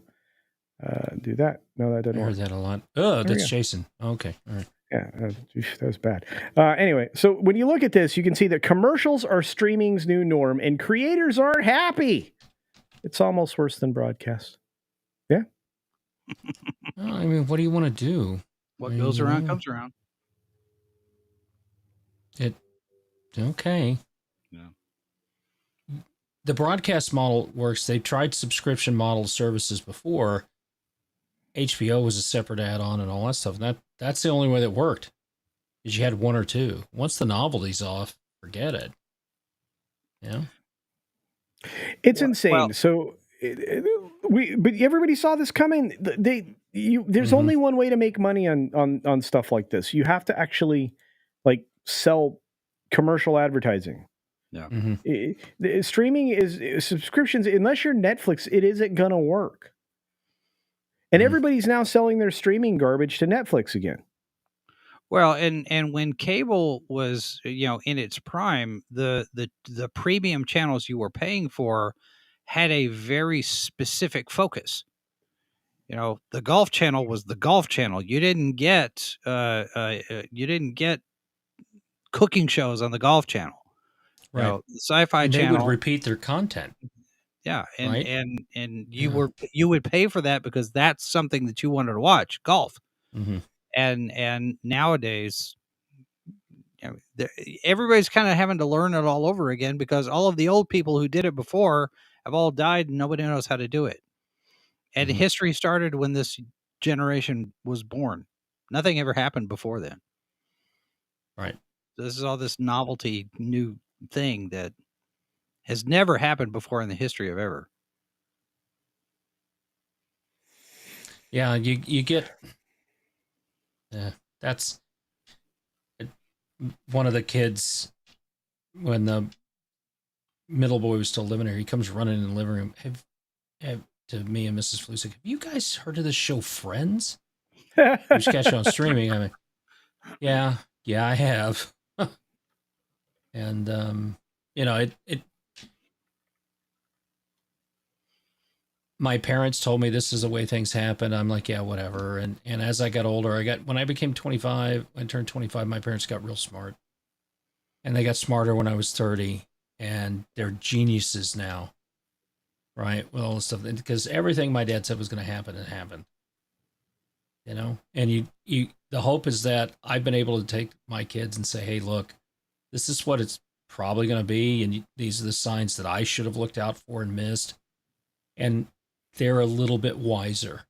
Do that. No, that doesn't I work. heard that a lot. Oh, that's go. Jason. Okay. All right. Yeah, that was bad. Anyway, so when you look at this, you can see that commercials are streaming's new norm, and creators aren't happy. It's almost worse than broadcast. Yeah. Well, I mean, what do you want to do? What goes around comes around. Okay. Yeah. The broadcast model works. They tried subscription model services before. HBO was a separate add-on and all that stuff. And that's the only way that worked. Is you had one or two. Once the novelty's off, forget it. Yeah. It's insane. Well, so but everybody saw this coming. There's only one way to make money on stuff like this. You have to actually like sell commercial advertising. Yeah. The streaming is subscriptions. Unless you're Netflix, it isn't gonna work. And everybody's now selling their streaming garbage to Netflix again. Well, and when cable was, in its prime, the premium channels you were paying for had a very specific focus. The Golf Channel was the Golf Channel. You didn't get cooking shows on the Golf Channel. Right. The Sci-Fi and Channel they would repeat their content. Yeah, and right? and you would pay for that because that's something that you wanted to watch, golf. Mm-hmm. And nowadays, everybody's kind of having to learn it all over again because all of the old people who did it before have all died and nobody knows how to do it. And history started when this generation was born. Nothing ever happened before then. Right. This is all this novelty new thing that has never happened before in the history of ever. Yeah, you get. That's one of the kids when the middle boy was still living here. He comes running in the living room. Have to me and Mrs. Fluce, have you guys heard of this show Friends? We just catch it on streaming. I mean, yeah, I have. And it. My parents told me this is the way things happen. I'm like, yeah, whatever. And as I got older, when I became 25, I turned 25, my parents got real smart. And they got smarter when I was 30. And they're geniuses now. Right? With all this stuff. Because everything my dad said was going to happen, it happened. and the hope is that I've been able to take my kids and say, hey, look, this is what it's probably going to be, and these are the signs that I should have looked out for and missed. And they're a little bit wiser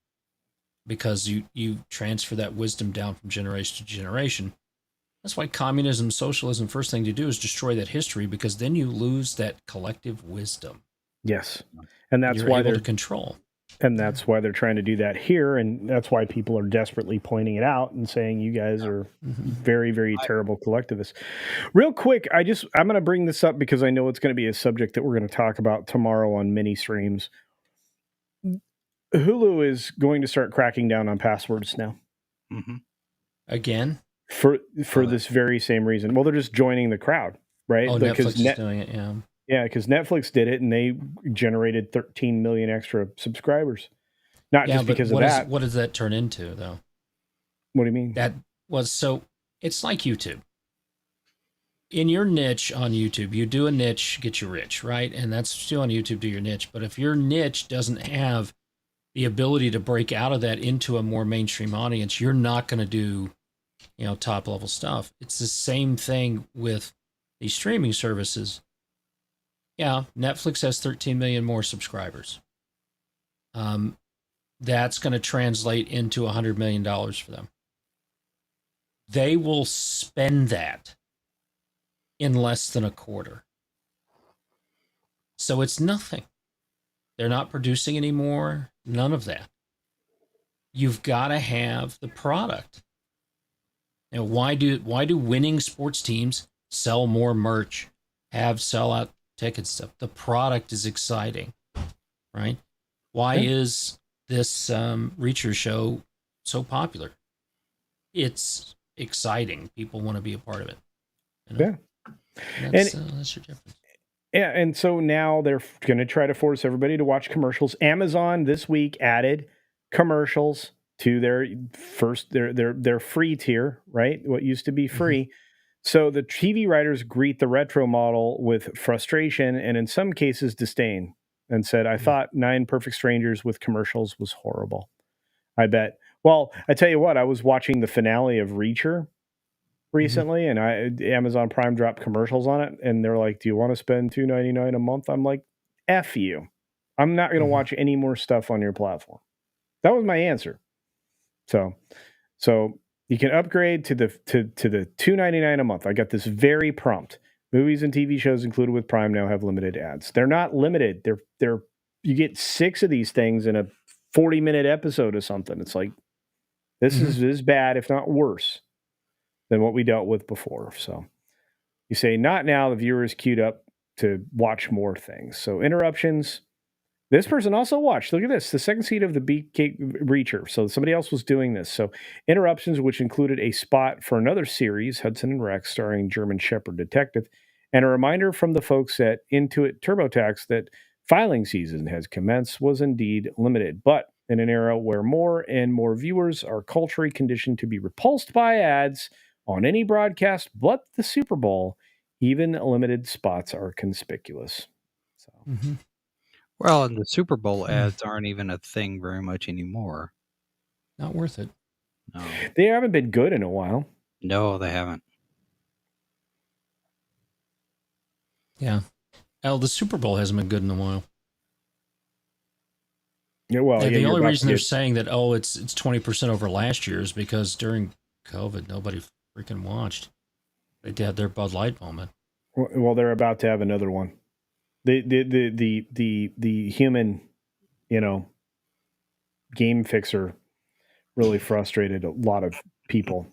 because you transfer that wisdom down from generation to generation. That's why communism, socialism, first thing to do is destroy that history, because then you lose that collective wisdom. Yes. And that's You're why able they're to control. And that's why they're trying to do that here. And that's why people are desperately pointing it out and saying, you guys are very, very terrible collectivists. Real quick, I'm going to bring this up because I know it's going to be a subject that we're going to talk about tomorrow on mini streams. Hulu is going to start cracking down on passwords now. Again? For this very same reason. Well, they're just joining the crowd, right? Oh, Netflix is doing it, yeah. Yeah, because Netflix did it, and they generated 13 million extra subscribers. Not just because of that. What does that turn into, though? What do you mean? So it's like YouTube. In your niche on YouTube, you do a niche, get you rich, right? And that's still on YouTube, do your niche. But if your niche doesn't have the ability to break out of that into a more mainstream audience, you're not going to do, top level stuff. It's the same thing with these streaming services. Yeah, Netflix has 13 million more subscribers. That's going to translate into $100 million for them. They will spend that in less than a quarter. So it's nothing. They're not producing anymore. None of that. You've got to have the product. Now, why do winning sports teams sell more merch, sell out ticket stuff? The product is exciting, right? Why is this Reacher show so popular? It's exciting. People want to be a part of it. Yeah. That's your difference. Yeah, and so now they're going to try to force everybody to watch commercials. Amazon this week added commercials to their free tier, right? What used to be free. So the TV writers greet the retro model with frustration and in some cases disdain, and said, I thought 9 Perfect Strangers with commercials was horrible. I bet. Well, I tell you what, I was watching the finale of Reacher recently, and Amazon Prime dropped commercials on it, and they're like, do you want to spend $2.99 a month? I'm like, F you. I'm not going to watch any more stuff on your platform. That was my answer. So you can upgrade to the $2.99 a month. I got this very prompt. Movies and TV shows included with Prime now have limited ads. They're not limited. They're you get 6 of these things in a 40-minute episode or something. It's like this is as bad, if not worse, than what we dealt with before. So you say, not now. The viewer is queued up to watch more things. So interruptions. This person also watched. Look at this. The second seat of the Beefcake Reacher. So somebody else was doing this. So interruptions, which included a spot for another series, Hudson and Rex, starring German Shepherd Detective, and a reminder from the folks at Intuit TurboTax that filing season has commenced, was indeed limited. But in an era where more and more viewers are culturally conditioned to be repulsed by ads on any broadcast but the Super Bowl, even limited spots are conspicuous. So. Well, and the Super Bowl ads aren't even a thing very much anymore. Not worth it. No. They haven't been good in a while. No, they haven't. Yeah. The Super Bowl hasn't been good in a while. Yeah, well, the only reason they're saying that, it's 20% over last year is because during COVID, nobody freaking watched. They had their Bud Light moment. Well, they're about to have another one. The human, game fixer really frustrated a lot of people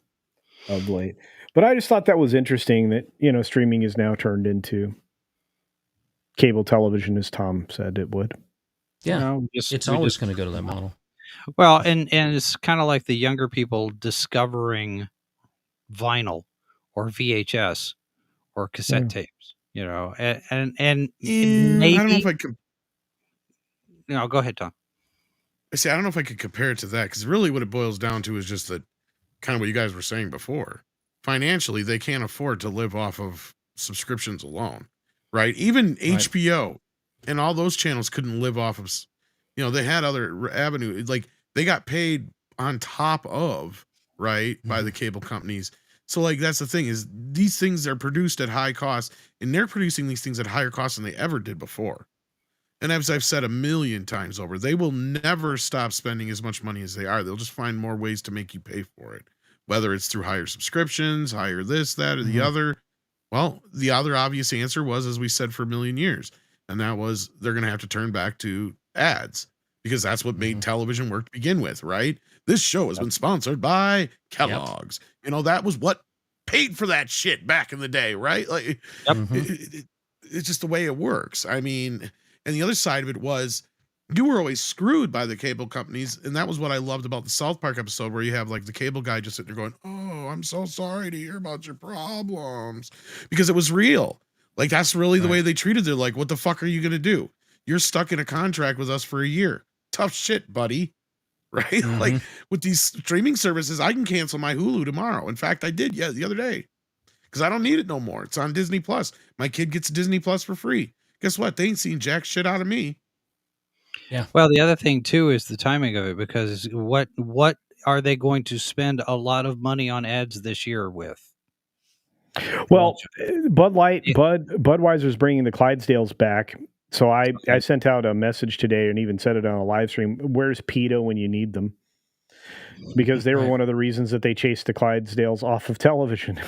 of late. But I just thought that was interesting that, streaming is now turned into cable television, as Tom said it would. Yeah, it's always going to go to that model. Well, and it's kind of like the younger people discovering vinyl or VHS or cassette tapes, and maybe, I don't know if I could. No, go ahead, Tom. I don't know if I could compare it to that, because really what it boils down to is just that kind of what you guys were saying before. Financially, they can't afford to live off of subscriptions alone, right? Even HBO and all those channels couldn't live off of, they had other avenue. Like, they got paid on top of, right, by the cable companies. So like that's the thing, is these things are produced at high cost, and they're producing these things at higher cost than they ever did before. And as I've said a million times over, they will never stop spending as much money as they are. They'll just find more ways to make you pay for it, whether it's through higher subscriptions, higher this, that, or the other. Well, the other obvious answer was, as we said for a million years, and that was they're going to have to turn back to ads, because that's what made television work to begin with, right? This show has been sponsored by Kellogg's. You know, that was what paid for that shit back in the day, right? Like, it's just the way it works. I mean, and the other side of it was, you were always screwed by the cable companies. And that was what I loved about the South Park episode, where you have like the cable guy just sitting there going, "Oh, I'm so sorry to hear about your problems," because it was real. Like, that's really the way they treated. They're like, "What the fuck are you going to do? You're stuck in a contract with us for a year. Tough shit, buddy." Right? Like, with these streaming services, I can cancel my Hulu tomorrow. In fact, I did the other day, because I don't need it no more. It's on Disney Plus. My kid gets Disney Plus for free. Guess what? They ain't seen jack shit out of me. Yeah. Well, the other thing too is the timing of it, because what are they going to spend a lot of money on ads this year with? Well, Budweiser's bringing the Clydesdales back. So I sent out a message today and even said it on a live stream. Where's PETA when you need them? Because they were one of the reasons that they chased the Clydesdales off of television.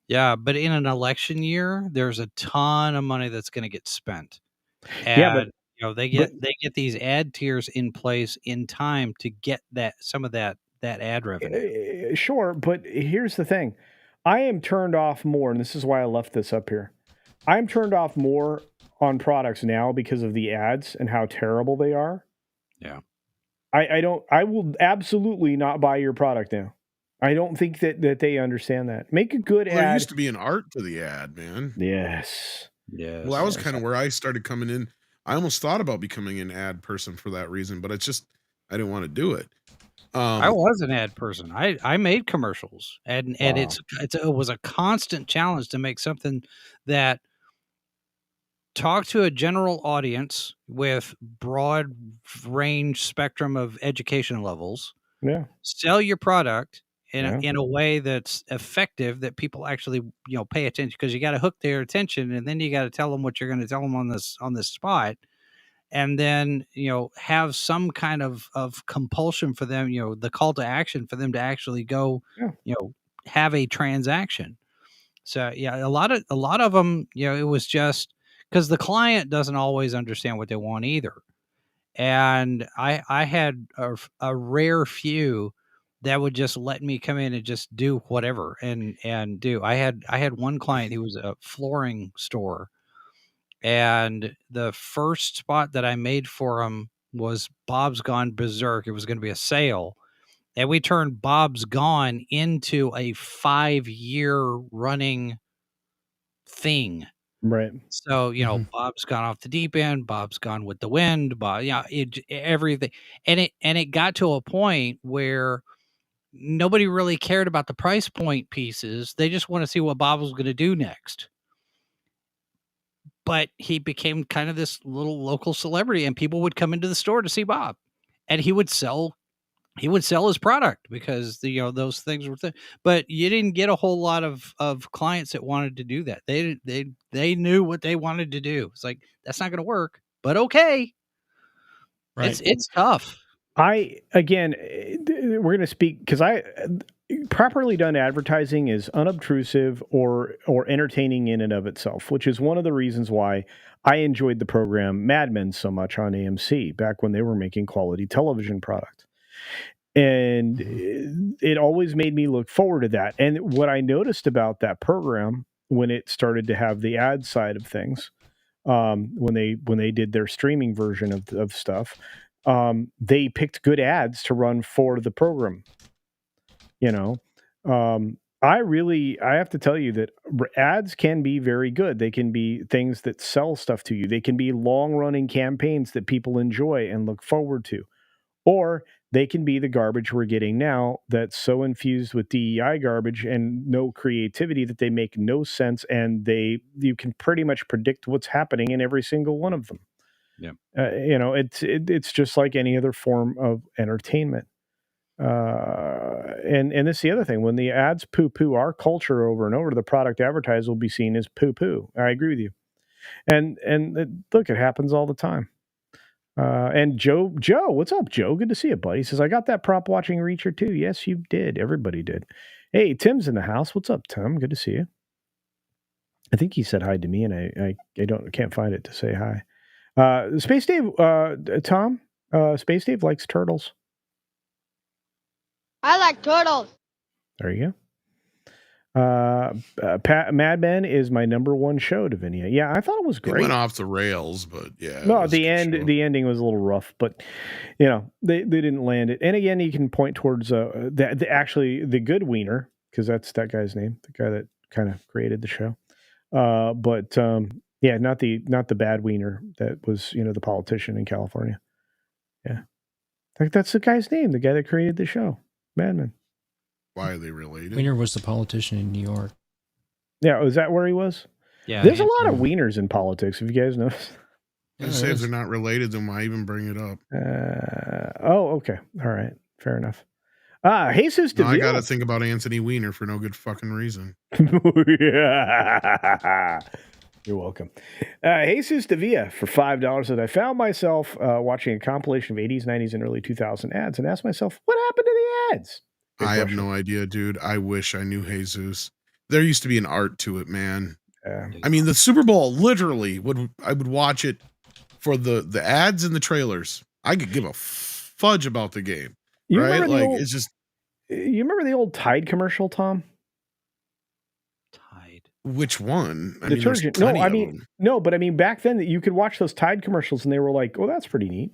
Yeah, but in an election year, there's a ton of money that's going to get spent. And, you know, they get these ad tiers in place in time to get some of that ad revenue. Sure, but here's the thing. I am turned off more, and this is why I left this up here. I'm turned off more on products now because of the ads and how terrible they are. Yeah. I will absolutely not buy your product now. I don't think that they understand that. Make a good ad. There used to be an art to the ad, man. Yes. Yes. Well, that was kind of where I started coming in. I almost thought about becoming an ad person for that reason, but it's just, I didn't want to do it. I was an ad person. I made commercials, and it was a constant challenge to make something that talked to a general audience with broad range spectrum of education levels. Yeah. Sell your product in a way that's effective, that people actually, you know, pay attention, because you got to hook their attention, and then you got to tell them what you're going to tell them on this spot. And then, you know, have some kind of compulsion for them, you know, the call to action for them to actually go, you know, have a transaction. So yeah, a lot of them, you know, it was just because the client doesn't always understand what they want either. And I had a rare few that would just let me come in and just do whatever and do. I had one client who was a flooring store, and the first spot that I made for him was Bob's Gone Berserk. It was going to be a sale, and we turned Bob's Gone into a 5-year running thing. Right. So, you know, Bob's gone off the deep end, Bob's gone with the wind, Bob, yeah, everything. And it got to a point where nobody really cared about the price point pieces. They just want to see what Bob was going to do next. But he became kind of this little local celebrity, and people would come into the store to see Bob, and he would sell his product because those things were but you didn't get a whole lot of clients that wanted to do that. They knew what they wanted to do. It's like, that's not going to work, but okay. Right. It's tough. We're going to speak, because properly done advertising is unobtrusive or entertaining in and of itself, which is one of the reasons why I enjoyed the program Mad Men so much on AMC back when they were making quality television product. And it always made me look forward to that. And what I noticed about that program when it started to have the ad side of things, when they did their streaming version of stuff, they picked good ads to run for the program. You know, I have to tell you that ads can be very good. They can be things that sell stuff to you. They can be long running campaigns that people enjoy and look forward to. Or they can be the garbage we're getting now that's so infused with DEI garbage and no creativity that they make no sense, and you can pretty much predict what's happening in every single one of them. Yeah. It's just like any other form of entertainment. And this is the other thing. When the ads poo-poo our culture over and over, the product advertised will be seen as poo-poo. I agree with you. And look, it happens all the time. And Joe, what's up, Joe? Good to see you, buddy. He says, I got that prop watching Reacher too. Yes, you did. Everybody did. Hey, Tim's in the house. What's up, Tim? Good to see you. I think he said hi to me, and I can't find it to say hi. Space Dave, Tom, Space Dave likes turtles. I like turtles. There you go. Mad Men is my number one show, Davinia. Yeah, I thought it was It great. went off the rails, but yeah. No, it was a the good show. ending was a little rough, but they didn't land it. And again, you can point towards actually the good wiener, because that's that guy's name, the guy that kind of created the show. But yeah, not the bad wiener that was the politician in California. Yeah, that's the guy's name, the guy that created the show, Mad Men. Why are they related? Wiener was the politician in New York. Yeah, is that where he was? Yeah. There's a lot of wieners in politics. Have you guys noticed? I say if they're not related, then why even bring it up? Okay. All right. Fair enough. Jesus No, I Davila. got to think about Anthony Weiner for no good fucking reason. You're welcome. Jesus Davila for $5 that I found myself watching a compilation of 80s, 90s, and early 2000 ads and asked myself, what happened to the ads? Good I have question. no idea, dude. I wish I knew Jesus. There used to be an art to it, man. I mean, the Super Bowl, literally, I would watch it for the ads and the trailers. I could give a fudge about the game, You right? remember the Like, old- it's just You remember the old Tide commercial, Tom? Tide. which one? I mean, there's Detergent. plenty No, I of mean, them. no, but I mean, back then you could watch those Tide commercials and they were like, "Oh, that's pretty neat."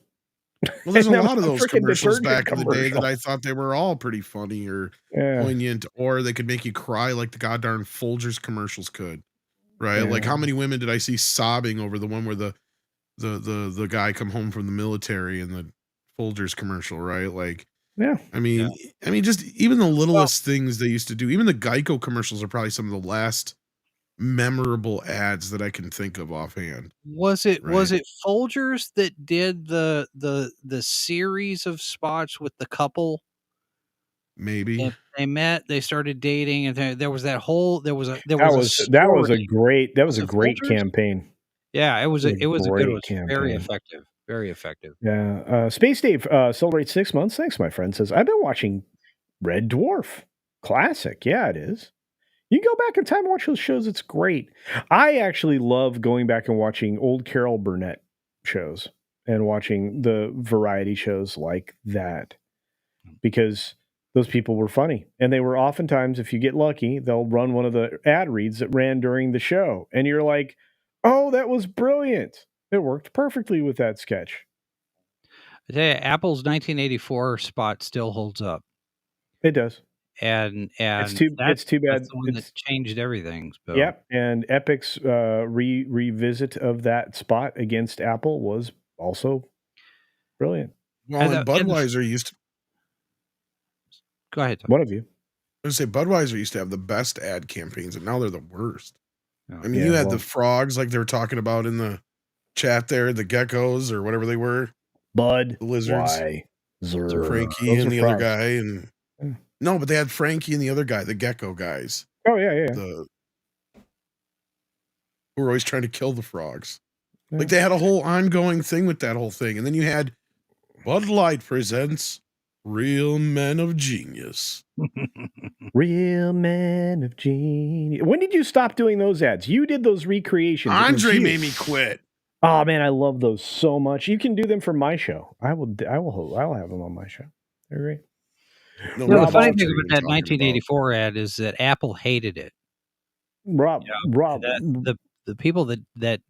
Well, there's a And that lot was of a those freaking commercials detergent back in the day that commercial. I thought they were all pretty funny or Yeah. poignant, or they could make you cry like the goddamn Folgers commercials could, right? Like, Yeah. how many women did I see sobbing over the one where the guy come home from the military in the Folgers commercial, right? Like, Yeah. I mean, just even the littlest things they used to do. Even the Geico commercials are probably some of the last memorable ads that I can think of offhand. Was it Right. Folgers that did the series of spots with the couple? Maybe. They met, they started dating, and there was that whole there was a That was a story. great Was it great Folgers? campaign. Yeah, it was a good great one. Very campaign. effective. Very effective. Yeah. Space Dave celebrates 6 months. Thanks, my friend. Says I've been watching Red Dwarf. Classic. Yeah, it is. You go back in time and watch those shows. It's great. I actually love going back and watching old Carol Burnett shows and watching the variety shows like that because those people were funny. And they were oftentimes, if you get lucky, they'll run one of the ad reads that ran during the show. And you're like, oh, that was brilliant. It worked perfectly with that sketch. I tell you, Apple's 1984 spot still holds up. It does. And It's too bad. That's the one that changed everything. So. Yep, and Epic's revisit of that spot against Apple was also brilliant. Well, and Budweiser used to. Go ahead, Tom. One of you. I was gonna say Budweiser used to have the best ad campaigns, and now they're the worst. Oh. I mean, you had the frogs like they were talking about in the chat there, the geckos or whatever they were. Bud, the lizards, Frankie and the other guy, and no, but they had Frankie and the other guy, the gecko guys. Oh yeah. Who were always trying to kill the frogs. Yeah. Like they had a whole ongoing thing with that whole thing, and then you had Bud Light presents Real Men of Genius. Real Men of Genius. When did you stop doing those ads? You did those recreations. Andre made me quit. Oh man, I love those so much. You can do them for my show. I'll have them on my show. They're great. No, the funny thing about that 1984 ad is that Apple hated it. Rob, the people that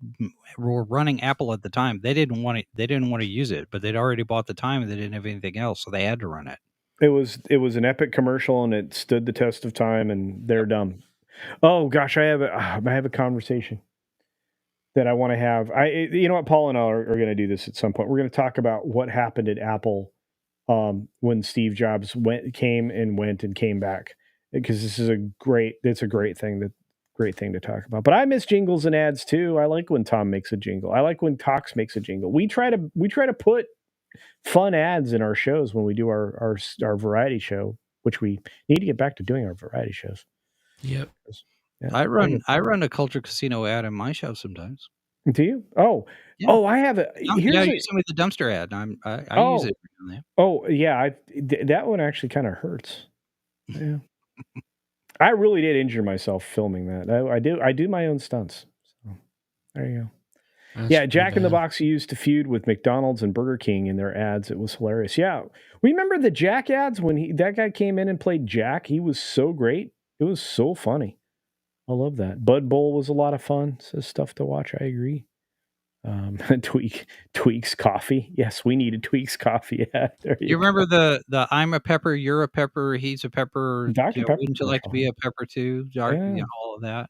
were running Apple at the time, they didn't want to use it, but they'd already bought the time and they didn't have anything else, so they had to run it. It was an epic commercial and it stood the test of time, and they're dumb. Oh gosh, I have a conversation that I want to have. You know what, Paul and I are going to do this at some point. We're going to talk about what happened at Apple when Steve Jobs came and went and came back, because this is a great thing to talk about. But I miss jingles and ads too. I like when Tom makes a jingle. I like when Tox makes a jingle. We try to put fun ads in our shows when we do our variety show, which we need to get back to doing our variety shows. Yep. Yeah, I run a Culture Casino ad in my show sometimes. Do you? Oh, Yeah. I have a. Yeah, you sent me the dumpster ad. I use it. Oh yeah, that one actually kind of hurts. Yeah, I really did injure myself filming that. I do my own stunts. So there you go. That's yeah, Jack in the bad. Box used to feud with McDonald's and Burger King in their ads. It was hilarious. Yeah, remember the Jack ads when that guy came in and played Jack? He was so great. It was so funny. I love that. Bud Bowl was a lot of fun. So stuff to watch. I agree. Tweaks coffee. Yes, we needed Tweaks coffee. Yeah, you remember the I'm a pepper, you're a pepper, he's a pepper. Dr. Pepper. Wouldn't you like to be a pepper too? Yeah. All of that.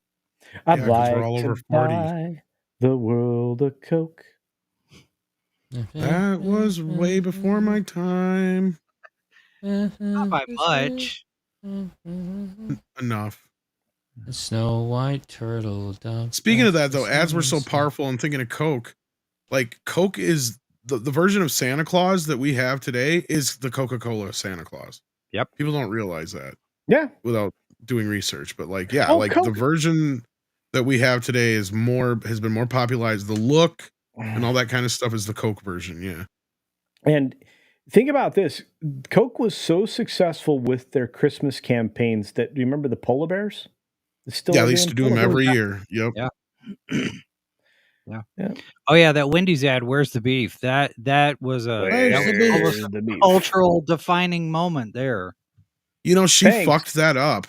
I'd 'cause like we're all to over 40. buy the world a Coke. That was way before my time. Not by much. Enough. The Snow White turtle dove. Speaking of that, though, ads were so powerful. I'm thinking of Coke. Like, Coke is the version of Santa Claus that we have today is the Coca-Cola Santa Claus. Yep. People don't realize that. Yeah. Without doing research. But like, yeah, Oh, like Coke. the version that we have today has been more popularized. The look and all that kind of stuff is the Coke version. Yeah. And think about this. Coke was so successful with their Christmas campaigns that, do you remember the polar bears? Yeah, they used to do them every year. Yep. Yeah. Yeah. Oh yeah, that Wendy's ad. Where's the beef? That was a cultural defining moment there. You know, she fucked that up.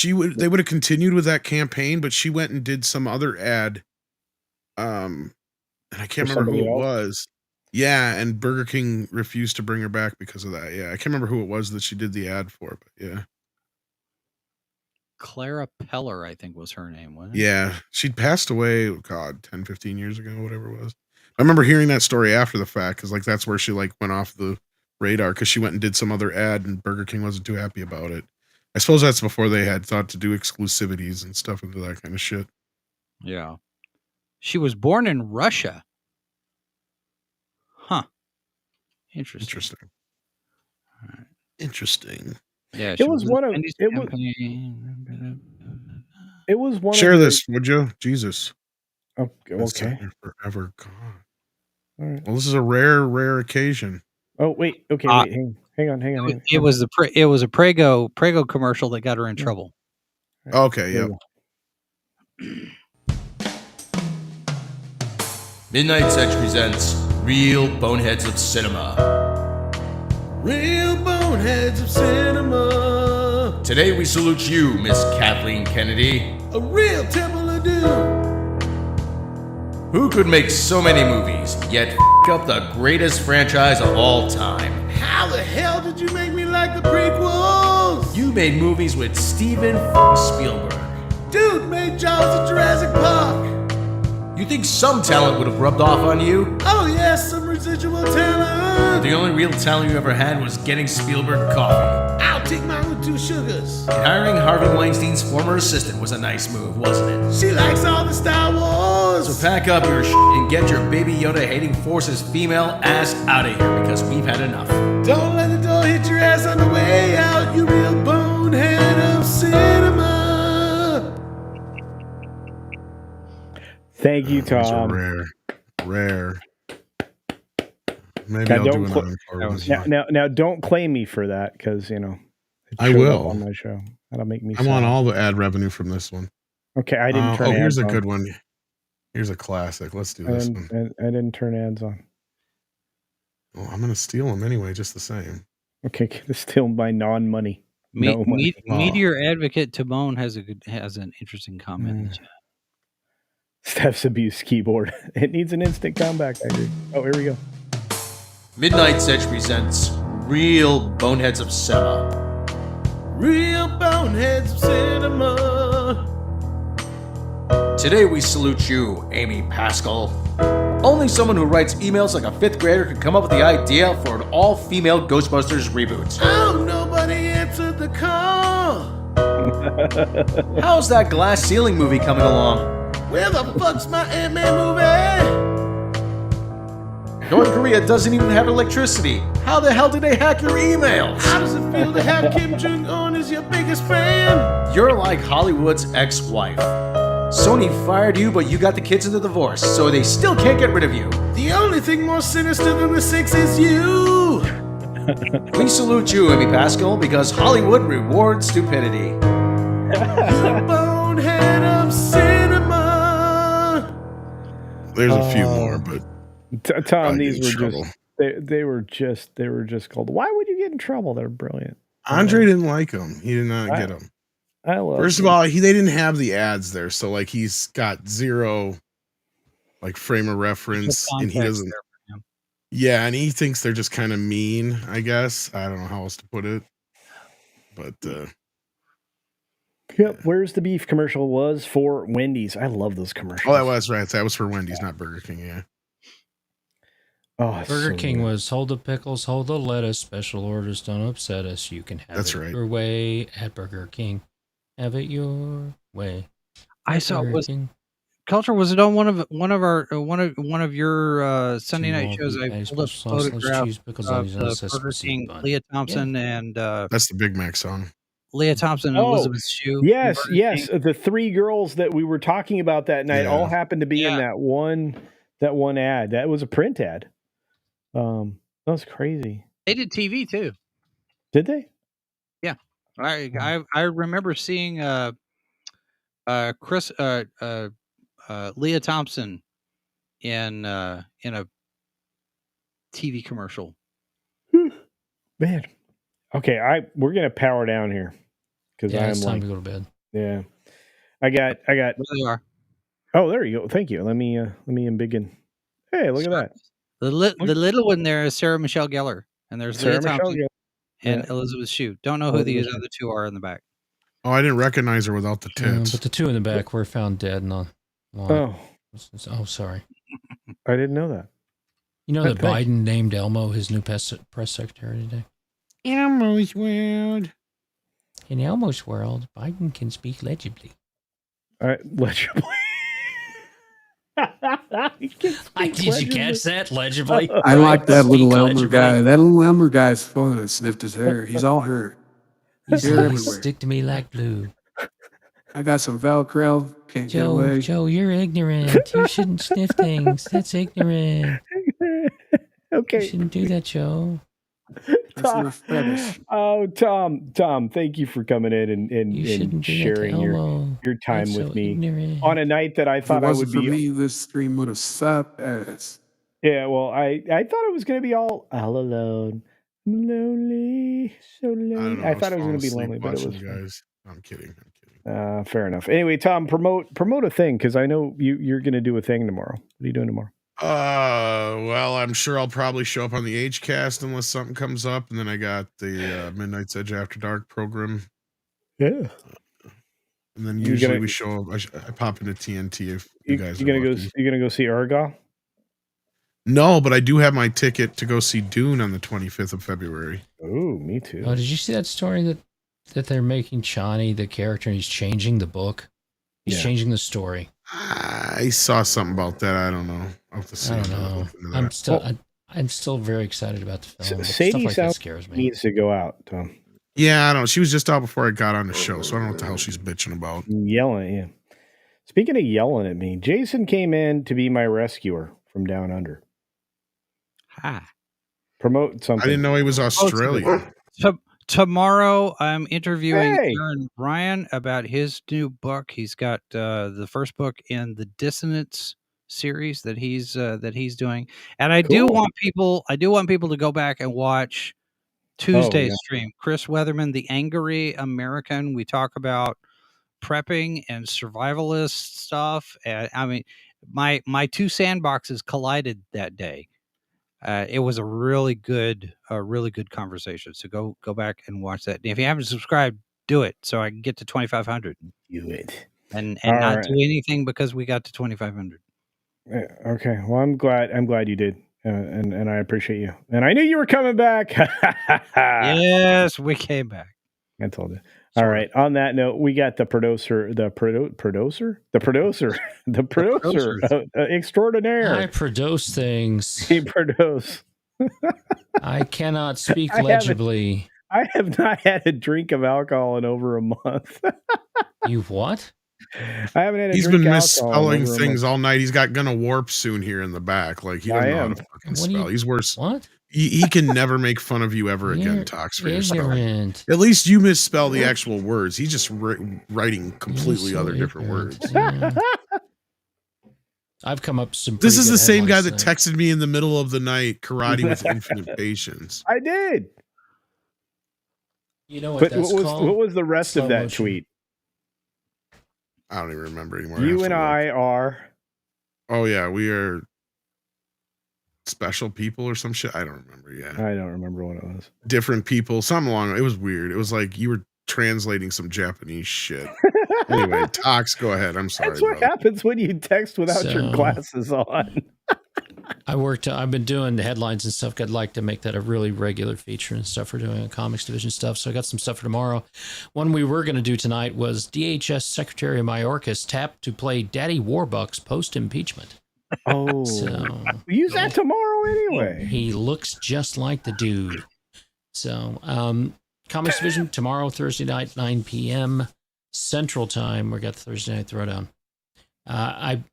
They would have continued with that campaign, but she went and did some other ad. And I can't remember who it was. Yeah, and Burger King refused to bring her back because of that. Yeah, I can't remember who it was that she did the ad for, but yeah. Clara Peller, I think was her name, wasn't it? Yeah, she'd passed away, God, 10, 15 years ago, whatever it was. I remember hearing that story after the fact, because like that's where she like went off the radar, because she went and did some other ad and Burger King wasn't too happy about it. I suppose that's before they had thought to do exclusivities and stuff and that kind of shit. Yeah. She was born in Russia. Huh. Interesting. Interesting. Yeah, it was one of it was one. Share this, would you? Jesus. Oh, okay. Forever gone. All right. Well, this is a rare occasion. Oh wait, okay, wait, hang on. It was a Prego commercial that got her in trouble. Okay, yep. Midnight Search presents Real Boneheads of Cinema. Real boneheads of cinema. Today we salute you, Miss Kathleen Kennedy. A real Temple of Doom. Who could make so many movies, yet f*** up the greatest franchise of all time? How the hell did you make me like the prequels? You made movies with Steven Spielberg. Dude made Jaws and Jurassic Park. You think some talent would have rubbed off on you? Oh yes, some residual talent. The only real talent you ever had was getting Spielberg coffee. I'll take mine with 2 sugars. And hiring Harvey Weinstein's former assistant was a nice move, wasn't it? She likes all the Star Wars. So pack up your shit and get your Baby Yoda hating forces female ass out of here because we've had enough. Don't let the door hit your ass on the way out, you real bonehead of cinema. Thank you, Tom. Rare. Maybe I'll do another one. Now, don't claim me for that because I will on my show. That'll make me. I want all the ad revenue from this one. Okay, I didn't turn. Here's ads a good on. one. Here's a classic. Let's do this one. I didn't turn ads on. Well, I'm gonna steal them anyway, just the same. Okay, steal my non-money. Meteor Advocate Timon has an interesting comment. In the chat. Steph's abused keyboard. It needs an instant comeback. I agree. Oh, here we go. Midnight Search presents Real Boneheads of Cinema. Real boneheads of cinema. Today we salute you, Amy Pascal. Only someone who writes emails like a 5th grader could come up with the idea for an all-female Ghostbusters reboot. Oh, nobody answered the call. How's that glass ceiling movie coming along? Where the fuck's my Ant-Man movie? North Korea doesn't even have electricity. How the hell did they hack your emails? How does it feel to have Kim Jong-un as your biggest fan? You're like Hollywood's ex-wife. Sony fired you, but you got the kids in the divorce, so they still can't get rid of you. The only thing more sinister than the six is you. We salute you, Amy Pascal, because Hollywood rewards stupidity. You bonehead of cinema. There's a few more, but Tom, I these get in were trouble. just they were just called. Why would you get in trouble? They're brilliant. Andre didn't like them. He did not get them. I love. First of all, they didn't have the ads there, so like he's got zero like frame of reference, and he doesn't. Yeah, and he thinks they're just kind of mean. I guess I don't know how else to put it, but Yep. Where's the beef commercial was for Wendy's. I love those commercials. oh, that was right. That was for Wendy's, not Burger King. Yeah. Oh, it's Burger so King good. was hold the pickles, hold the lettuce. Special orders don't upset us. You can have That's it right. your way at Burger King. Have it your way. I saw Burger was King. Culture, was it on one of your Sunday Two night all shows? I beef pulled up patties, a sauce, photograph cheese, pickles, of onions, and a the sesame Burger seed King, bun. Leah Thompson and That's the Big Mac song. Leah Thompson and Oh, Elizabeth Shue. from Yes, Burger yes. King. The three girls that we were talking about that night all Yeah. happened to be in Yeah. that one ad. That was a print ad. That was crazy. They did TV too. Did they? I remember seeing Chris Leah Thompson in a TV commercial. Man. Okay, we're gonna power down here because Yeah, I'm it's time like, to go to bed. yeah. I got. There they are. Oh, there you go. Thank you. Let me embiggen. Hey, look at that. The little one there is Sarah Michelle Gellar, and there's Sarah Leah Michelle Thompson Gellar. and Yeah. Elizabeth Shue. Don't know who these Elizabeth other two are in the back. Oh, I didn't recognize her without the tits. But the two in the back were found dead in the lawn. Oh, Oh, sorry. I didn't know that. You know Good that thing. Biden named Elmo his new press secretary today? Elmo's world. In Elmo's world, Biden can speak legibly. Legibly. Did you catch that? Legibly? I like that little Speak Elmer legibly. guy. That little Elmer guy's fun. I sniffed his hair. He's all hurt. He's Hair like, everywhere. stick to me like glue. I got some Velcro. Can't get away. Joe, you're ignorant. You shouldn't sniff things. That's ignorant. You Okay. shouldn't do that, Joe. That's your fetish. Oh, Tom, thank you for coming in You and shouldn't do that to sharing Elmo. your time That's with so me ignorant. on a night that I If it thought I would wasn't for be. me, this stream would have sucked ass. Yeah, well, I thought it was going to be all alone, lonely, so I don't lonely. know. I thought it was falling going to be asleep lonely, but it watching was you fun. guys. I'm kidding. Fair enough. Anyway, Tom, promote a thing because I know you're going to do a thing tomorrow. What are you doing tomorrow? Well, I'm sure I'll probably show up on the Hcast unless something comes up, and then I got the Midnight's Edge After Dark program, Yeah, and then You're usually gonna- we show up. I pop into TNT if you guys you are gonna go? lucky. You gonna go see Argylle? No, but I do have my ticket to go see Dune on the 25th of February. Oh, me too. Oh, did you see that story that they're making Chani the character and he's changing the book? He's Yeah. changing the story. I saw something about that. I don't know. I'll have to see. I don't I'll know. look into I'm that. still I'm still very excited about the film. But Sadie stuff like that sounds scares me. needs to go out, Tom. Yeah, I don't know. She was just out before I got on the show, so I don't know what the hell she's bitching about. Yelling at you. Speaking of yelling at me, Jason came in to be my rescuer from down under. Hi. Promote something. I didn't know he was Australian. Tomorrow, I'm interviewing Hey. Aaron Bryan about his new book. He's got the first book in the Dissonance series that he's doing, and I do Cool. want people to go back and watch Tuesday's yeah. stream. Chris Weatherman, the Angry American. We talk about prepping and survivalist stuff, and I mean, my two sandboxes collided that day. It was a really good conversation. So go back and watch that. If you haven't subscribed, do it so I can get to 2,500 Do it. and All not right. do anything because we got to 2,500. Okay. Well, I'm glad you did, and I appreciate you. And I knew you were coming back. Yes, we came back. I told you. All right. On that note, we got the producer extraordinaire. I produce things. He produce. I cannot speak I legibly. I have not had a drink of alcohol in over a month. You what? I haven't had a He's drink been of alcohol in misspelling over a things month. all night. He's got gonna warp soon here in the back. Like he I doesn't know how am. to fucking spell. He's worse. What? He can never make fun of you ever You're again, Tox, for your spelling. ignorant. At least you misspell the actual words. He's just writing completely You're so other different ignorant. words. Yeah. I've come up with some. This pretty is good the same guy headlines that there. texted me in the middle of the night, karate with infinite patience. I did. You know what But that's called? what was the rest Slow of that motion. tweet? I don't even remember anymore. You and I are. Oh yeah, we are special people or some shit. I don't remember. Yeah, I don't remember what it was. different people. Something along. It was weird. It was like you were translating some Japanese shit. Anyway, Tox, go ahead. I'm sorry. That's what happens when you text without your So- glasses on. I've been doing the headlines and stuff. I'd like to make that a really regular feature and stuff. We're doing comics division stuff. So I got some stuff for tomorrow. One we were going to do tonight was DHS Secretary Mayorkas tapped to play Daddy Warbucks post-impeachment. Oh, So use that tomorrow anyway. he looks just like the dude. So comics division tomorrow, Thursday night, 9 p.m. Central Time. We got the Thursday night throwdown.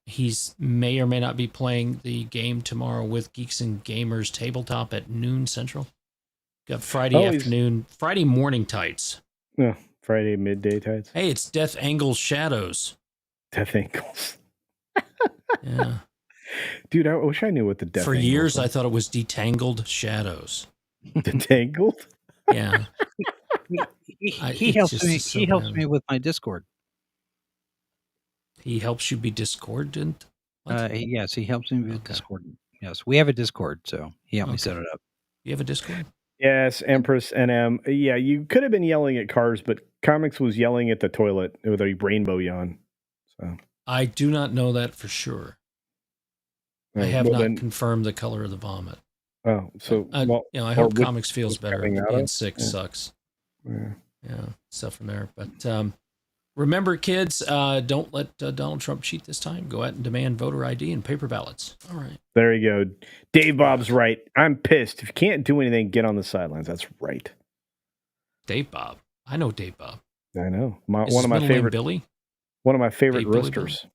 He's may or may not be playing the game tomorrow with Geeks and Gamers tabletop at noon Central. Got Friday afternoon, Friday morning tights. Yeah, Friday midday tights. Hey, it's Death Angle Shadows. Death Angles. Yeah. Dude, I wish I knew what the Death For Angles years, was. I thought it was Detangled Shadows. Detangled? Yeah. He helps me. He helps me with my Discord. He helps you be discordant. Yes, he helps me with Discord. Yes, we have a Discord, so he helped me set it up. You have a Discord? Yes, Empress NM. Yeah, you could have been yelling at cars, but Comics was yelling at the toilet with a rainbow yawn. So I do not know that for sure. I have not confirmed the color of the vomit. Oh, so I hope Comics feels better. Being sick sucks. Yeah, stuff from there. But remember, kids, don't let Donald Trump cheat this time. Go out and demand voter ID and paper ballots. All right. There you go. Dave Bob's right. I'm pissed. If you can't do anything, get on the sidelines. That's right. Dave Bob. I know Dave Bob. I know. Is One of my his middle name favorite Billy. One of my favorite Billy roosters.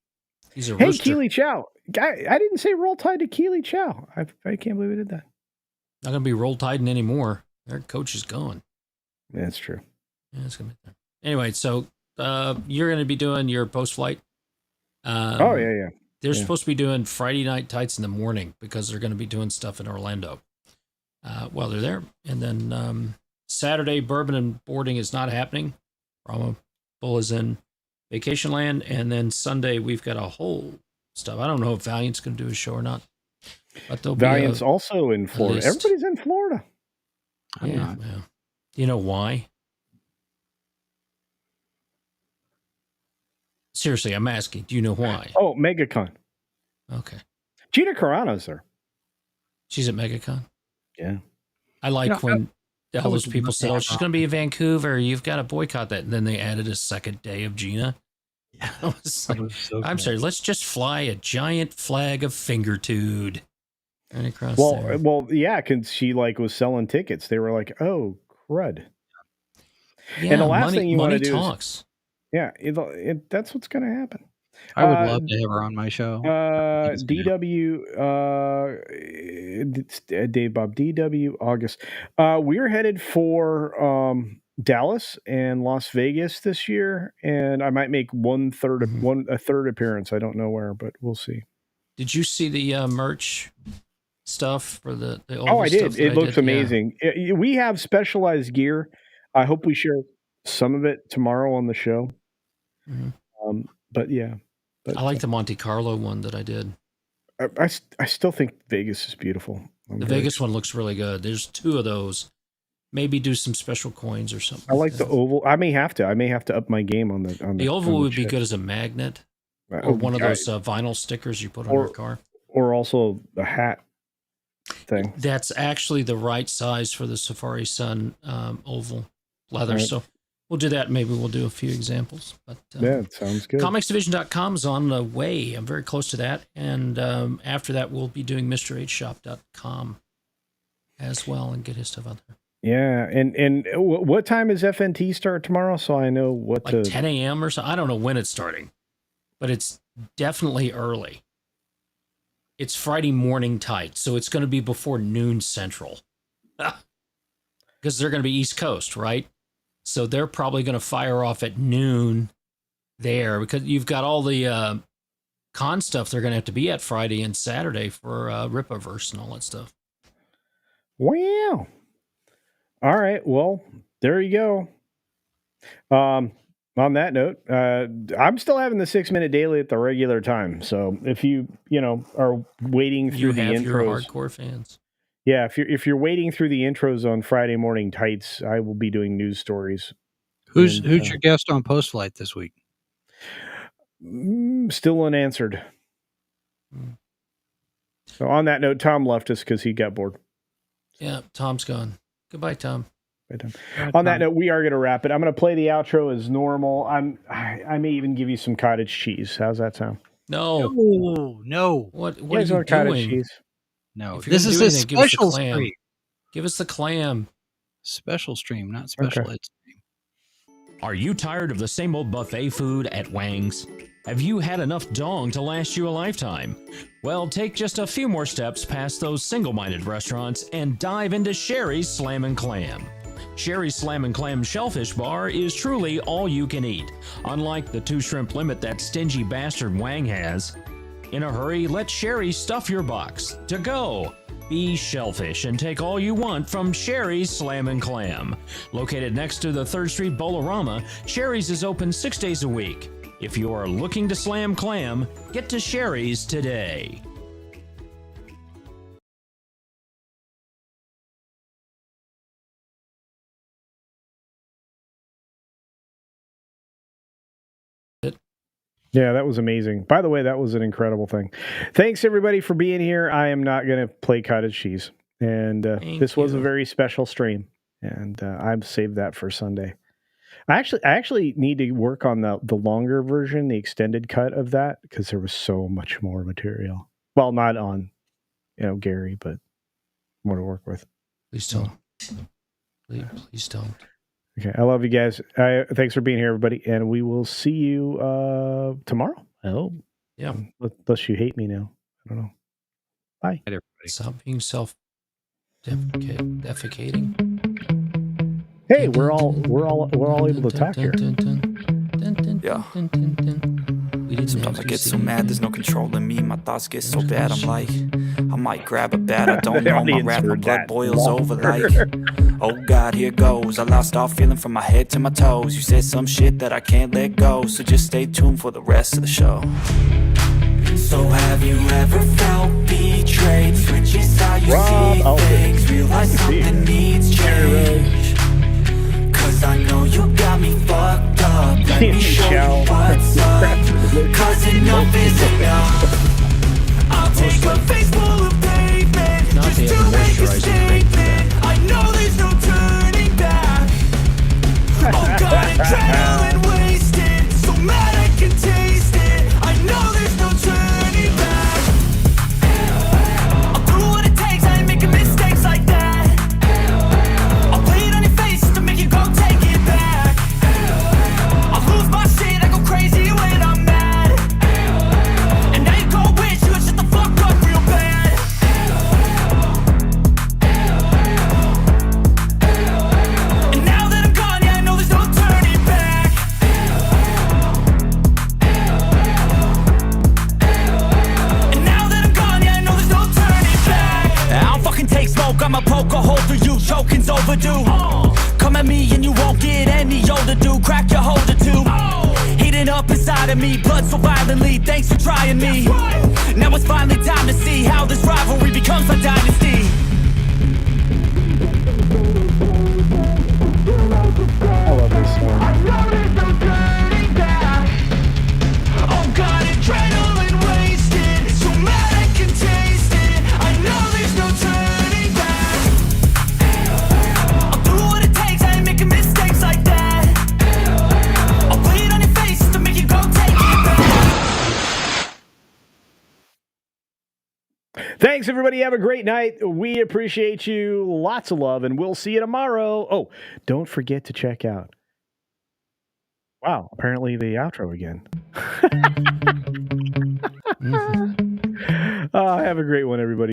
He's a Hey, rooster. Keely Chow. I didn't say roll tide to Keely Chow. I can't believe we did that. Not going to be roll tiding anymore. Their coach is gone. That's true. Yeah, it's going to be there. Anyway, so you're going to be doing your post-flight. Yeah. They're supposed to be doing Friday night tights in the morning because they're going to be doing stuff in Orlando while they're there. And then Saturday, bourbon and boarding is not happening. Brahma Bull is in vacation land. And then Sunday, we've got a whole stuff. I don't know if Valiant's going to do a show or not. But Valiant's also in Florida. list. Everybody's in Florida. Yeah. You know why? Seriously, I'm asking. Do you know why? Oh, MegaCon. Okay. Gina Carano's there. She's at MegaCon? Yeah. I like when all those was people said, oh, she's going to be in wrong. Vancouver. You've got to boycott that. And then they added a second day of Gina. Yeah, I was like, I'm sorry. Let's just fly a giant flag of fingertude right across there. Well, yeah, because she was selling tickets. They were like, "Oh, crud!" Yeah, and the last thing you want to do talks. that's what's going to happen. I would love to have her on my show. DW, Dave Bob, DW, August. We're headed for Dallas and Las Vegas this year, and I might make a third appearance. I don't know where, but we'll see. Did you see the merch stuff for the Oh, I did. It looks Yeah. amazing. We have specialized gear. I hope we share some of it tomorrow on the show. Mm-hmm. But yeah. I like the Monte Carlo one that I did. I still think Vegas is beautiful. The Vegas one looks really good. There's 2 of those. Maybe do some special coins or something. I like the oval. I may have to up my game on the oval would be good as a magnet or one of those vinyl stickers you put on your car. Or also a hat thing. That's actually the right size for the Safari Sun oval leather. Right. So we'll do that. Maybe we'll do a few examples. But Yeah, it sounds good. comicsdivision.com is on the way. I'm very close to that. And after that, we'll be doing MrHshop.com as well and get his stuff out there. Yeah, and what time does FNT start tomorrow? So I know what Like 10 a.m. or so. I don't know when it's starting, but it's definitely early. It's Friday morning tight, so it's going to be before noon Central. Because they're going to be East Coast, right? So they're probably going to fire off at noon there because you've got all the con stuff they're going to have to be at Friday and Saturday for Rippaverse and all that stuff. Wow. All right. Well, there you go. On that note, I'm still having the 6-minute daily at the regular time. So if you are waiting through the intros, your hardcore fans. Yeah, if you're waiting through the intros on Friday morning tights, I will be doing news stories. Who's your guest on Post Flight this week? Still unanswered. So on that note, Tom left us because he got bored. Yeah, Tom's gone. Goodbye, Tom. On that note, we are going to wrap it. I'm going to play the outro as normal. I may even give you some cottage cheese. How's that sound? No. What are you want doing? cottage cheese? No, this is a special stream. Give us the clam. Special stream, not special ed stream. Are you tired of the same old buffet food at Wang's? Have you had enough dong to last you a lifetime? Well, take just a few more steps past those single-minded restaurants and dive into Sherry's Slam and Clam. Sherry's Slam and Clam Shellfish Bar is truly all you can eat, unlike the 2 shrimp limit that stingy bastard Wang has. In a hurry, let Sherry stuff your box. To go! Be shellfish and take all you want from Sherry's Slam and Clam. Located next to the 3rd Street Bolorama, Sherry's is open 6 days a week. If you are looking to slam clam, get to Sherry's today. Yeah, that was amazing. By the way, that was an incredible thing. Thanks, everybody, for being here. I am not going to play cottage cheese. And this was a very special stream. And I've saved that for Sunday. I actually need to work on the longer version, the extended cut of that, because there was so much more material. Well, not on, Gary, but more to work with. Please don't. Please don't. Okay, I love you guys. Thanks for being here, everybody, and we will see you tomorrow. I hope. Yeah. Unless you hate me now. I don't know. Bye. Stop being self-defecating. Hey, we're all able to talk here. Yeah. Sometimes I get so mad, there's no controlling me. My thoughts get so bad, I'm like, I might grab a bat. I don't know, my wrath, my blood boils over like, oh God, here goes. I lost all feeling from my head to my toes. You said some shit that I can't let go, so just stay tuned for the rest of the show. So have you ever felt betrayed? Switches how you see things. Realize something needs change. Cause I know you got me fucked up. Let me show you what's up. Cause enough is enough. I'll take a face full of pavement just to make a statement. I know there's no turning back. Oh God, adrenaline wasted. So mad I can taste it. I know there's no turning back. I'll do what it takes, I ain't making mistakes like that. I'll play it on your face to make you go take it back. I'll lose my shit, I go crazy when I'm mad. And now you go wish you would shut the fuck up real bad. And now that I'm gone, yeah, I know there's no turning back. And now that I'm gone, yeah, I know there's no turning back. I don't fucking take smoke, I'ma poke a hole through you, choking's overdue. Come at me and you won't get any older, dude. Crack your holder too. Heating up inside of me, blood so violently. Thanks for trying me. Now it's finally time to see how this rivalry becomes a dynasty. I love this song. I know there's no turning back. Oh God, adrenaline wasted. So mad I can taste it. I know there's no turning back. I'll do what it takes, I ain't making mistakes like that. Thanks, everybody. Have a great night. We appreciate you. Lots of love, and we'll see you tomorrow. Oh, don't forget to check out. Wow, apparently the outro again. Have a great one, everybody.